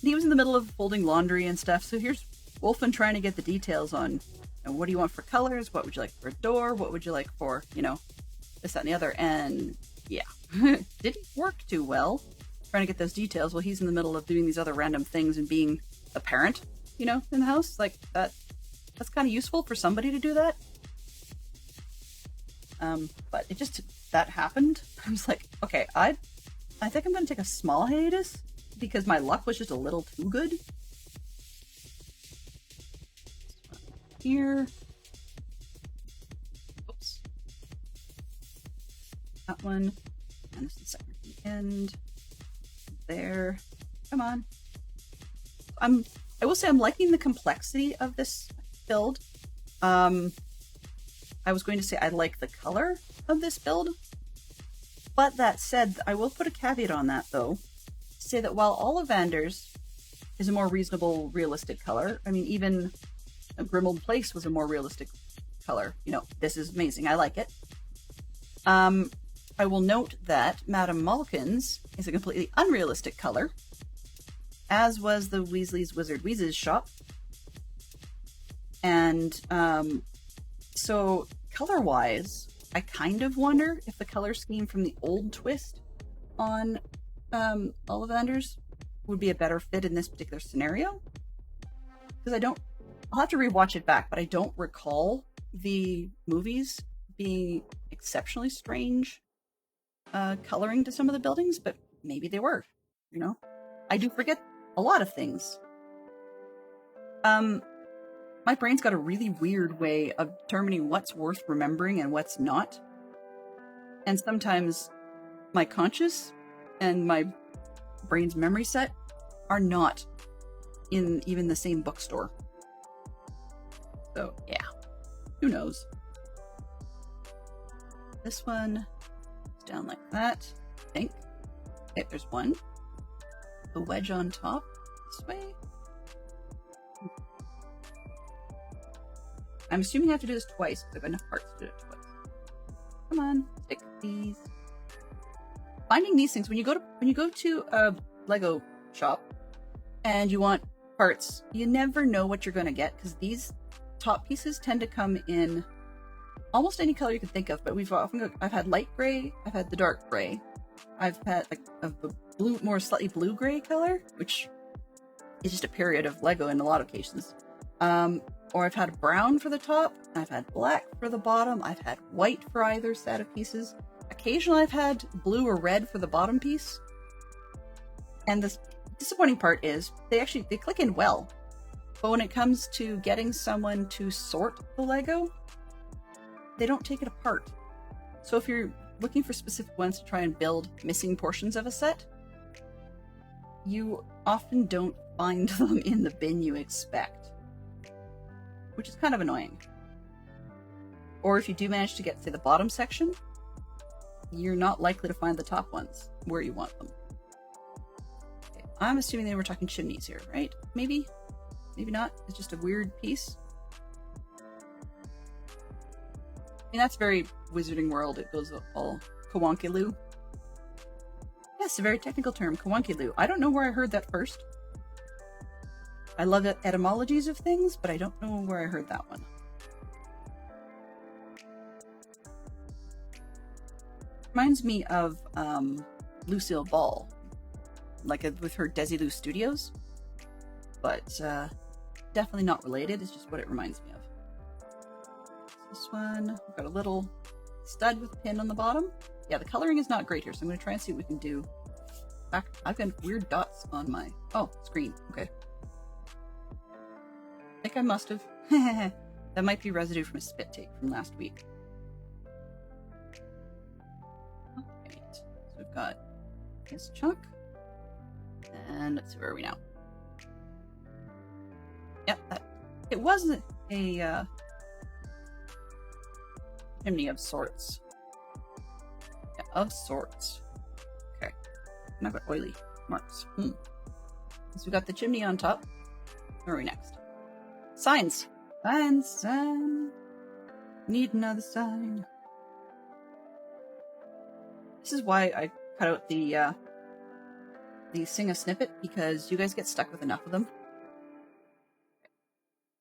S3: And he was in the middle of folding laundry and stuff, so here's Wolfen trying to get the details on, you know, what do you want for colors? What would you like for a door? What would you like for, you know, this, that, and the other? And yeah, didn't work too well trying to get those details while he's in the middle of doing these other random things and being a parent, you know, in the house. Like, that's kind of useful for somebody to do that. But it just, that happened. I was like, okay, I think I'm going to take a small hiatus because my luck was just a little too good. Here. Oops. That one. And this is the second from the end. There. Come on. I will say I'm liking the complexity of this build. I was going to say I like the color of this build. But that said, I will put a caveat on that though. Say that while Ollivanders is a more reasonable, realistic color, I mean, even Grimmauld Place was a more realistic color. You know, this is amazing. I like it. I will note that Madame Malkin's is a completely unrealistic color, as was the Weasley's Wizard Wheezes shop. And so color-wise, I kind of wonder if the color scheme from the old twist on Ollivanders would be a better fit in this particular scenario. Because I'll have to rewatch it back, but I don't recall the movies being exceptionally strange coloring to some of the buildings, but maybe they were, you know? I do forget a lot of things. My brain's got a really weird way of determining what's worth remembering and what's not. And sometimes my conscious and my brain's memory set are not in even the same bookstore. So, yeah. Who knows? This one is down like that, I think. Okay, there's one. The wedge on top. This way. I'm assuming I have to do this twice because I've got enough parts to do it twice. Come on, stick these. Finding these things, when you go to a Lego shop and you want parts, you never know what you're going to get because these top pieces tend to come in almost any color you can think of. But I've had light gray, I've had the dark gray, I've had like a blue, more slightly blue gray color, which is just a period of Lego in a lot of cases. Or I've had brown for the top, I've had black for the bottom, I've had white for either set of pieces. Occasionally I've had blue or red for the bottom piece. And the disappointing part is they click in well. But when it comes to getting someone to sort the Lego, they don't take it apart. So if you're looking for specific ones to try and build missing portions of a set, you often don't find them in the bin you expect, which is kind of annoying. Or if you do manage to get to the bottom section, you're not likely to find the top ones where you want them. Okay, I'm assuming they were talking chimneys here, right? Maybe? Maybe not. It's just a weird piece. I mean, that's very Wizarding World. It goes all Kawankiloo. Yes, a very technical term, Kawankiloo. I don't know where I heard that first. I love the etymologies of things, but I don't know where I heard that one. Reminds me of Lucille Ball, like with her Desilu Studios, but definitely not related. It's just what it reminds me of. This one, we've got a little stud with pin on the bottom. Yeah, the coloring is not great here, so I'm going to try and see what we can do. I've got weird dots on my screen. Okay, I think I must have. That might be residue from a spit take from last week. Alright, so we've got this chunk. And let's see, where are we now? Yep, it wasn't a chimney of sorts. Yeah, of sorts. Okay. And I've got oily marks. So we've got the chimney on top. Where are we next? Signs. Sign. Need another sign. This is why I cut out the sing a snippet, because you guys get stuck with enough of them.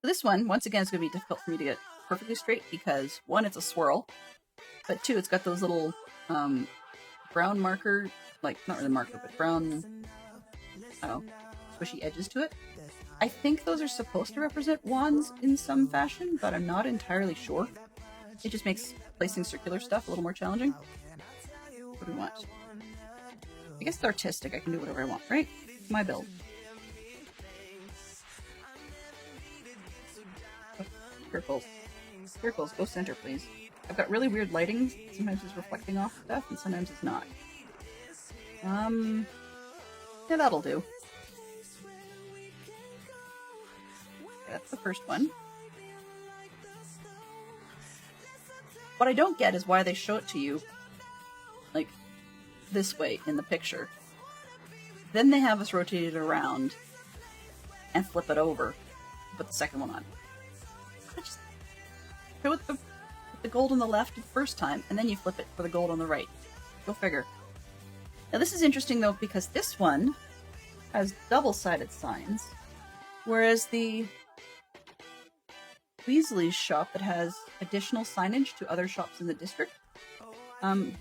S3: So this one, once again, is going to be difficult for me to get perfectly straight because, one, it's a swirl, but two, it's got those little brown marker, like, not really marker, but brown, squishy edges to it. I think those are supposed to represent wands in some fashion, but I'm not entirely sure. It just makes placing circular stuff a little more challenging. What do we want? I guess it's artistic. I can do whatever I want, right? My build. Circles. Circles, go center, please. I've got really weird lighting. Sometimes it's reflecting off stuff, and sometimes it's not. Yeah, that'll do. Okay, that's the first one. What I don't get is why they show it to you, like, this way in the picture. Then they have us rotate it around and flip it over. Put the second one on. Just go with the gold on the left the first time, and then you flip it for the gold on the right. Go figure. Now this is interesting though, because this one has double-sided signs, whereas the Weasley's shop that has additional signage to other shops in the district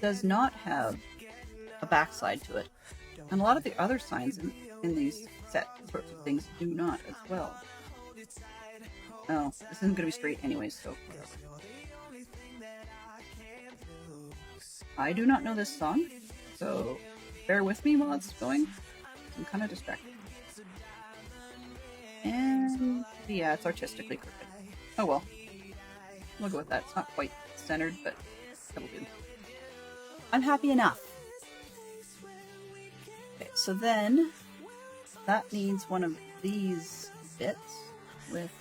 S3: does not have a backside to it. And a lot of the other signs in these set sorts of things do not as well. Oh, this isn't going to be straight anyways, so whatever. I do not know this song, so bear with me while it's going. I'm kind of distracted. And yeah, it's artistically crooked. Oh well. We'll go with that. It's not quite centered, but that'll do. I'm happy enough. Okay, so then that needs one of these bits with...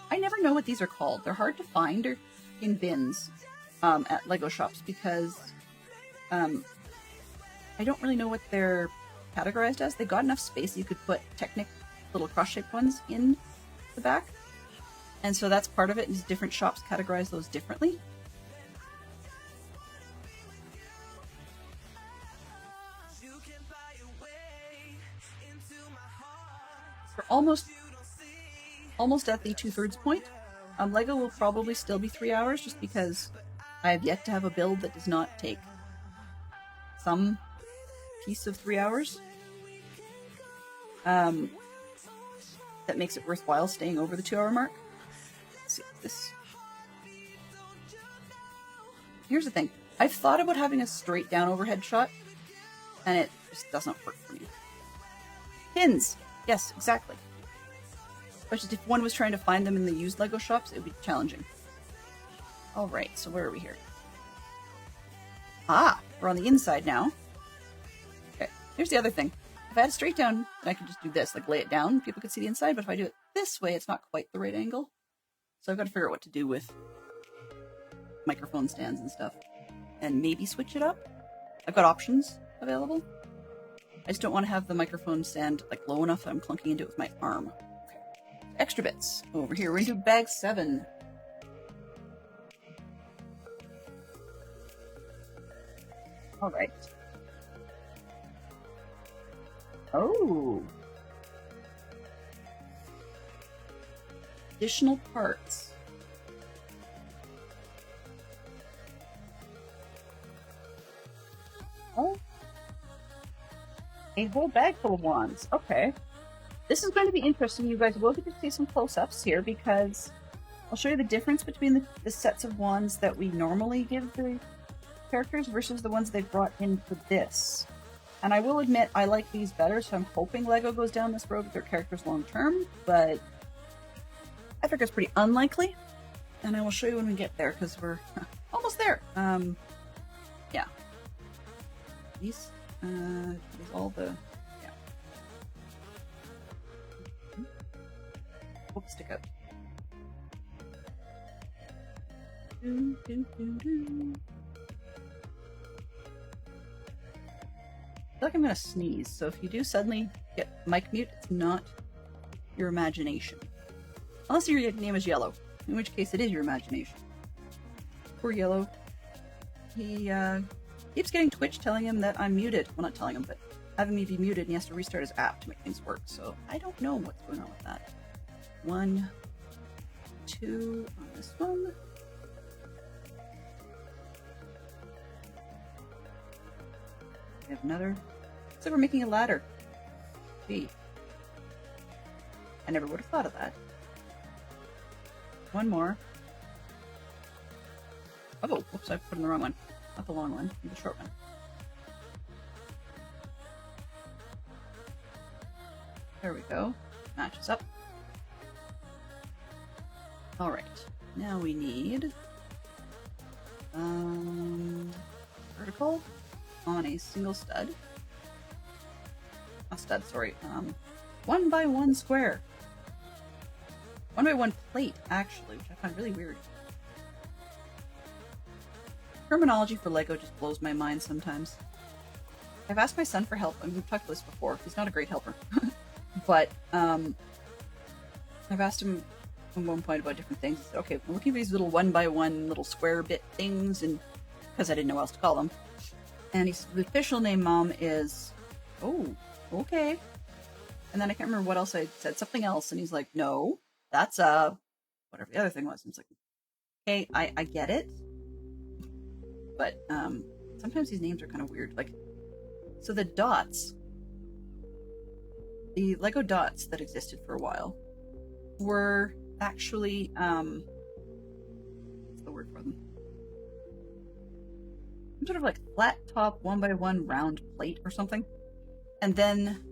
S3: I never know what these are called. They're hard to find or in bins at Lego shops because I don't really know what they're categorized as. They got enough space you could put Technic little cross-shaped ones in the back. And so that's part of it, is different shops categorize those differently. We're almost at the 2/3 point. Lego will probably still be 3 hours just because I have yet to have a build that does not take some piece of 3 hours. That makes it worthwhile staying over the 2-hour mark. Let's see this. Here's the thing. I've thought about having a straight down overhead shot, and it just doesn't work for me. Pins! Yes, exactly. But just if one was trying to find them in the used Lego shops, it would be challenging. Alright, so where are we here? Ah! We're on the inside now. Okay, here's the other thing. If I had a straight down, then I could just do this, like lay it down, people could see the inside, but if I do it this way, it's not quite the right angle. So I've got to figure out what to do with microphone stands and stuff. And maybe switch it up. I've got options available. I just don't want to have the microphone stand like low enough that I'm clunking into it with my arm. Okay. Extra bits. Over here, we're into bag 7. Alright. Oh! Additional parts. A whole bag full of wands. Okay. This is going to be interesting. You guys will get to see some close-ups here because I'll show you the difference between the sets of wands that we normally give the characters versus the ones they've brought in for this. And I will admit I like these better, so I'm hoping LEGO goes down this road with their characters long-term, but I think it's pretty unlikely. And I will show you when we get there because we're almost there. Yeah. These all the, yeah. Hope stick out. Do, do, do, do. I feel like I'm gonna sneeze, so if you do suddenly get mic mute, it's not your imagination. Unless your name is Yellow, in which case it is your imagination. Poor Yellow. He keeps getting Twitch telling him that I'm muted. Well, not telling him, but having me be muted, and he has to restart his app to make things work, so I don't know what's going on with that. 1, 2 on this one. We have another. Looks like we're making a ladder. Gee. I never would have thought of that. One more. Oh, whoops, I put in the wrong one. Not the long one, the short one. There we go. Matches up. Alright. Now we need vertical on a single stud. A stud, sorry. 1 by 1 square. 1 by 1 plate, actually, which I find really weird. Terminology for LEGO just blows my mind sometimes. I've asked my son for help. I mean, we've talked about this before. He's not a great helper. But I've asked him at one point about different things. He said, okay, I'm looking for these little 1 by 1 little square bit things, and because I didn't know what else to call them. And he said, the official name, Mom, is... Oh, okay. And then I can't remember what else I said. Something else. And he's like, no, that's whatever the other thing was. And it's like, okay, I get it. But sometimes these names are kind of weird. Like, so the dots, the LEGO dots that existed for a while were actually, what's the word for them? Some sort of like flat top 1 by 1 round plate or something. And then,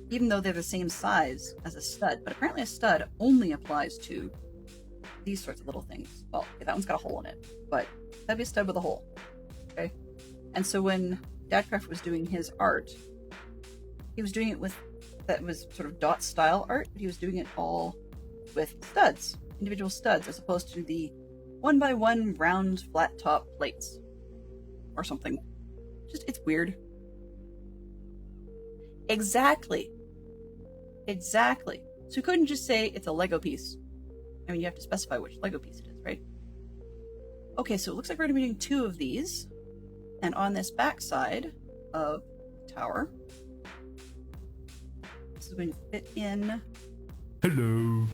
S3: even though they're the same size as a stud, but apparently a stud only applies to these sorts of little things. Well, okay, that one's got a hole in it, but that'd be a stud with a hole. Okay? And so when Dadcraft was doing his art, he was doing it with, that was sort of dot style art, but he was doing it all with studs, individual studs, as opposed to the 1 by 1 round flat top plates. Or something. Just, it's weird. Exactly. Exactly. So you couldn't just say it's a Lego piece. I mean, you have to specify which Lego piece it is, right? Okay, so it looks like we're going to be doing 2 of these. And on this back side of the tower, this is going to fit in.
S1: Hello.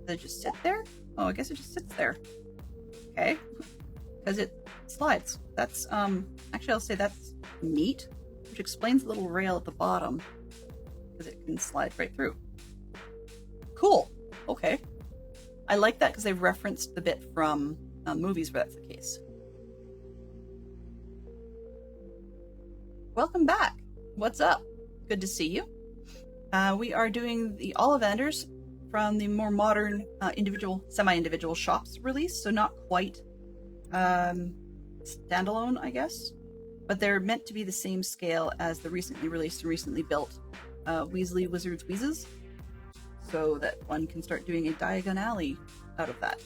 S3: Does it just sit there? Oh, I guess it just sits there. Okay. Because it slides. That's, actually I'll say that's neat, which explains the little rail at the bottom, because it can slide right through. Cool. Okay. I like that because they've referenced the bit from movies where that's the case. Welcome back. What's up? Good to see you. We are doing the Ollivanders from the more modern individual, semi-individual shops release, so not quite standalone, I guess, but they're meant to be the same scale as the recently released and recently built Weasley Wizards Wheezes, so that one can start doing a Diagon Alley out of that.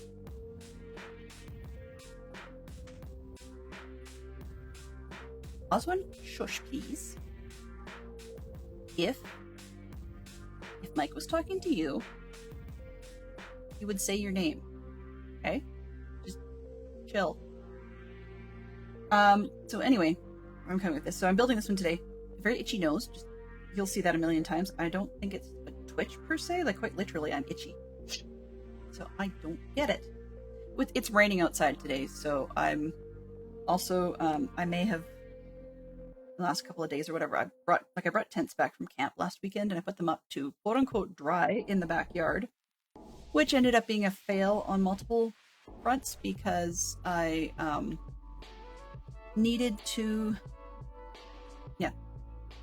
S3: Oswin, shush please. If Mike was talking to you, he would say your name. Okay? Just chill. So anyway, where I'm coming with this. So I'm building this one today. Very itchy nose. Just, you'll see that a million times. I don't think it's a twitch per se. Like, quite literally, I'm itchy. So I don't get it. It's raining outside today, so I'm also, I may have the last couple of days or whatever, I brought tents back from camp last weekend and I put them up to quote unquote dry in the backyard, which ended up being a fail on multiple fronts because I needed to,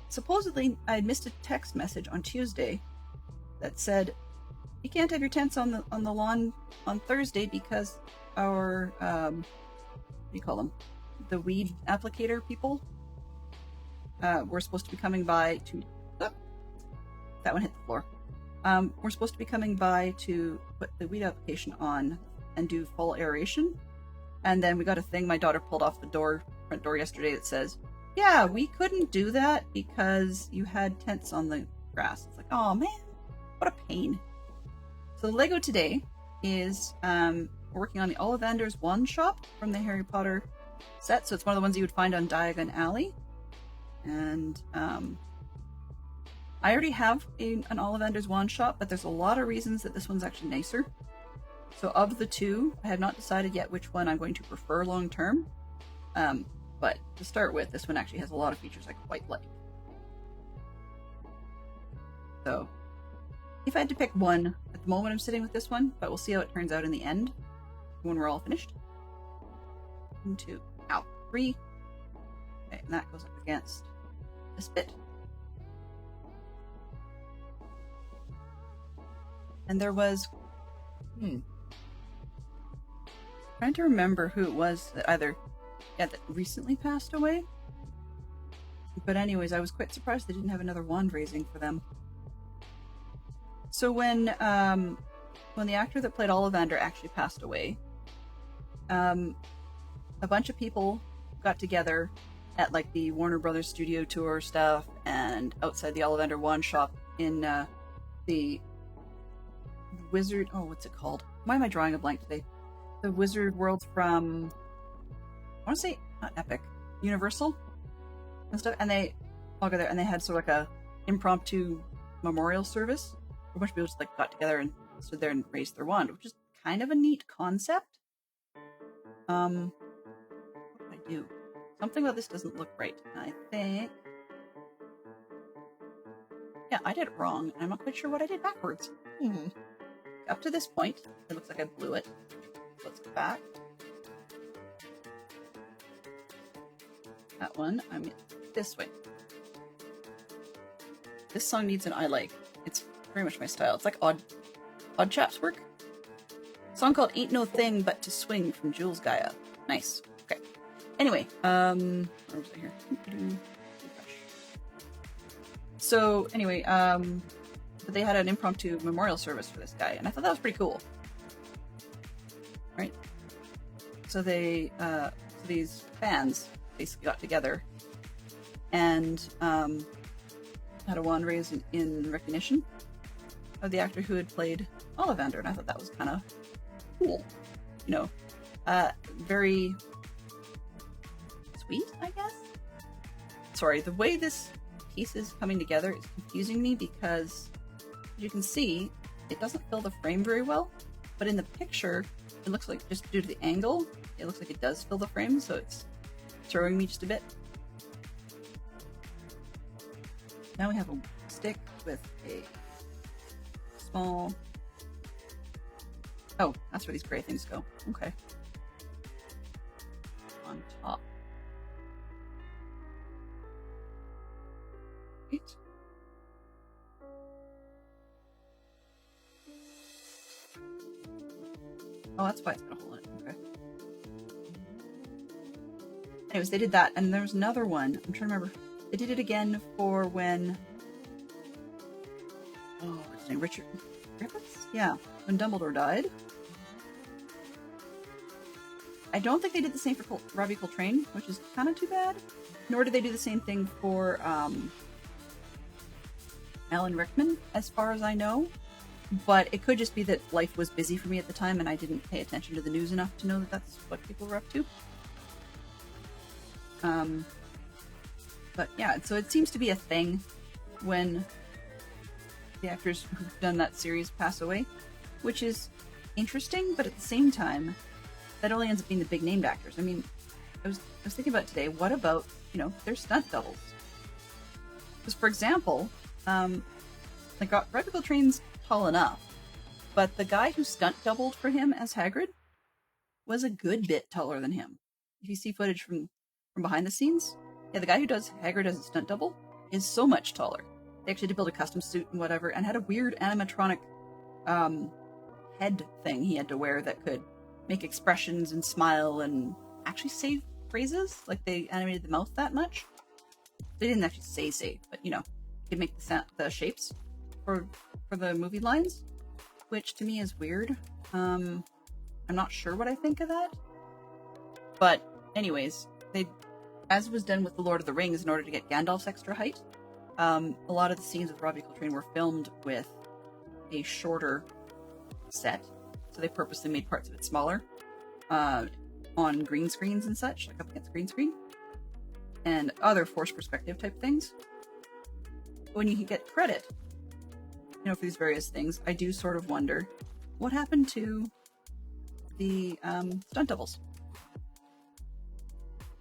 S3: supposedly I had missed a text message on Tuesday that said you can't have your tents on the lawn on Thursday because our what do you call them, the weed applicator people were supposed to be coming by to that one hit the floor. We're supposed to be coming by to put the weed application on and do full aeration, and then we got a thing my daughter pulled off the front door yesterday that says, yeah, we couldn't do that because you had tents on the grass. It's like, oh man, what a pain. So the Lego today is we're working on the Ollivanders wand shop from the Harry Potter set. So it's one of the ones you would find on Diagon Alley. And I already have an Ollivanders wand shop, but there's a lot of reasons that this one's actually nicer. So of the two, I have not decided yet which one I'm going to prefer long term. But to start with, this one actually has a lot of features I quite like. So if I had to pick one, at the moment I'm sitting with this one, but we'll see how it turns out in the end when we're all finished. 1, 2, 3. Okay, and that goes up against this bit. And there was, trying to remember who it was that that recently passed away. But anyways, I was quite surprised they didn't have another wand raising for them. So when the actor that played Ollivander actually passed away, a bunch of people got together at like the Warner Brothers studio tour stuff and outside the Ollivander wand shop in the Wizard, what's it called? Why am I drawing a blank today? The Wizard World from, I want to say, not Epic, Universal and stuff. And they all got there and they had sort of like a impromptu memorial service. A bunch of people just like got together and stood there and raised their wand, which is kind of a neat concept. What did I do? Something about this doesn't look right. I think, yeah, I did it wrong. I'm not quite sure what I did backwards. Up to this point, it looks like I blew it. Let's go back. That one, I'm this way. This song needs an eye like. It's very much my style. It's like Odd Chap's work. A song called Ain't No Thing But to Swing from Jules Gaia. Nice. Okay. Anyway, where was I here? So anyway, but they had an impromptu memorial service for this guy, and I thought that was pretty cool. Right? So they, so these fans basically got together and had a wand raised in recognition of the actor who had played Ollivander, and I thought that was kind of cool. You know, very sweet, I guess? Sorry, the way this piece is coming together is confusing me because, as you can see, it doesn't fill the frame very well, but in the picture, it looks like, just due to the angle, it looks like it does fill the frame, so it's throwing me just a bit. Now we have a stick with a small... Oh, that's where these gray things go. Okay. On top. Right. Oh, that's why it's gonna hold it. Okay. Anyways, they did that, and there was another one. I'm trying to remember. They did it again for when... Oh, what's his name? Richard Griffiths? Yeah, when Dumbledore died. I don't think they did the same for Robbie Coltrane, which is kind of too bad. Nor did they do the same thing for Alan Rickman, as far as I know. But it could just be that life was busy for me at the time and I didn't pay attention to the news enough to know that that's what people were up to. But yeah, so it seems to be a thing when the actors who've done that series pass away, which is interesting, but at the same time, that only ends up being the big named actors. I mean, was thinking about today, what about, their stunt doubles? Because, for example, Rapunzel Train's tall enough, but the guy who stunt doubled for him as Hagrid was a good bit taller than him. If you see footage from behind the scenes, yeah, the guy who does Hagrid as a stunt double is so much taller. They actually had to build a custom suit and whatever, and had a weird animatronic head thing he had to wear that could make expressions and smile and actually say phrases. Like, they animated the mouth that much. They didn't actually say, but could make the shapes for the movie lines, which to me is weird. I'm not sure what I think of that. But anyways, as was done with The Lord of the Rings, in order to get Gandalf's extra height, a lot of the scenes with Robbie Coltrane were filmed with a shorter set, so they purposely made parts of it smaller on green screens and such, like up against green screen, and other forced perspective type things. When you get credit, for these various things, I do sort of wonder what happened to the stunt doubles.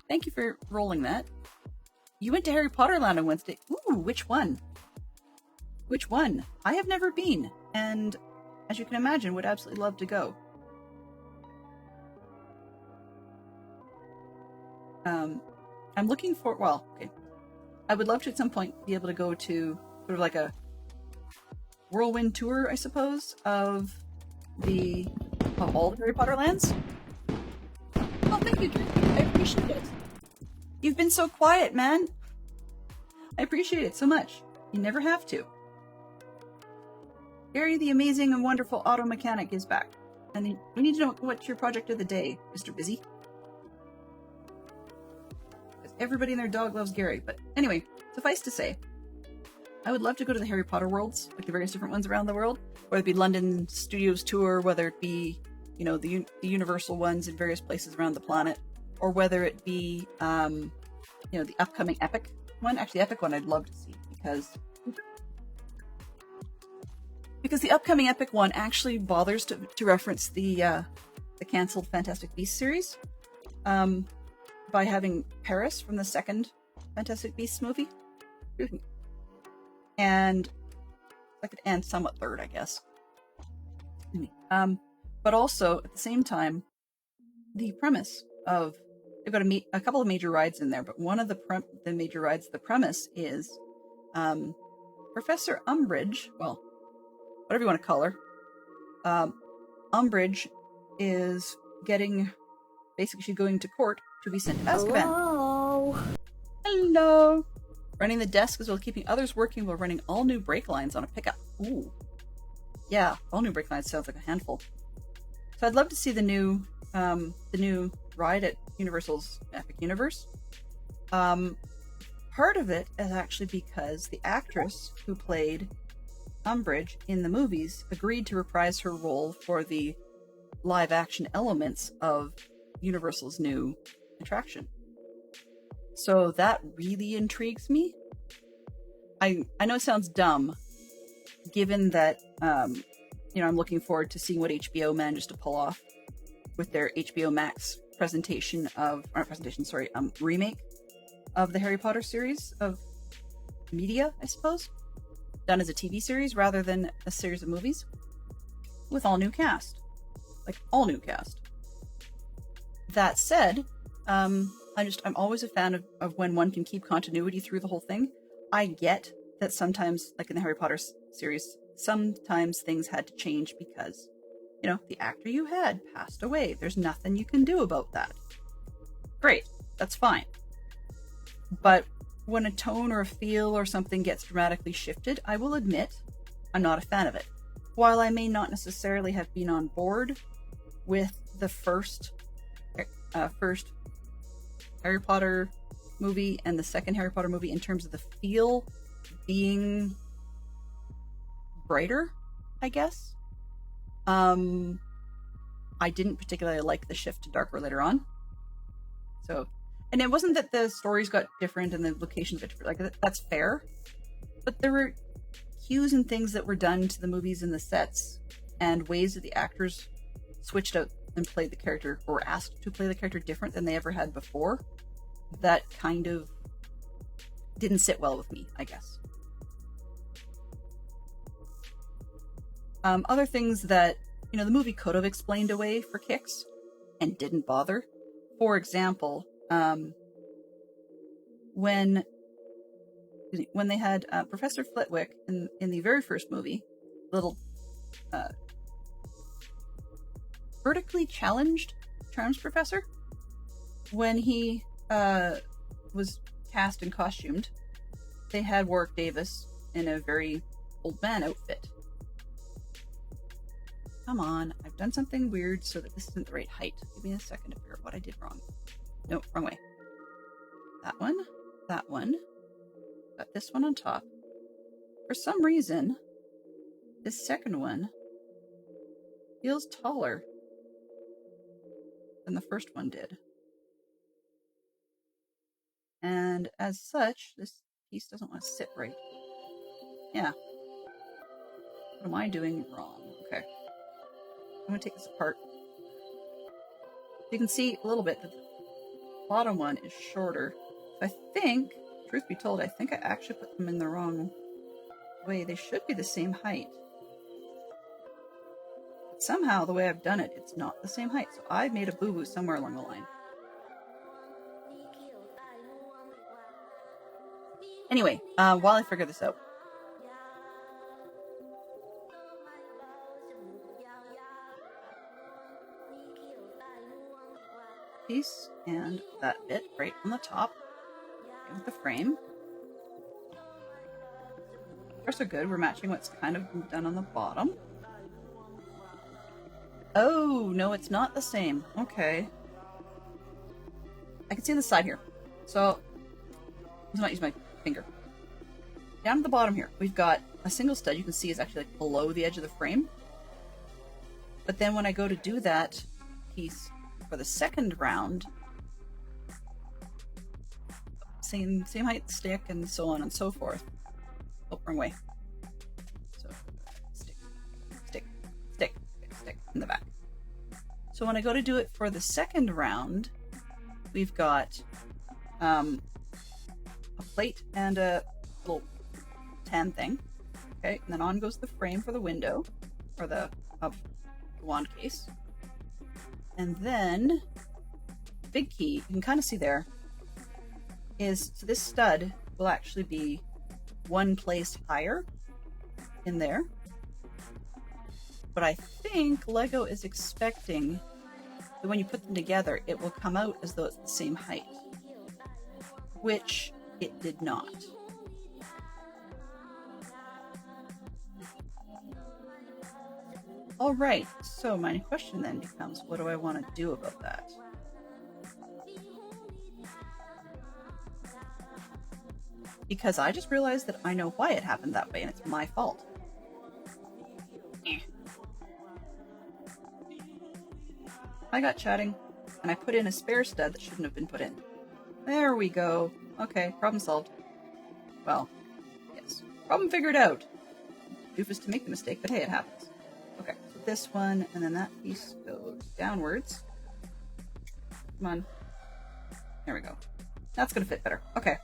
S3: Thank you for rolling that. You went to Harry Potter Land on Wednesday. Ooh, which one? Which one? I have never been, and as you can imagine, would absolutely love to go. I'm looking for, I would love to at some point be able to go to sort of like a whirlwind tour, I suppose, of all the Harry Potter lands. Oh, thank you, Drew. I appreciate it. You've been so quiet, man. I appreciate it so much. You never have to. Gary, the amazing and wonderful auto mechanic, is back. And we need to know what's your project of the day, Mr. Busy. Because everybody and their dog loves Gary. But anyway, suffice to say, I would love to go to the Harry Potter worlds, like the various different ones around the world, whether it be London Studios tour, whether it be, the Universal ones in various places around the planet, or whether it be, the upcoming Epic one. Actually, the Epic one I'd love to see, because the upcoming Epic one actually bothers to reference the cancelled Fantastic Beasts series, by having Paris from the second Fantastic Beasts movie, and second and somewhat third, I guess. But also at the same time, the premise of they've got a couple of major rides in there, but one of the major rides, the premise is Professor Umbridge, well, whatever you want to call her, Umbridge is basically she's going to court to be sent to Azkaban. Hello! Running the desk as well as keeping others working while running all new brake lines on a pickup. Ooh. Yeah, all new brake lines sounds like a handful. So I'd love to see the new ride at Universal's Epic Universe. Part of it is actually because the actress who played Umbridge in the movies agreed to reprise her role for the live action elements of Universal's new attraction. So that really intrigues me. I know it sounds dumb, given that I'm looking forward to seeing what HBO manages to pull off with their HBO Max remake of the Harry Potter series of media, I suppose, done as a TV series rather than a series of movies with all new cast. That said, I'm always a fan of when one can keep continuity through the whole thing. I get that sometimes, like in the Harry Potter series, sometimes things had to change because, the actor you had passed away. There's nothing you can do about that. Great, that's fine. But when a tone or a feel or something gets dramatically shifted, I will admit I'm not a fan of it. While I may not necessarily have been on board with the first Harry Potter movie and the second Harry Potter movie in terms of the feel being brighter, I guess. I didn't particularly like the shift to darker later on. So, and it wasn't that the stories got different and the locations got different. Like, that's fair. But there were cues and things that were done to the movies and the sets and ways that the actors switched out and played the character, or asked to play the character different than they ever had before, that kind of didn't sit well with me, I guess. Other things that, the movie could have explained away for kicks and didn't bother. For example, when they had Professor Flitwick in the very first movie, little vertically challenged charms professor, when he was cast and costumed, they had Warwick Davis in a very old man outfit. Come on, I've done something weird so that this isn't the right height. Give me a second to figure out what I did wrong. No, wrong way. That one, that one. Got this one on top. For some reason, this second one feels taller than the first one did. And as such, this piece doesn't want to sit right. Yeah. What am I doing wrong? Okay. I'm going to take this apart. You can see a little bit that the bottom one is shorter. So I think, truth be told, I think I actually put them in the wrong way. They should be the same height. But somehow, the way I've done it, it's not the same height. So I made a boo-boo somewhere along the line. Anyway, while I figure this out. Piece and that bit right on the top with the frame. Those are good. We're matching what's kind of done on the bottom. Oh, no, it's not the same. Okay. I can see the side here. So, I might use my finger. Down at the bottom here, we've got a single stud you can see is actually like below the edge of the frame. But then when I go to do that piece for the second round, same height stick and so on and so forth. Oh, wrong way. So stick in the back. So when I go to do it for the second round, we've got a plate and a little tan thing. Okay, and then on goes the frame for the window, or the wand case. And then, big key, you can kind of see there, is so this stud will actually be one place higher in there. But I think Lego is expecting that when you put them together, it will come out as though it's the same height, which it did not. All right, so my question then becomes, what do I want to do about that? Because I just realized that I know why it happened that way, and it's my fault. I got chatting, and I put in a spare stud that shouldn't have been put in. There we go. Okay, problem solved. Well, yes. Problem figured out. Doofus to make the mistake, but hey, it happens. Okay, so this one, and then that piece goes downwards. Come on. There we go. That's gonna fit better. Okay.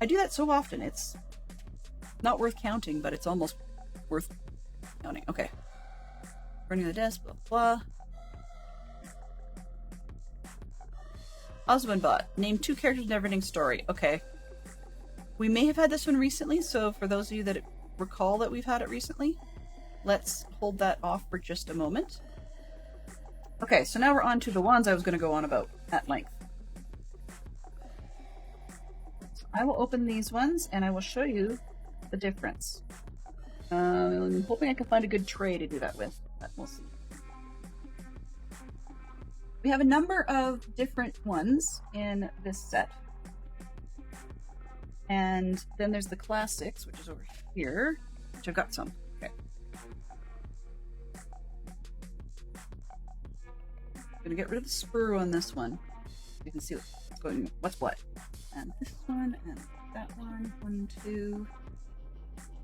S3: I do that so often, it's not worth counting, but it's almost worth counting. Okay. Running the desk, blah, blah. Ollivanders. Name 2 characters in Neverending Story. Okay. We may have had this one recently, so for those of you that recall that we've had it recently, let's hold that off for just a moment. Okay, so now we're on to the ones I was going to go on about at length. So I will open these ones and I will show you the difference. I'm hoping I can find a good tray to do that with, but we'll see. We have a number of different ones in this set. And then there's the classics, which is over here, which I've got some. Okay. I'm gonna get rid of the sprue on this one. You can see what's going, what's what. And this one, and that one, 1, 2.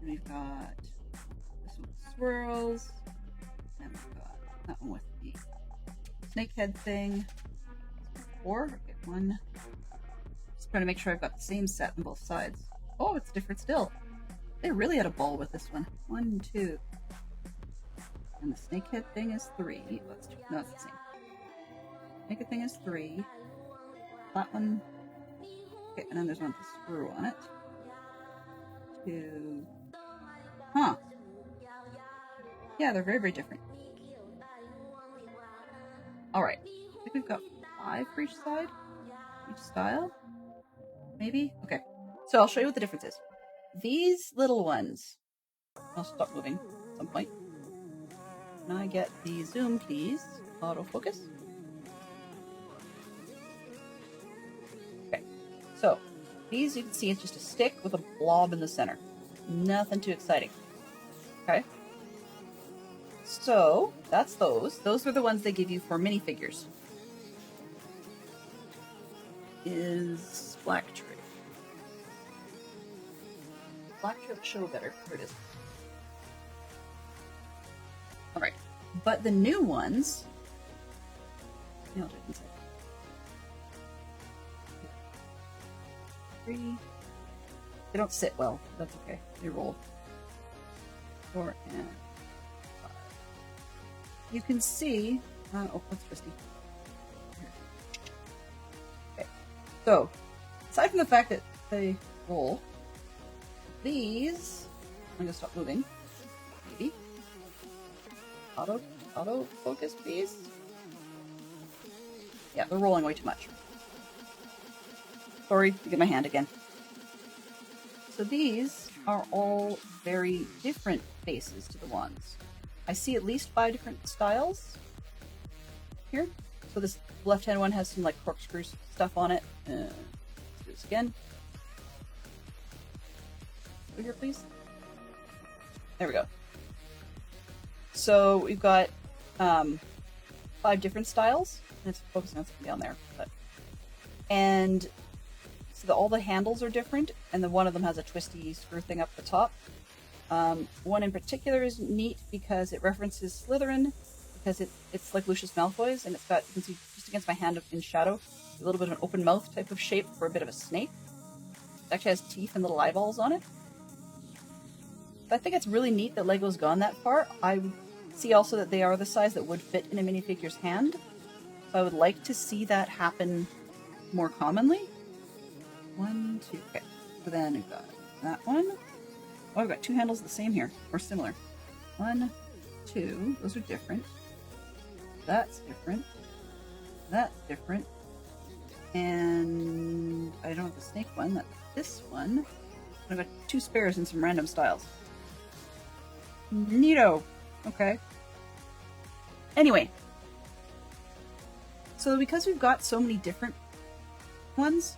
S3: And we've got this one with swirls, and we've got That one with the snake head thing. 4. Okay, 1. Just trying to make sure I've got the same set on both sides. Oh, it's different still. They really had a ball with this one. 1, 2. And the snakehead thing is 3. That's 2. No, it's the same. Snakehead thing is 3. That one. Okay, and then there's one with the screw on it. 2. Huh. Yeah, they're very, very different. Alright. I think we've got 5 for each side. Each style. Maybe? Okay. So I'll show you what the difference is. These little ones. I'll stop moving at some point. Can I get the zoom, please? Autofocus. Okay. So, these you can see it's just a stick with a blob in the center. Nothing too exciting. Okay. So, that's those. Those are the ones they give you for minifigures. Is Black Tree. Black Tree will show better. Here it is. Alright. But the new ones... I'll do it inside. 3. They don't sit well. That's okay. They roll. 4 and 5. You can see... oh, that's twisty. Okay. So, aside from the fact that they roll, these... I'm going to stop moving. Maybe. Auto focus, please. Yeah, they're rolling way too much. Sorry to get my hand again. So these are all very different faces to the ones. I see at least 5 different styles here. So this left-hand one has some like corkscrew stuff on it. Let's do this again. Over here, please. There we go. So we've got 5 different styles. It's focusing on something down there, and so all the handles are different, and then one of them has a twisty screw thing up the top. One in particular is neat because it references Slytherin, because it's like Lucius Malfoy's, and it's got, you can see just against my hand in shadow, a little bit of an open mouth type of shape for a bit of a snake. It actually has teeth and little eyeballs on it. But I think it's really neat that LEGO's gone that far. I see also that they are the size that would fit in a minifigure's hand. So I would like to see that happen more commonly. 1, 2, okay. So then we've got that one. Oh, I've got 2 handles the same here, or similar. 1, 2, those are different. That's different. That's different. And I don't have the snake one, that's this one. I've got 2 spares and some random styles. Neato. Okay. Anyway. So because we've got so many different ones,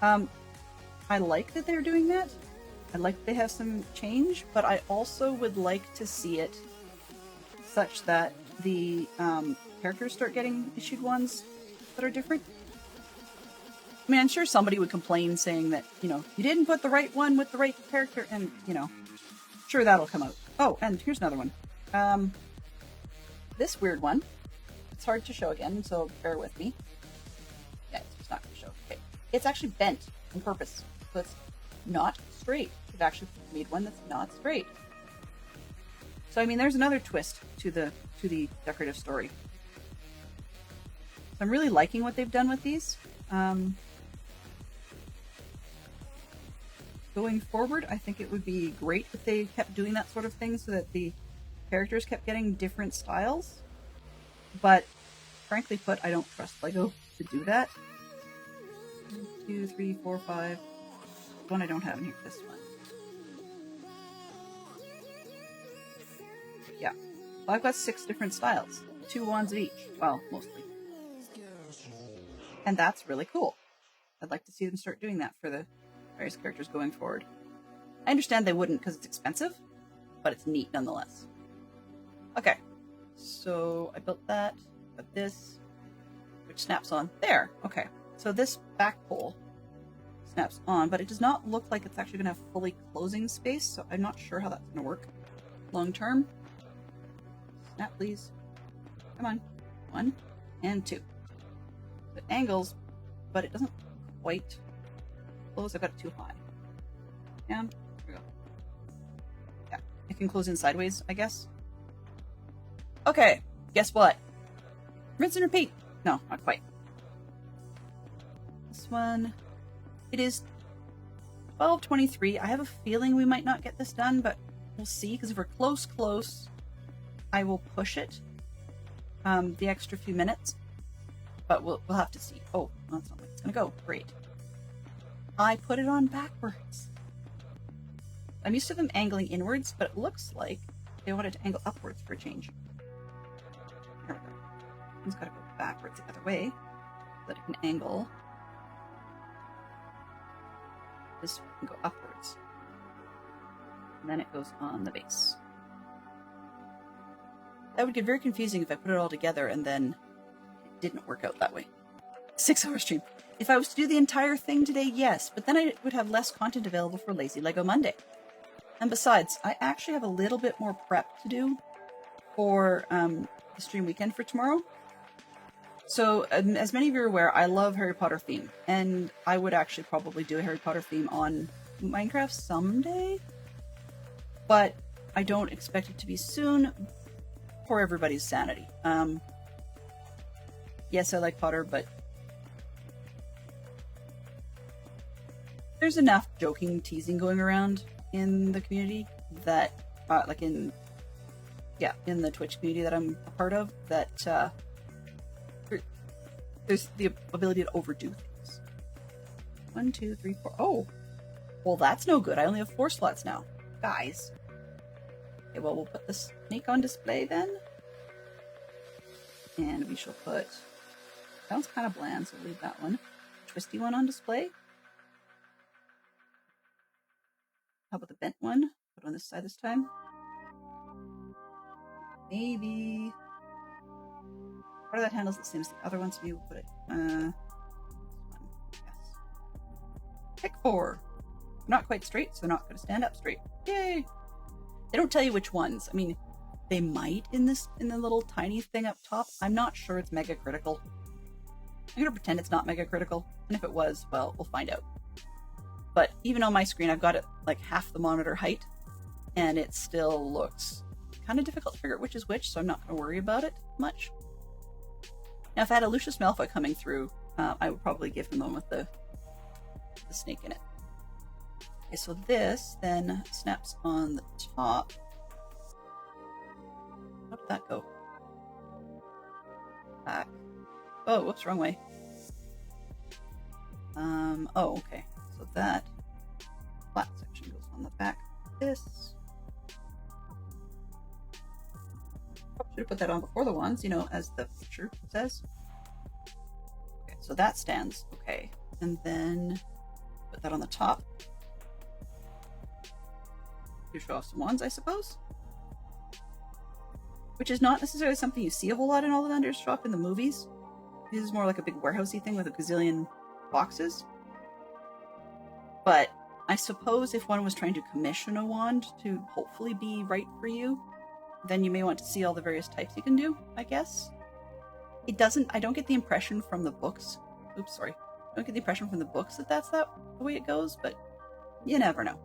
S3: I like that they're doing that. I like that they have some change, but I also would like to see it such that the characters start getting issued ones that are different. I mean, I'm sure somebody would complain saying that, you know, you didn't put the right one with the right character, and, you know, sure, that'll come out. Oh, and here's another one. This weird one. It's hard to show again, so bear with me. Yeah, it's just not going to show. Okay. It's actually bent on purpose, so it's not straight. It actually made one that's not straight. So, I mean, there's another twist to the decorative story. So I'm really liking what they've done with these. Going forward, I think it would be great if they kept doing that sort of thing so that the characters kept getting different styles. But frankly put, I don't trust LEGO to do that. 1, 2, 3, 4, 5. The one I don't have in here, this one. Yeah. Well, I've got 6 different styles. 2 wands of each. Well, mostly. And that's really cool. I'd like to see them start doing that for the various characters going forward. I understand they wouldn't because it's expensive, but it's neat nonetheless. Okay, so I built that, but this, which snaps on there. Okay, so this back pole snaps on, but it does not look like it's actually going to have fully closing space, so I'm not sure how that's going to work long term. Snap, please. Come on. 1 and 2. It angles, but it doesn't quite close. I got it too high. Down. There we go. Yeah, it can close in sideways, I guess. Okay, guess what? Rinse and repeat. No, not quite. This one, it is 12:23. I have a feeling we might not get this done, but we'll see, because if we're close, I will push it the extra few minutes, but we'll have to see. Oh, that's not where it's gonna go. Great. I put it on backwards. I'm used to them angling inwards, but it looks like they wanted to angle upwards for a change. There we go. It's got to go backwards the other way so that it can angle. This can go upwards. And then it goes on the base. That would get very confusing if I put it all together and then it didn't work out that way. 6-hour stream. If I was to do the entire thing today, yes, but then I would have less content available for Lazy Lego Monday. And besides, I actually have a little bit more prep to do for the stream weekend for tomorrow. So, as many of you are aware, I love Harry Potter theme, and I would actually probably do a Harry Potter theme on Minecraft someday, but I don't expect it to be soon for everybody's sanity. Yes, I like Potter, but there's enough joking, teasing going around in the community that, in the Twitch community that I'm a part of, that there's the ability to overdo things. 1, 2, 3, 4. Oh, well, that's no good. I only have 4 slots now, guys. Okay, well, we'll put the snake on display then, and we shall put. That one's kind of bland, so we'll leave that one. Twisty one on display. How about the bent one? Put it on this side this time. Maybe. Part of that handle's the same as the other one, so maybe we'll put it. Yes. Pick 4. Not quite straight, so not going to stand up straight. Yay! They don't tell you which ones. I mean, they might in the little tiny thing up top. I'm not sure it's mega critical. I'm going to pretend it's not mega critical, and if it was, well, we'll find out. But even on my screen, I've got it like half the monitor height, and it still looks kind of difficult to figure out which is which, so I'm not going to worry about it much. Now, if I had a Lucius Malfoy coming through, I would probably give him the one with the snake in it. Okay, so this then snaps on the top. How did that go? Back. Oh, whoops, wrong way. Oh, okay. So that flat section goes on the back of this. Should have put that on before the ones, as the picture says. Okay, so that stands okay. And then put that on the top. To show off some wands, I suppose. Which is not necessarily something you see a whole lot in Ollivanders show up in the movies. This is more like a big warehousey thing with a gazillion boxes. But I suppose if one was trying to commission a wand to hopefully be right for you, then you may want to see all the various types you can do, I guess. I don't get the impression from the books. Oops, sorry. I don't get the impression from the books that that's the way it goes, but you never know.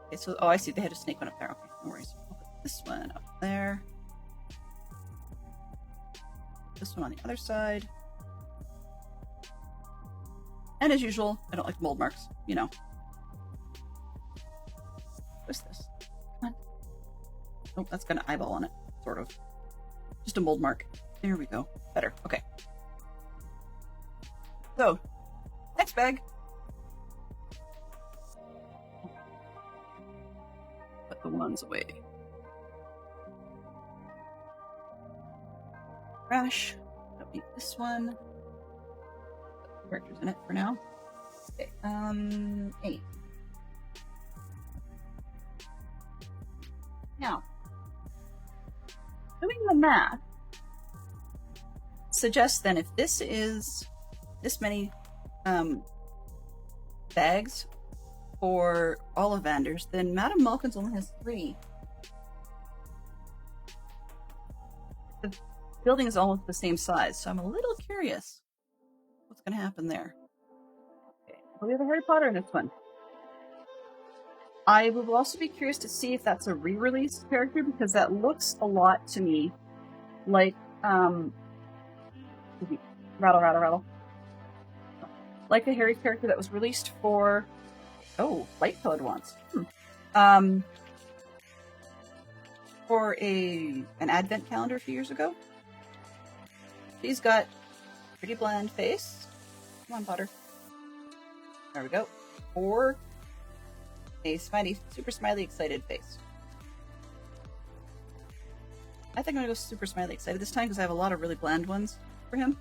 S3: Okay, so, I see they had a snake one up there. Okay, no worries. I'll put this one up there. This one on the other side. And as usual, I don't like mold marks, What's this? Come on. Oh, that's got an eyeball on it, sort of. Just a mold mark. There we go. Better. Okay. So, next bag. Put the ones away. Trash. Don't need this one. Put the characters in it for now. Okay. 8. Now, doing the math suggests then if this is this many bags for Ollivanders, then Madame Malkin's only has 3. building is almost the same size, so I'm a little curious what's going to happen there. Okay, well, we have a Harry Potter in this one. I will also be curious to see if that's a re-release character, because that looks a lot to me like, rattle. Like the Harry character that was released for, light-colored ones. For an advent calendar a few years ago. She's got a pretty bland face. Come on, Potter. There we go. Or a super smiley, excited face. I think I'm gonna go super smiley, excited this time because I have a lot of really bland ones for him.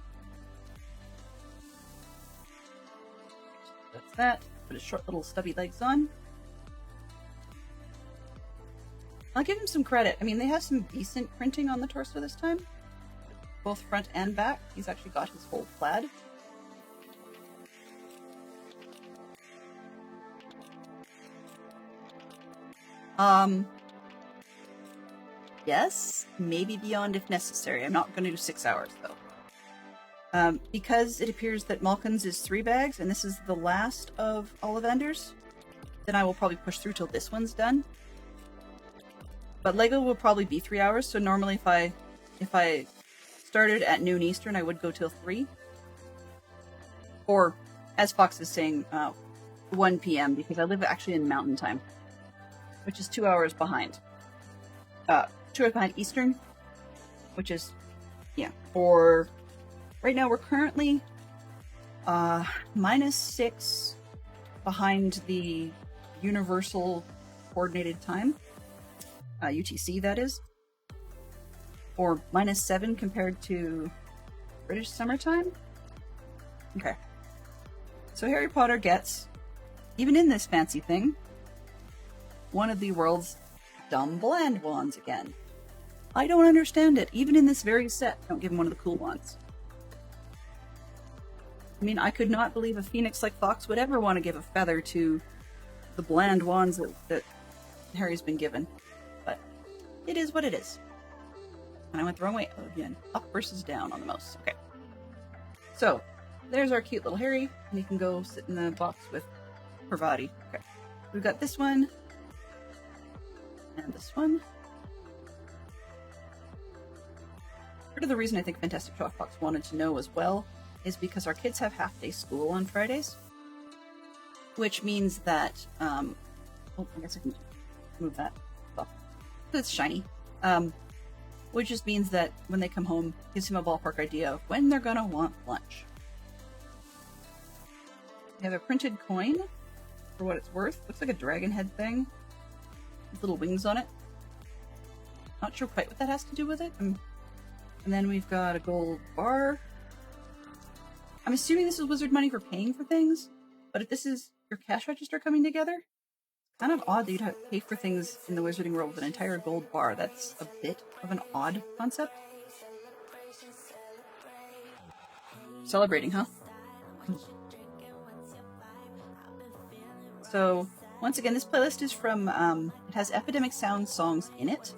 S3: That's that. Put his short little stubby legs on. I'll give him some credit. I mean, they have some decent printing on the torso this time. Both front and back. He's actually got his whole plaid. Yes, maybe beyond if necessary. I'm not going to do 6 hours, though. Because it appears that Malkin's is 3 bags, and this is the last of Ollivanders, then I will probably push through till this one's done. But Lego will probably be 3 hours, so normally if I started at noon Eastern, I would go till 3. Or, as Fox is saying, 1 p.m., because I live actually in Mountain Time, which is 2 hours behind. 2 hours behind Eastern, which is, for... Right now we're currently -6 behind the Universal Coordinated Time. UTC, that is. Or -7 compared to British Summertime. Okay. So Harry Potter gets, even in this fancy thing, one of the world's dumb bland wands again. I don't understand it. Even in this very set, don't give him one of the cool wands. I mean, I could not believe a phoenix like Fox would ever want to give a feather to the bland wands that Harry's been given. But it is what it is. And I went the wrong way again. Up versus down on the mouse. Okay. So, there's our cute little Harry, and he can go sit in the box with Parvati. Okay. We've got this one. And this one. Part of the reason I think Fantastic Shock Fox wanted to know as well is because our kids have half-day school on Fridays. Which means that, I guess I can move that off. It's shiny. Which just means that when they come home, gives him a ballpark idea of when they're gonna want lunch. We have a printed coin, for what it's worth. Looks like a dragon head thing, with little wings on it. Not sure quite what that has to do with it. And then we've got a gold bar. I'm assuming this is wizard money for paying for things, but if this is your cash register coming together, it's kind of odd that you'd have to pay for things in the wizarding world with an entire gold bar. That's a bit of an odd concept. Celebrating, huh? So, once again, this playlist is from, it has Epidemic Sound songs in it,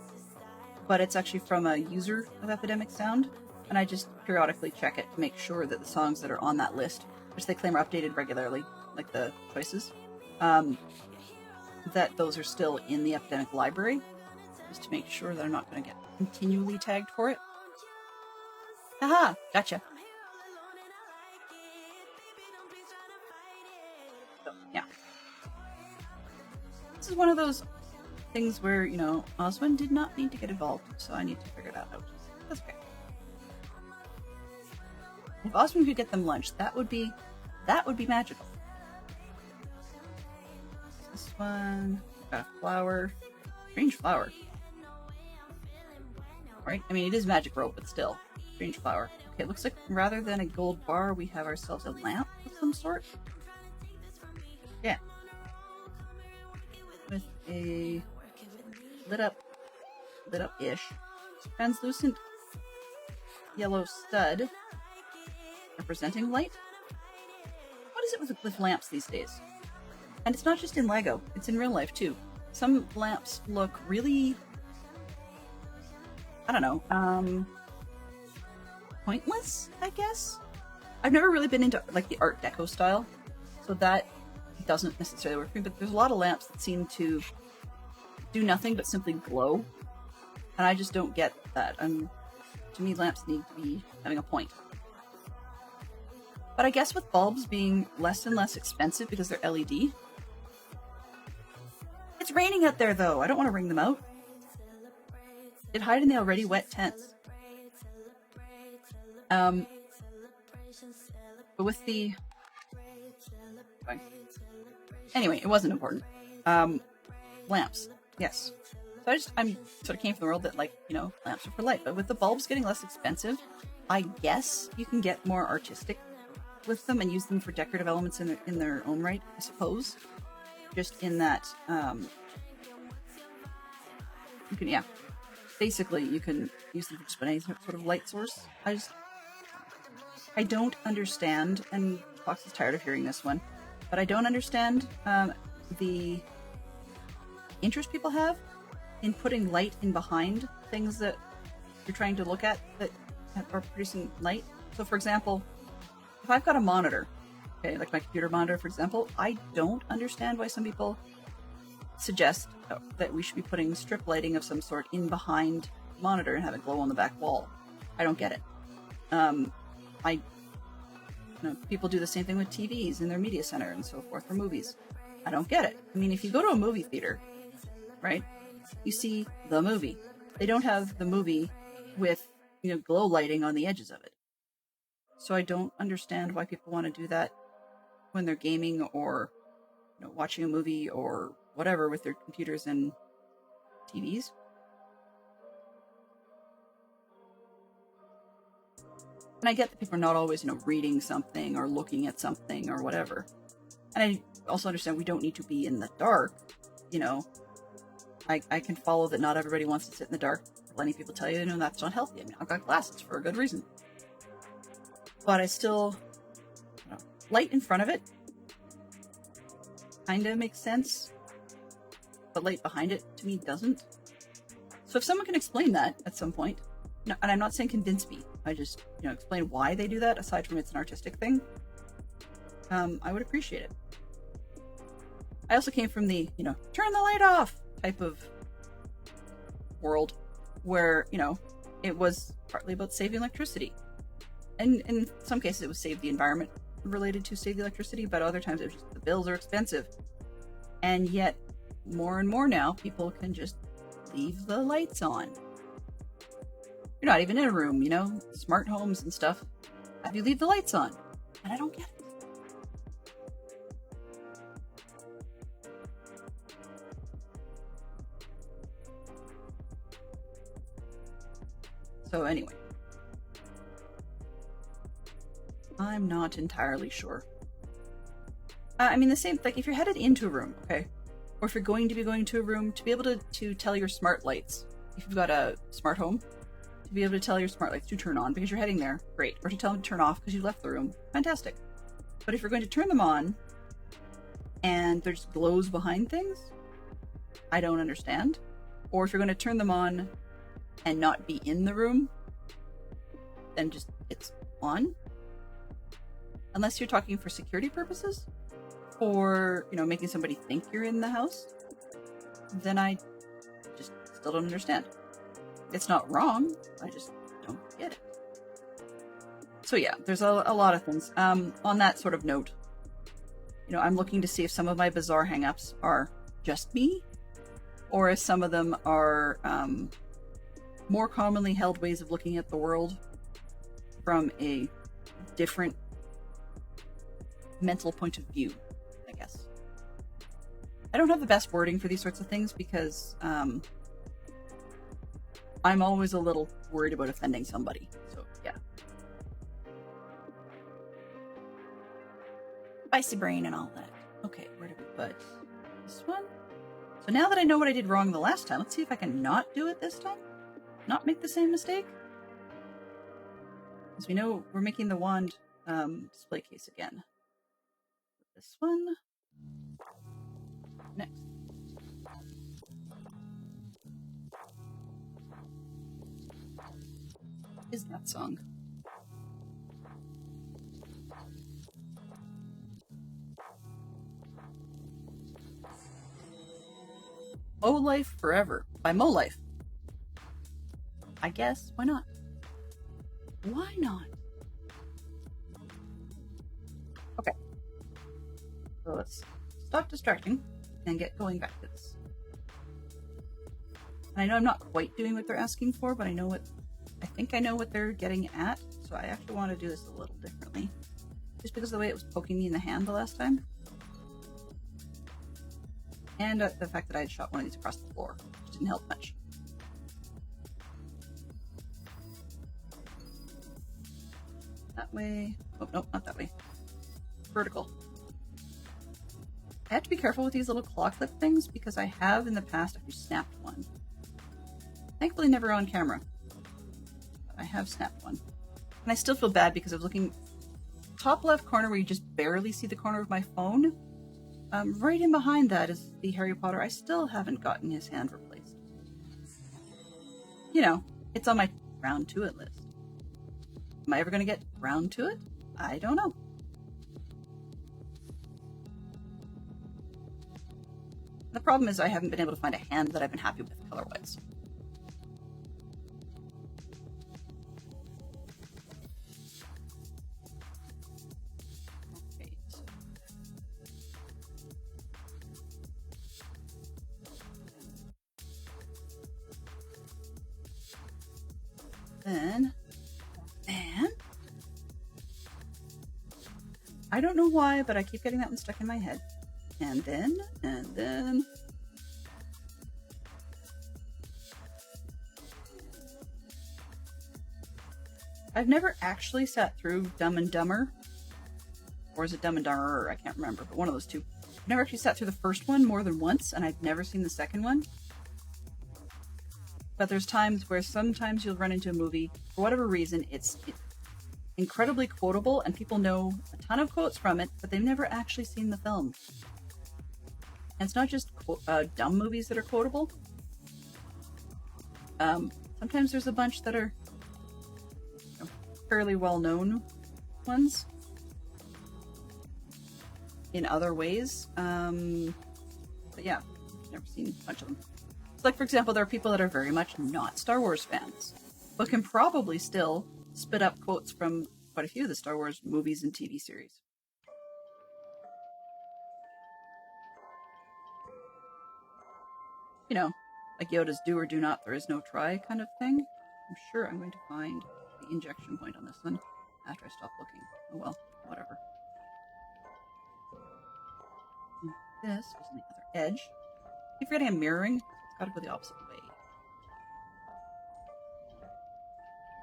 S3: but it's actually from a user of Epidemic Sound, and I just periodically check it to make sure that the songs that are on that list, which they claim are updated regularly, like the choices, that those are still in the Epidemic library, just to make sure that I'm not going to get continually tagged for it. Haha, gotcha. So, yeah. This is one of those things where, you know, Oswin did not need to get involved, so I need to figure that out. That's okay. If Oswin could get them lunch, that would be magical. This one, got a flower. Strange flower. Right? I mean, it is magic rope, but still. Strange flower. Okay, it looks like rather than a gold bar, we have ourselves a lamp of some sort. Yeah. With a lit up-ish, translucent yellow stud representing light. What is it with lamps these days? And it's not just in Lego, it's in real life too. Some lamps look really, I don't know, pointless, I guess. I've never really been into like the Art Deco style, so that doesn't necessarily work for me, but there's a lot of lamps that seem to do nothing but simply glow, and I just don't get that. To me, lamps need to be having a point. But I guess with bulbs being less and less expensive because they're LED. It's raining out there though, I don't want to wring them out. They'd hide in the already wet tents. But with the... Anyway, it wasn't important. Lamps, yes. So I'm sort of came from the world that, like, you know, lamps are for light. But with the bulbs getting less expensive, I guess you can get more artistic with them and use them for decorative elements in their own right, I suppose. Just in that, you can, yeah. Basically, you can use them for just any sort of light source. I don't understand, and Fox is tired of hearing this one, but I don't understand the interest people have in putting light in behind things that you're trying to look at that are producing light. So, for example, if I've got a monitor, okay, like my computer monitor, for example, I don't understand why some people suggest that we should be putting strip lighting of some sort in behind the monitor and have it glow on the back wall. I don't get it. People do the same thing with TVs in their media center and so forth for movies. I don't get it. I mean, if you go to a movie theater, right, you see the movie. They don't have the movie with, you know, glow lighting on the edges of it. So I don't understand why people want to do that when they're gaming or, you know, watching a movie or whatever with their computers and TVs. And I get that people are not always, you know, reading something or looking at something or whatever. And I also understand we don't need to be in the dark, you know. I can follow that not everybody wants to sit in the dark. Plenty of people tell you, you know, that's not healthy. I mean, I've got glasses for a good reason. But I still, you know, light in front of it kind of makes sense. But light behind it, to me, doesn't. So if someone can explain that at some point, no, and I'm not saying convince me, I just, you know, explain why they do that, aside from it's an artistic thing, I would appreciate it. I also came from the, you know, turn the light off type of world where, you know, it was partly about saving electricity. And in some cases it was save the environment related to save the electricity, but other times it was just the bills are expensive. And yet, more and more now, people can just leave the lights on. You're not even in a room, you know, smart homes and stuff. Have you leave the lights on? And I don't get it. So anyway, I'm not entirely sure. I mean, the same, like if you're headed into a room, okay, or if you're going to be going to a room, to be able to tell your smart lights, if you've got a smart home, to be able to tell your smart lights to turn on because you're heading there, great. Or to tell them to turn off because you left the room, fantastic. But if you're going to turn them on and there's glows behind things, I don't understand. Or if you're going to turn them on and not be in the room, then just it's on. Unless you're talking for security purposes, or, you know, making somebody think you're in the house, then I just still don't understand. It's not wrong, I just don't get it. So yeah, there's a lot of things. On that sort of note, you know, I'm looking to see if some of my bizarre hangups are just me, or if some of them are more commonly held ways of looking at the world from a different mental point of view, I guess. I don't have the best wording for these sorts of things because I'm always a little worried about offending somebody. So, yeah. Spicy brain and all that. Okay, where did we put this one? So now that I know what I did wrong the last time, let's see if I can not do it this time. Not make the same mistake. As we know, we're making the wand display case again. This one. Next. Is that song? Oh Life Forever by Mo Life. I guess. Why not? Why not? Okay. So let's stop distracting and get going back to this. And I know I'm not quite doing what they're asking for, but I think I know what they're getting at. So I actually want to do this a little differently. Just because of the way it was poking me in the hand the last time. And the fact that I had shot one of these across the floor, which didn't help much. That way. Oh, no, not that way. Vertical. I have to be careful with these little claw clip things because I have in the past actually snapped one. Thankfully never on camera. But I have snapped one. And I still feel bad because I was looking top left corner where you just barely see the corner of my phone. Right in behind that is the Harry Potter. I still haven't gotten his hand replaced. You know, it's on my round to it list. Am I ever going to get round to it? I don't know. The problem is I haven't been able to find a hand that I've been happy with color-wise. Okay. Then I don't know why, but I keep getting that one stuck in my head. And then I've never actually sat through Dumb and Dumber. Or is it Dumb and Dumber? I can't remember, but one of those two. I've never actually sat through the first one more than once, and I've never seen the second one. But there's times where sometimes you'll run into a movie, for whatever reason, it's incredibly quotable, and people know a ton of quotes from it, but they've never actually seen the film. And it's not just dumb movies that are quotable. Sometimes there's a bunch that are fairly well-known ones in other ways. But yeah, I've never seen a bunch of them. It's like, for example, there are people that are very much not Star Wars fans, but can probably still spit up quotes from quite a few of the Star Wars movies and TV series. You know, like Yoda's do or do not, there is no try kind of thing. I'm sure I'm going to find the injection point on this one after I stop looking. Oh well, whatever. And this was on the other edge. Keep forgetting I'm mirroring. It's gotta go the opposite way.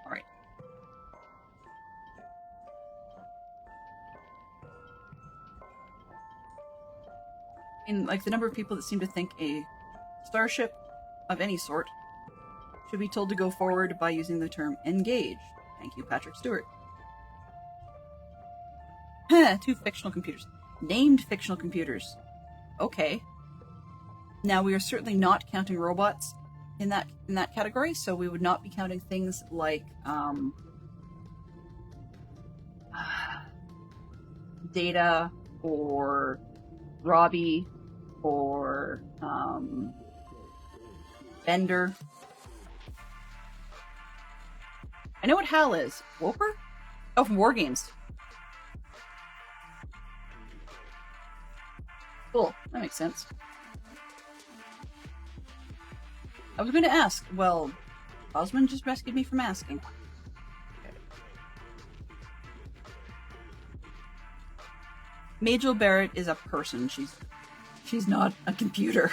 S3: Alright. And like the number of people that seem to think a starship of any sort should be told to go forward by using the term engage. Thank you, Patrick Stewart. Two fictional computers. Named fictional computers. Okay. Now, we are certainly not counting robots in that category, so we would not be counting things like Data or Robbie or Bender. I know what HAL is. Whooper? Oh, from War Games. Cool. That makes sense. I was going to ask. Well, Osmond just rescued me from asking. Okay. Majel Barrett is a person. She's not a computer.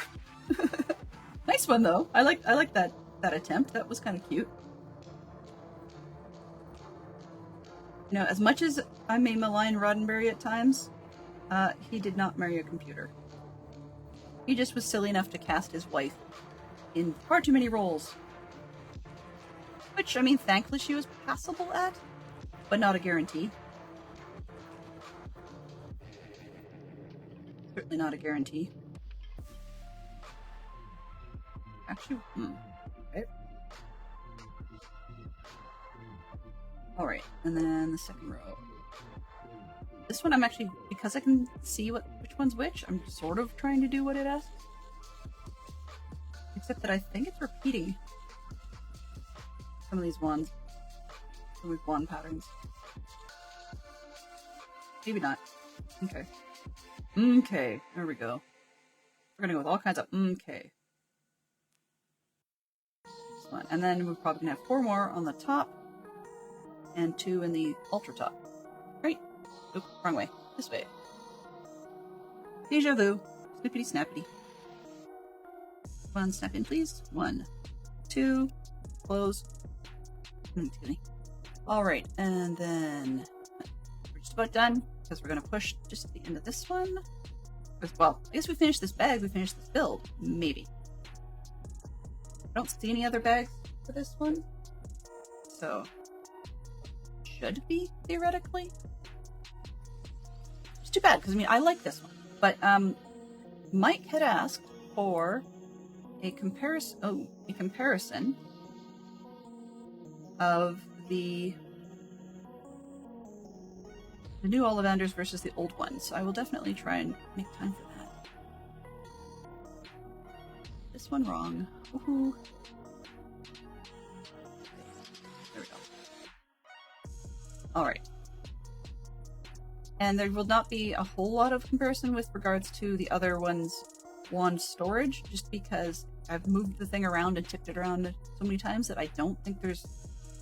S3: Nice one though. I like that attempt. That was kind of cute. You know, as much as I may malign Roddenberry at times, he did not marry a computer. He just was silly enough to cast his wife in far too many roles. Which, I mean, thankfully she was passable at, but not a guarantee. Certainly not a guarantee. Actually, okay. Alright, and then the second row. This one I'm actually, because I can see which one's which, I'm sort of trying to do what it asks. Except that I think it's repeating some of these wands. Some of these wand patterns. Maybe not. Okay. Okay, there we go. We're gonna go with all kinds of okay. This one. And then we're probably gonna have 4 more on the top and 2 in the ultra top. Right? Oop, wrong way. This way. Deja vu. Snippity snappity. 1 snap in, please. 1, 2, close. Excuse me. Alright, and then we're just about done because we're going to push just to the end of this one. Well, I guess we finished this bag, we finished this build. Maybe. I don't see any other bags for this one. So, should be, theoretically. It's too bad, because I mean, I like this one. But, Mike had asked for a comparison of the new Ollivanders versus the old ones. So I will definitely try and make time for that. This one wrong. Woohoo. There we go. Alright. And there will not be a whole lot of comparison with regards to the other one's wand storage, just because I've moved the thing around and tipped it around so many times that I don't think there's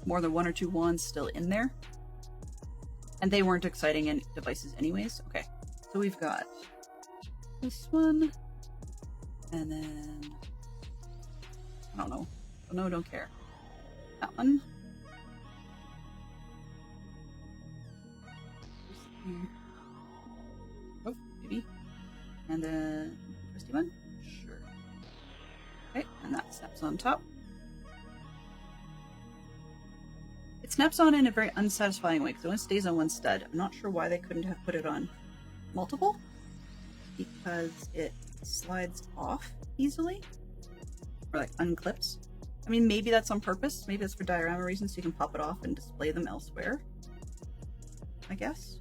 S3: more than 1 or 2 wands still in there. And they weren't exciting devices anyways. Okay, so we've got this one, and then, I don't know. No, don't care. That one. Oh, maybe. And then, twisty one? Sure. Okay, and that snaps on top. It snaps on in a very unsatisfying way because it only stays on one stud. I'm not sure why they couldn't have put it on multiple, because it slides off easily, or like unclips. I mean, maybe that's on purpose. Maybe that's for diorama reasons, so you can pop it off and display them elsewhere, I guess.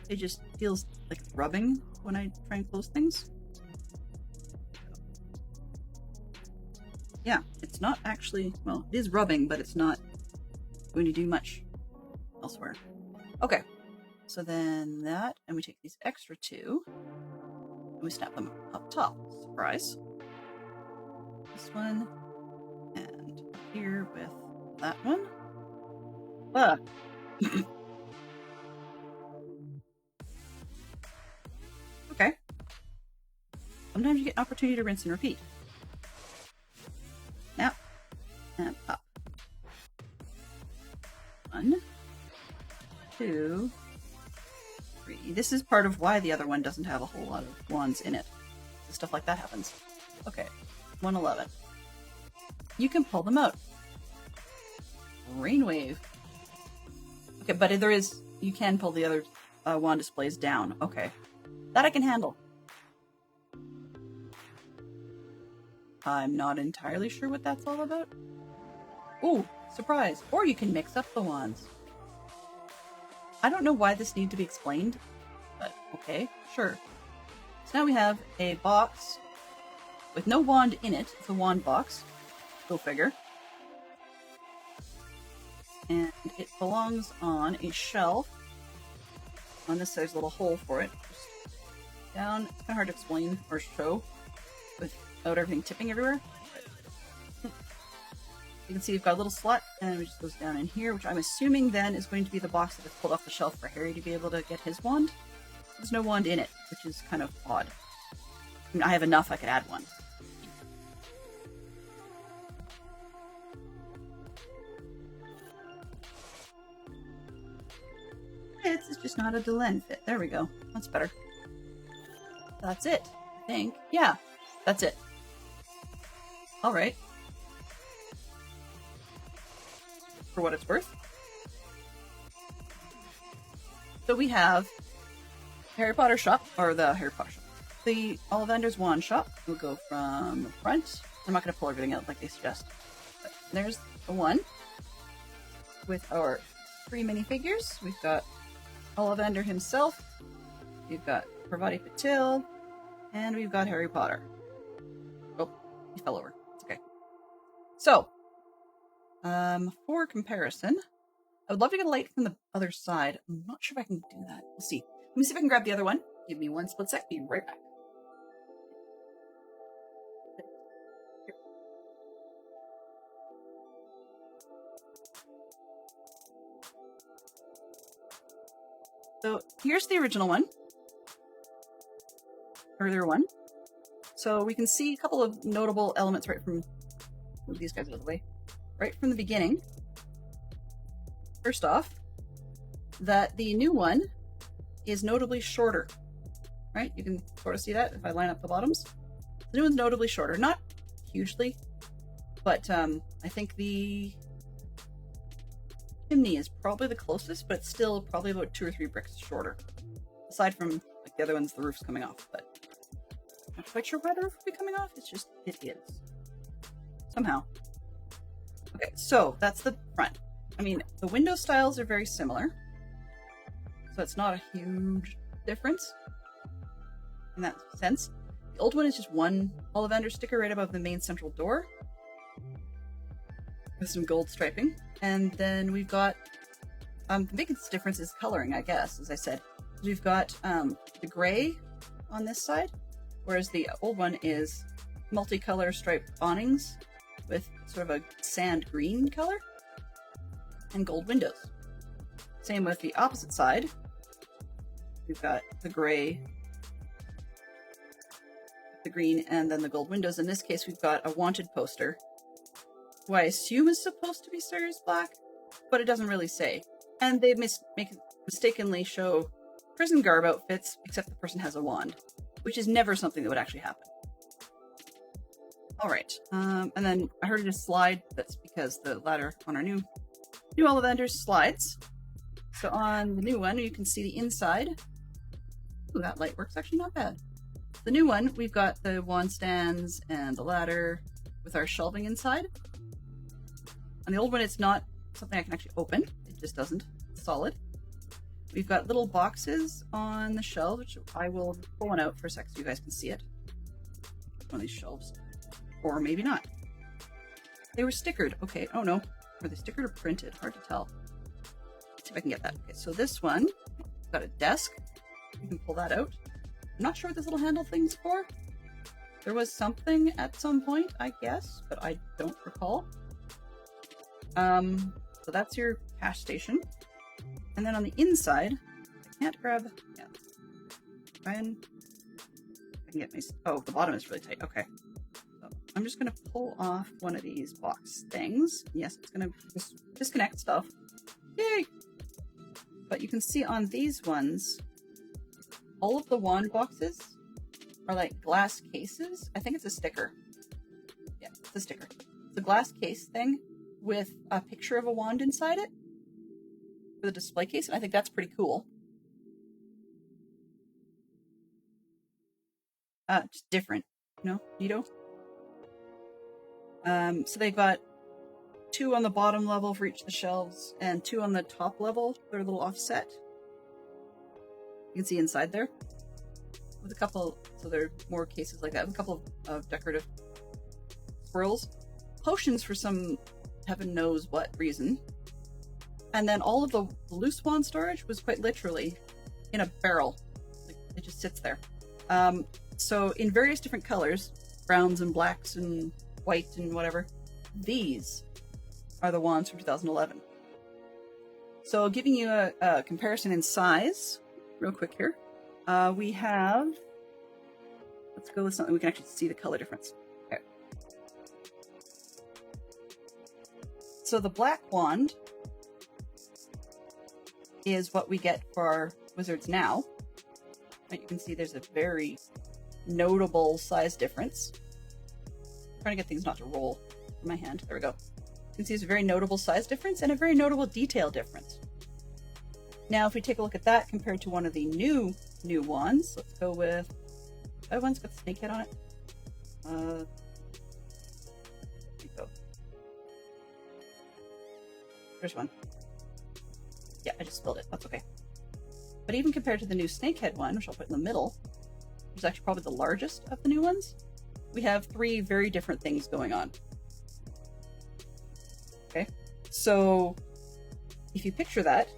S3: It just feels like it's rubbing when I try and close things. Yeah, it's not actually, well, it is rubbing, but it's not going to do much elsewhere. Okay, so then that, and we take these extra 2, and we snap them up top. Surprise. This one, and here with that one. Ah. Okay. Sometimes you get an opportunity to rinse and repeat. Snap, and pop. 1, 2, 3. This is part of why the other one doesn't have a whole lot of wands in it. Stuff like that happens. Okay, 111. You can pull them out. Rainwave. Okay, but you can pull the other wand displays down. Okay, that I can handle. I'm not entirely sure what that's all about. Ooh, surprise. Or you can mix up the wands. I don't know why this needs to be explained, but okay, sure. So now we have a box with no wand in it. It's a wand box. Go figure. And it belongs on a shelf. On this side, there's a little hole for it. Just down. It's kind of hard to explain or show without everything tipping everywhere. But you can see you've got a little slot, and it just goes down in here, which I'm assuming then is going to be the box that is pulled off the shelf for Harry to be able to get his wand. There's no wand in it, which is kind of odd. I mean, I have enough, I could add one. It's just not a Delenn fit. There we go. That's better. That's it, I think. Yeah, that's it. Alright. For what it's worth. So we have Harry Potter shop, or the Harry Potter shop. The Ollivanders wand shop will go from the front. I'm not going to pull everything out like they suggest. But there's the one with our 3 minifigures. We've got Ollivander himself, we've got Parvati Patil, and we've got Harry Potter. Oh, He fell over. It's okay. So, for comparison, I would love to get a light from the other side. I'm not sure if I can do that. We'll see. Let me see if I can grab the other one. Give me one split sec. Be right back. So here's the original one. Earlier one. So we can see a couple of notable elements right from, move these guys out of the way, right from the beginning. First off, that the new one is notably shorter, right? You can sort of see that if I line up the bottoms. The new one's notably shorter, not hugely, but I think the chimney is probably the closest, but it's still probably about 2 or 3 bricks shorter. Aside from like the other ones, the roof's coming off, but I'm not quite sure why the roof will be coming off. It's just, it is. Somehow. Okay, so that's the front. I mean, the window styles are very similar, so it's not a huge difference in that sense. The old one is just one Ollivanders sticker right above the main central door with some gold striping. And then we've got, the biggest difference is coloring, I guess, as I said. We've got the gray on this side, whereas the old one is multicolor striped awnings with sort of a sand green color and gold windows. Same with the opposite side. We've got the gray, the green, and then the gold windows. In this case, we've got a wanted poster, who I assume is supposed to be Sirius Black, but it doesn't really say. And they mistakenly show prison garb outfits, except the person has a wand, which is never something that would actually happen. All right, and then I heard it just slide. That's because the ladder on our new Ollivanders slides. So on the new one, you can see the inside. Ooh, that light works actually not bad. The new one, we've got the wand stands and the ladder with our shelving inside. On the old one, it's not something I can actually open. It just doesn't. It's solid. We've got little boxes on the shelves, which I will pull one out for a sec so you guys can see it. One of these shelves. Or maybe not. They were stickered. Okay. Oh no. Were they stickered or printed? Hard to tell. Let's see if I can get that. Okay, so this one, got a desk. You can pull that out. I'm not sure what this little handle thing's for. There was something at some point, I guess, but I don't recall. So that's your cash station. And then on the inside, I can't grab, yeah, try and, I can get my, oh, the bottom is really tight. Okay. So I'm just going to pull off one of these box things. Yes, it's going to just disconnect stuff. Yay! But you can see on these ones, all of the wand boxes are like glass cases. I think it's a sticker. Yeah, it's a sticker. It's a glass case thing with a picture of a wand inside it for the display case, and I think that's pretty cool. Just different, you know, neato. So they've got 2 on the bottom level for each of the shelves and 2 on the top level. They're a little offset. You can see inside there with a couple, so there are more cases like that, with a couple of decorative swirls. Potions for some heaven knows what reason. And then all of the loose wand storage was quite literally in a barrel. Like, it just sits there. So in various different colors, browns and blacks and white and whatever, these are the wands from 2011. So giving you a comparison in size, real quick here, we have, let's go with something we can actually see the color difference. Okay. So the black wand is what we get for our wizards now. Right, you can see there's a very notable size difference. I'm trying to get things not to roll in my hand. There we go. You can see there's a very notable size difference and a very notable detail difference. Now, if we take a look at that compared to one of the new wands, let's go with, that one's got the snake head on it. There we go. There's one. Yeah, I just spilled it. That's okay. But even compared to the new snakehead one, which I'll put in the middle, which is actually probably the largest of the new ones, we have three very different things going on. Okay, so if you picture that,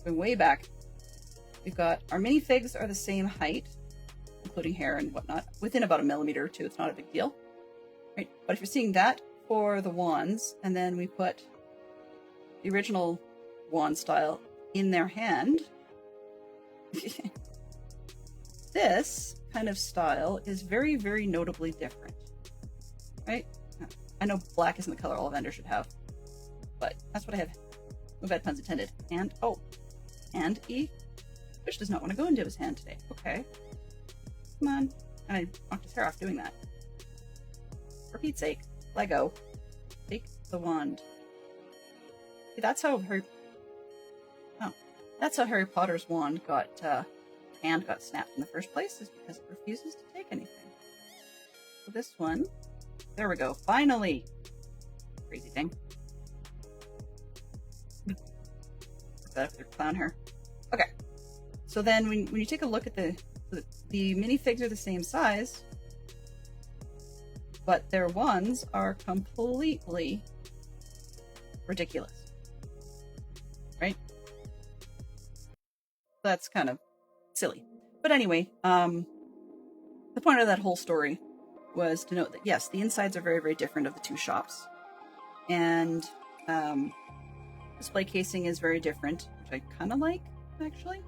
S3: going way back, we've got our minifigs are the same height, including hair and whatnot, within about 1 millimeter or 2. It's not a big deal, right? But if you're seeing that for the wands, and then we put the original wand style in their hand, this kind of style is very, very notably different, right? I know black isn't the color Ollivanders should have, but that's what I have. No bad puns intended. And, oh, and Fish does not want to go into his hand today. Okay. Come on. And I knocked his hair off doing that. For Pete's sake, Lego, take the wand. See, that's how Harry Potter's wand hand got snapped in the first place, is because it refuses to take anything. So this one, there we go. Finally, crazy thing. Put that up with your clown hair. Okay. So then, when you take a look at the minifigs are the same size, but their wands are completely ridiculous, right? That's kind of silly. But anyway, the point of that whole story was to note that yes, the insides are very, very different of the two shops, and display casing is very different, which I kind of like, actually.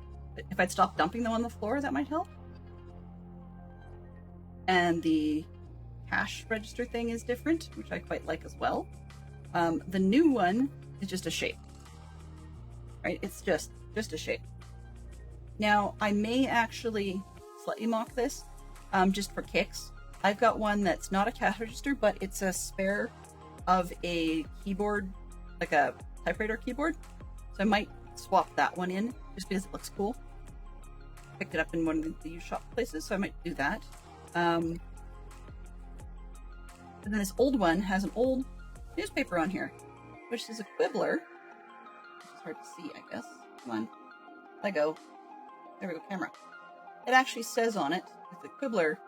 S3: If I'd stop dumping them on the floor, that might help. And the cash register thing is different, which I quite like as well. The new one is just a shape, right? It's just a shape. Now, I may actually slightly mock this, just for kicks. I've got one that's not a cash register, but it's a spare of a keyboard, like a typewriter keyboard. So I might swap that one in, just because it looks cool. Picked it up in one of the used shop places, so I might do that. And then this old one has an old newspaper on here, which is a quibbler. It's hard to see, I guess. Come on. Lego. There we go, camera. It actually says on it, with the quibbler,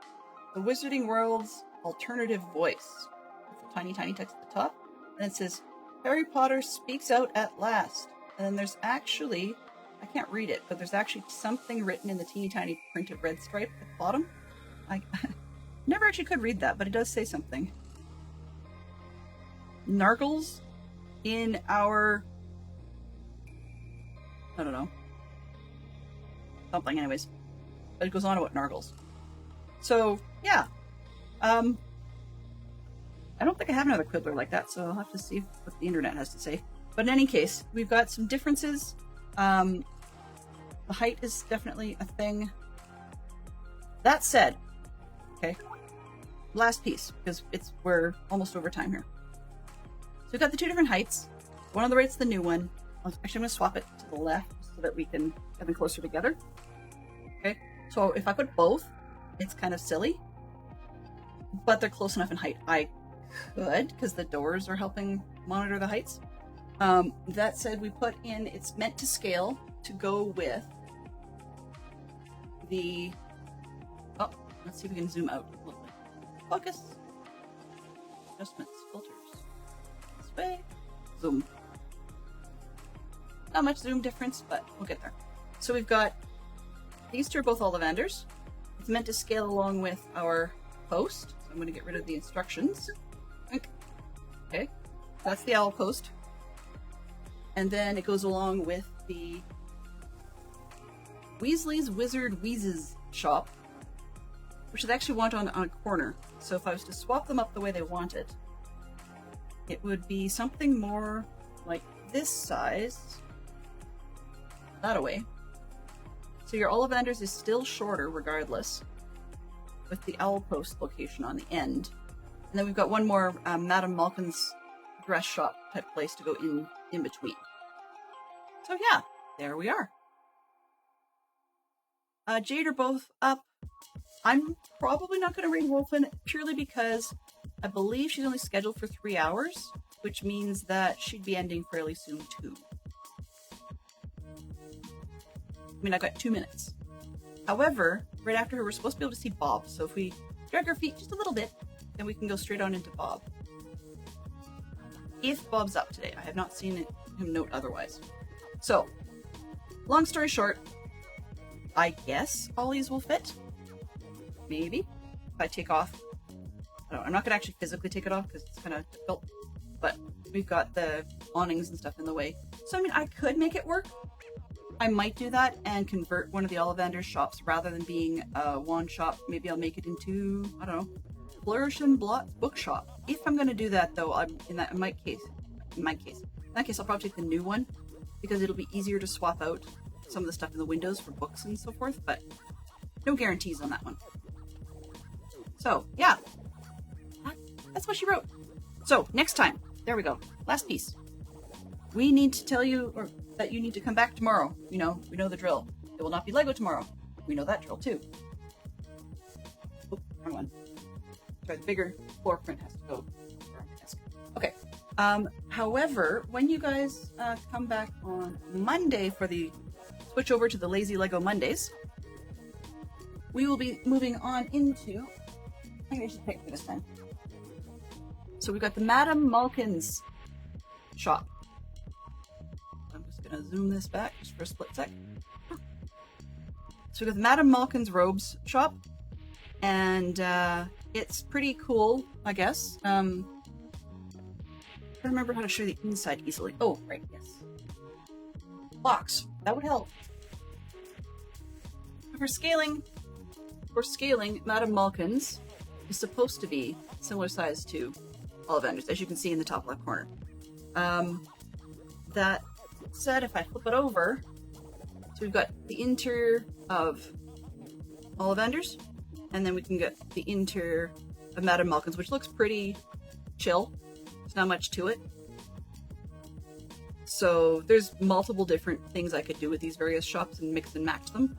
S3: the Wizarding World's alternative voice. With the tiny, tiny text at the top. And it says, Harry Potter speaks out at last. And then there's actually, I can't read it, but there's actually something written in the teeny tiny printed red stripe at the bottom. I never actually could read that, but it does say something. Nargles in our, I don't know, something anyways. But it goes on about Nargles. So, yeah. I don't think I have another quibbler like that, so I'll have to see what the internet has to say. But in any case, we've got some differences. The height is definitely a thing. That said, okay, last piece, because we're almost over time here. So we've got the two different heights. One on the right's the new one. Actually, I'm going to swap it to the left so that we can get them closer together. Okay, so if I put both, it's kind of silly, but they're close enough in height. I could, because the doors are helping monitor the heights. That said, we put in, it's meant to scale to go with the, oh, let's see if we can zoom out a little bit. Focus. Adjustments, filters. This way. Zoom. Not much zoom difference, but we'll get there. So we've got, these two are both Ollivanders. It's meant to scale along with our post. So I'm going to get rid of the instructions. Okay, that's the owl post. And then it goes along with the Weasley's Wizard Wheezes shop, which they actually want on a corner. So if I was to swap them up the way they want it, it would be something more like this size, that away. So your Ollivanders is still shorter regardless, with the owl post location on the end. And then we've got one more Madame Malkin's dress shop type place to go in between. So yeah, there we are. Jade are both up. I'm probably not going to raid Wolfen purely because I believe she's only scheduled for 3 hours, which means that she'd be ending fairly soon too. I mean, I've got 2 minutes. However, right after her, we're supposed to be able to see Bob. So if we drag our feet just a little bit, then we can go straight on into Bob. If Bob's up today. I have not seen him note otherwise. So, long story short, I guess Ollie's will fit. Maybe. If I take off. I don't know, I'm not going to actually physically take it off because it's kind of difficult. But we've got the awnings and stuff in the way. So, I mean, I could make it work. I might do that and convert one of the Ollivanders shops rather than being a wand shop. Maybe I'll make it into, I don't know, Flourish and Blot bookshop. If I'm going to do that, though, in that case, I'll probably take the new one because it'll be easier to swap out some of the stuff in the windows for books and so forth, but no guarantees on that one. So, yeah, that's what she wrote. So, next time, there we go. Last piece. We need to tell you that you need to come back tomorrow. We know the drill. It will not be Lego tomorrow. We know that drill too. Oh, wrong one. Sorry, the bigger floor print has to go. Okay. However, when you guys come back on Monday for the switch over to the Lazy Lego Mondays, we will be moving on into. I think I should pick for this time. So we've got the Madame Malkin's shop. I'm just gonna zoom this back just for a split sec. So we've got the Madame Malkin's robes shop, and it's pretty cool, I guess. I don't remember how to show the inside easily. Oh, right, yes. Box. That would help. For scaling, Madame Malkin's is supposed to be similar size to Ollivanders, as you can see in the top left corner. That said, if I flip it over, so we've got the interior of Ollivanders, and then we can get the interior of Madame Malkin's, which looks pretty chill. There's not much to it. So there's multiple different things I could do with these various shops and mix and match them.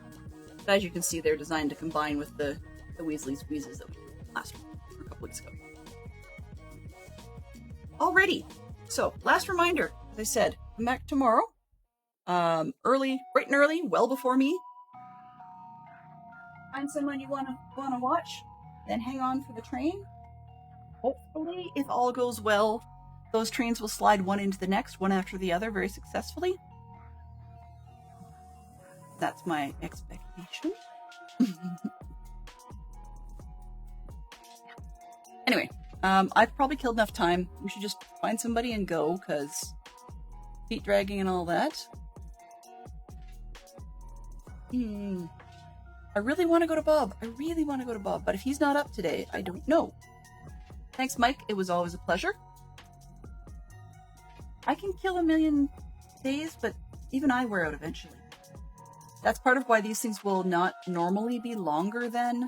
S3: But as you can see, they're designed to combine with the Weasley Squeezes that we did last week, or a couple weeks ago. Alrighty. So, last reminder, as I said, come back tomorrow. Early, bright and early, well before me. Find someone you wanna watch, then hang on for the train. Hopefully, if all goes well, those trains will slide one into the next, one after the other, very successfully. That's my expectation. Anyway, I've probably killed enough time. We should just find somebody and go, because feet dragging and all that. I really want to go to Bob. But if he's not up today, I don't know. Thanks, Mike. It was always a pleasure. I can kill a million days, but even I wear out eventually. That's part of why these things will not normally be longer than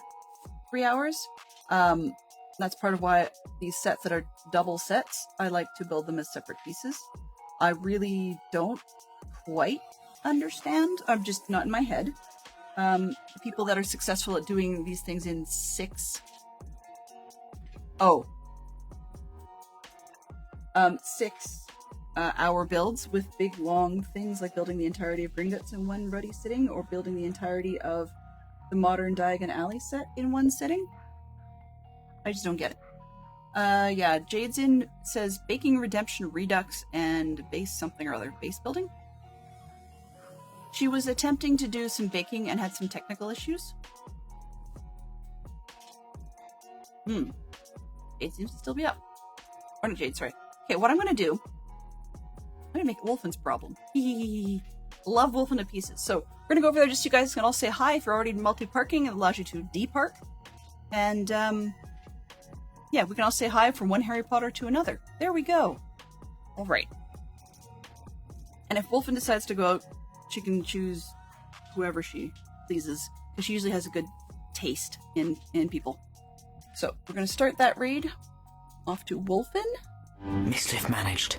S3: 3 hours. That's part of why these sets that are double sets, I like to build them as separate pieces. I really don't quite understand. I'm just not in my head. People that are successful at doing these things in 6 hour builds with big long things like building the entirety of Gringotts in one ruddy sitting, or building the entirety of the modern Diagon Alley set in one sitting. I just don't get it. Yeah, Jade's in says Baking Redemption Redux and base something or other. Base building? She was attempting to do some baking and had some technical issues. Jade seems to still be up. Oh, no, Jade, sorry. Okay, what I'm going to do, I'm going to make Wolfen's problem. Love Wolfen to pieces. So we're going to go over there, just so you guys can all say hi. If you're already multi-parking, it allows you to depark. And, yeah, we can all say hi from one Harry Potter to another. There we go. All right. And if Wolfen decides to go out, she can choose whoever she pleases, because she usually has a good taste in people. So we're going to start that raid. Off to Wolfen.
S4: Mischief managed.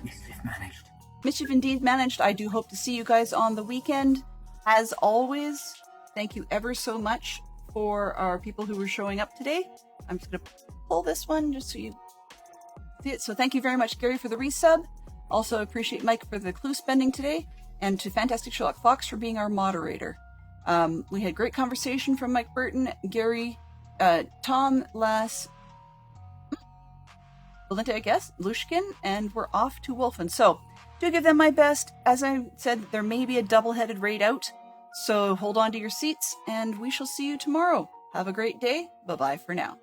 S3: Mischief indeed managed. I do hope to see you guys on the weekend. As always, thank you ever so much for our people who were showing up today. I'm just going to pull this one just so you see it. So thank you very much, Gary, for the resub. Also appreciate Mike for the clue spending today, and to Fantastic Sherlock Fox for being our moderator. We had great conversation from Mike Burton, Gary, Tom, Lass, Valente, I guess, Lushkin, and we're off to Wolfen. So, do give them my best. As I said, there may be a double-headed raid out, so hold on to your seats, and we shall see you tomorrow. Have a great day. Bye-bye for now.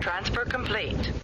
S5: Transfer complete.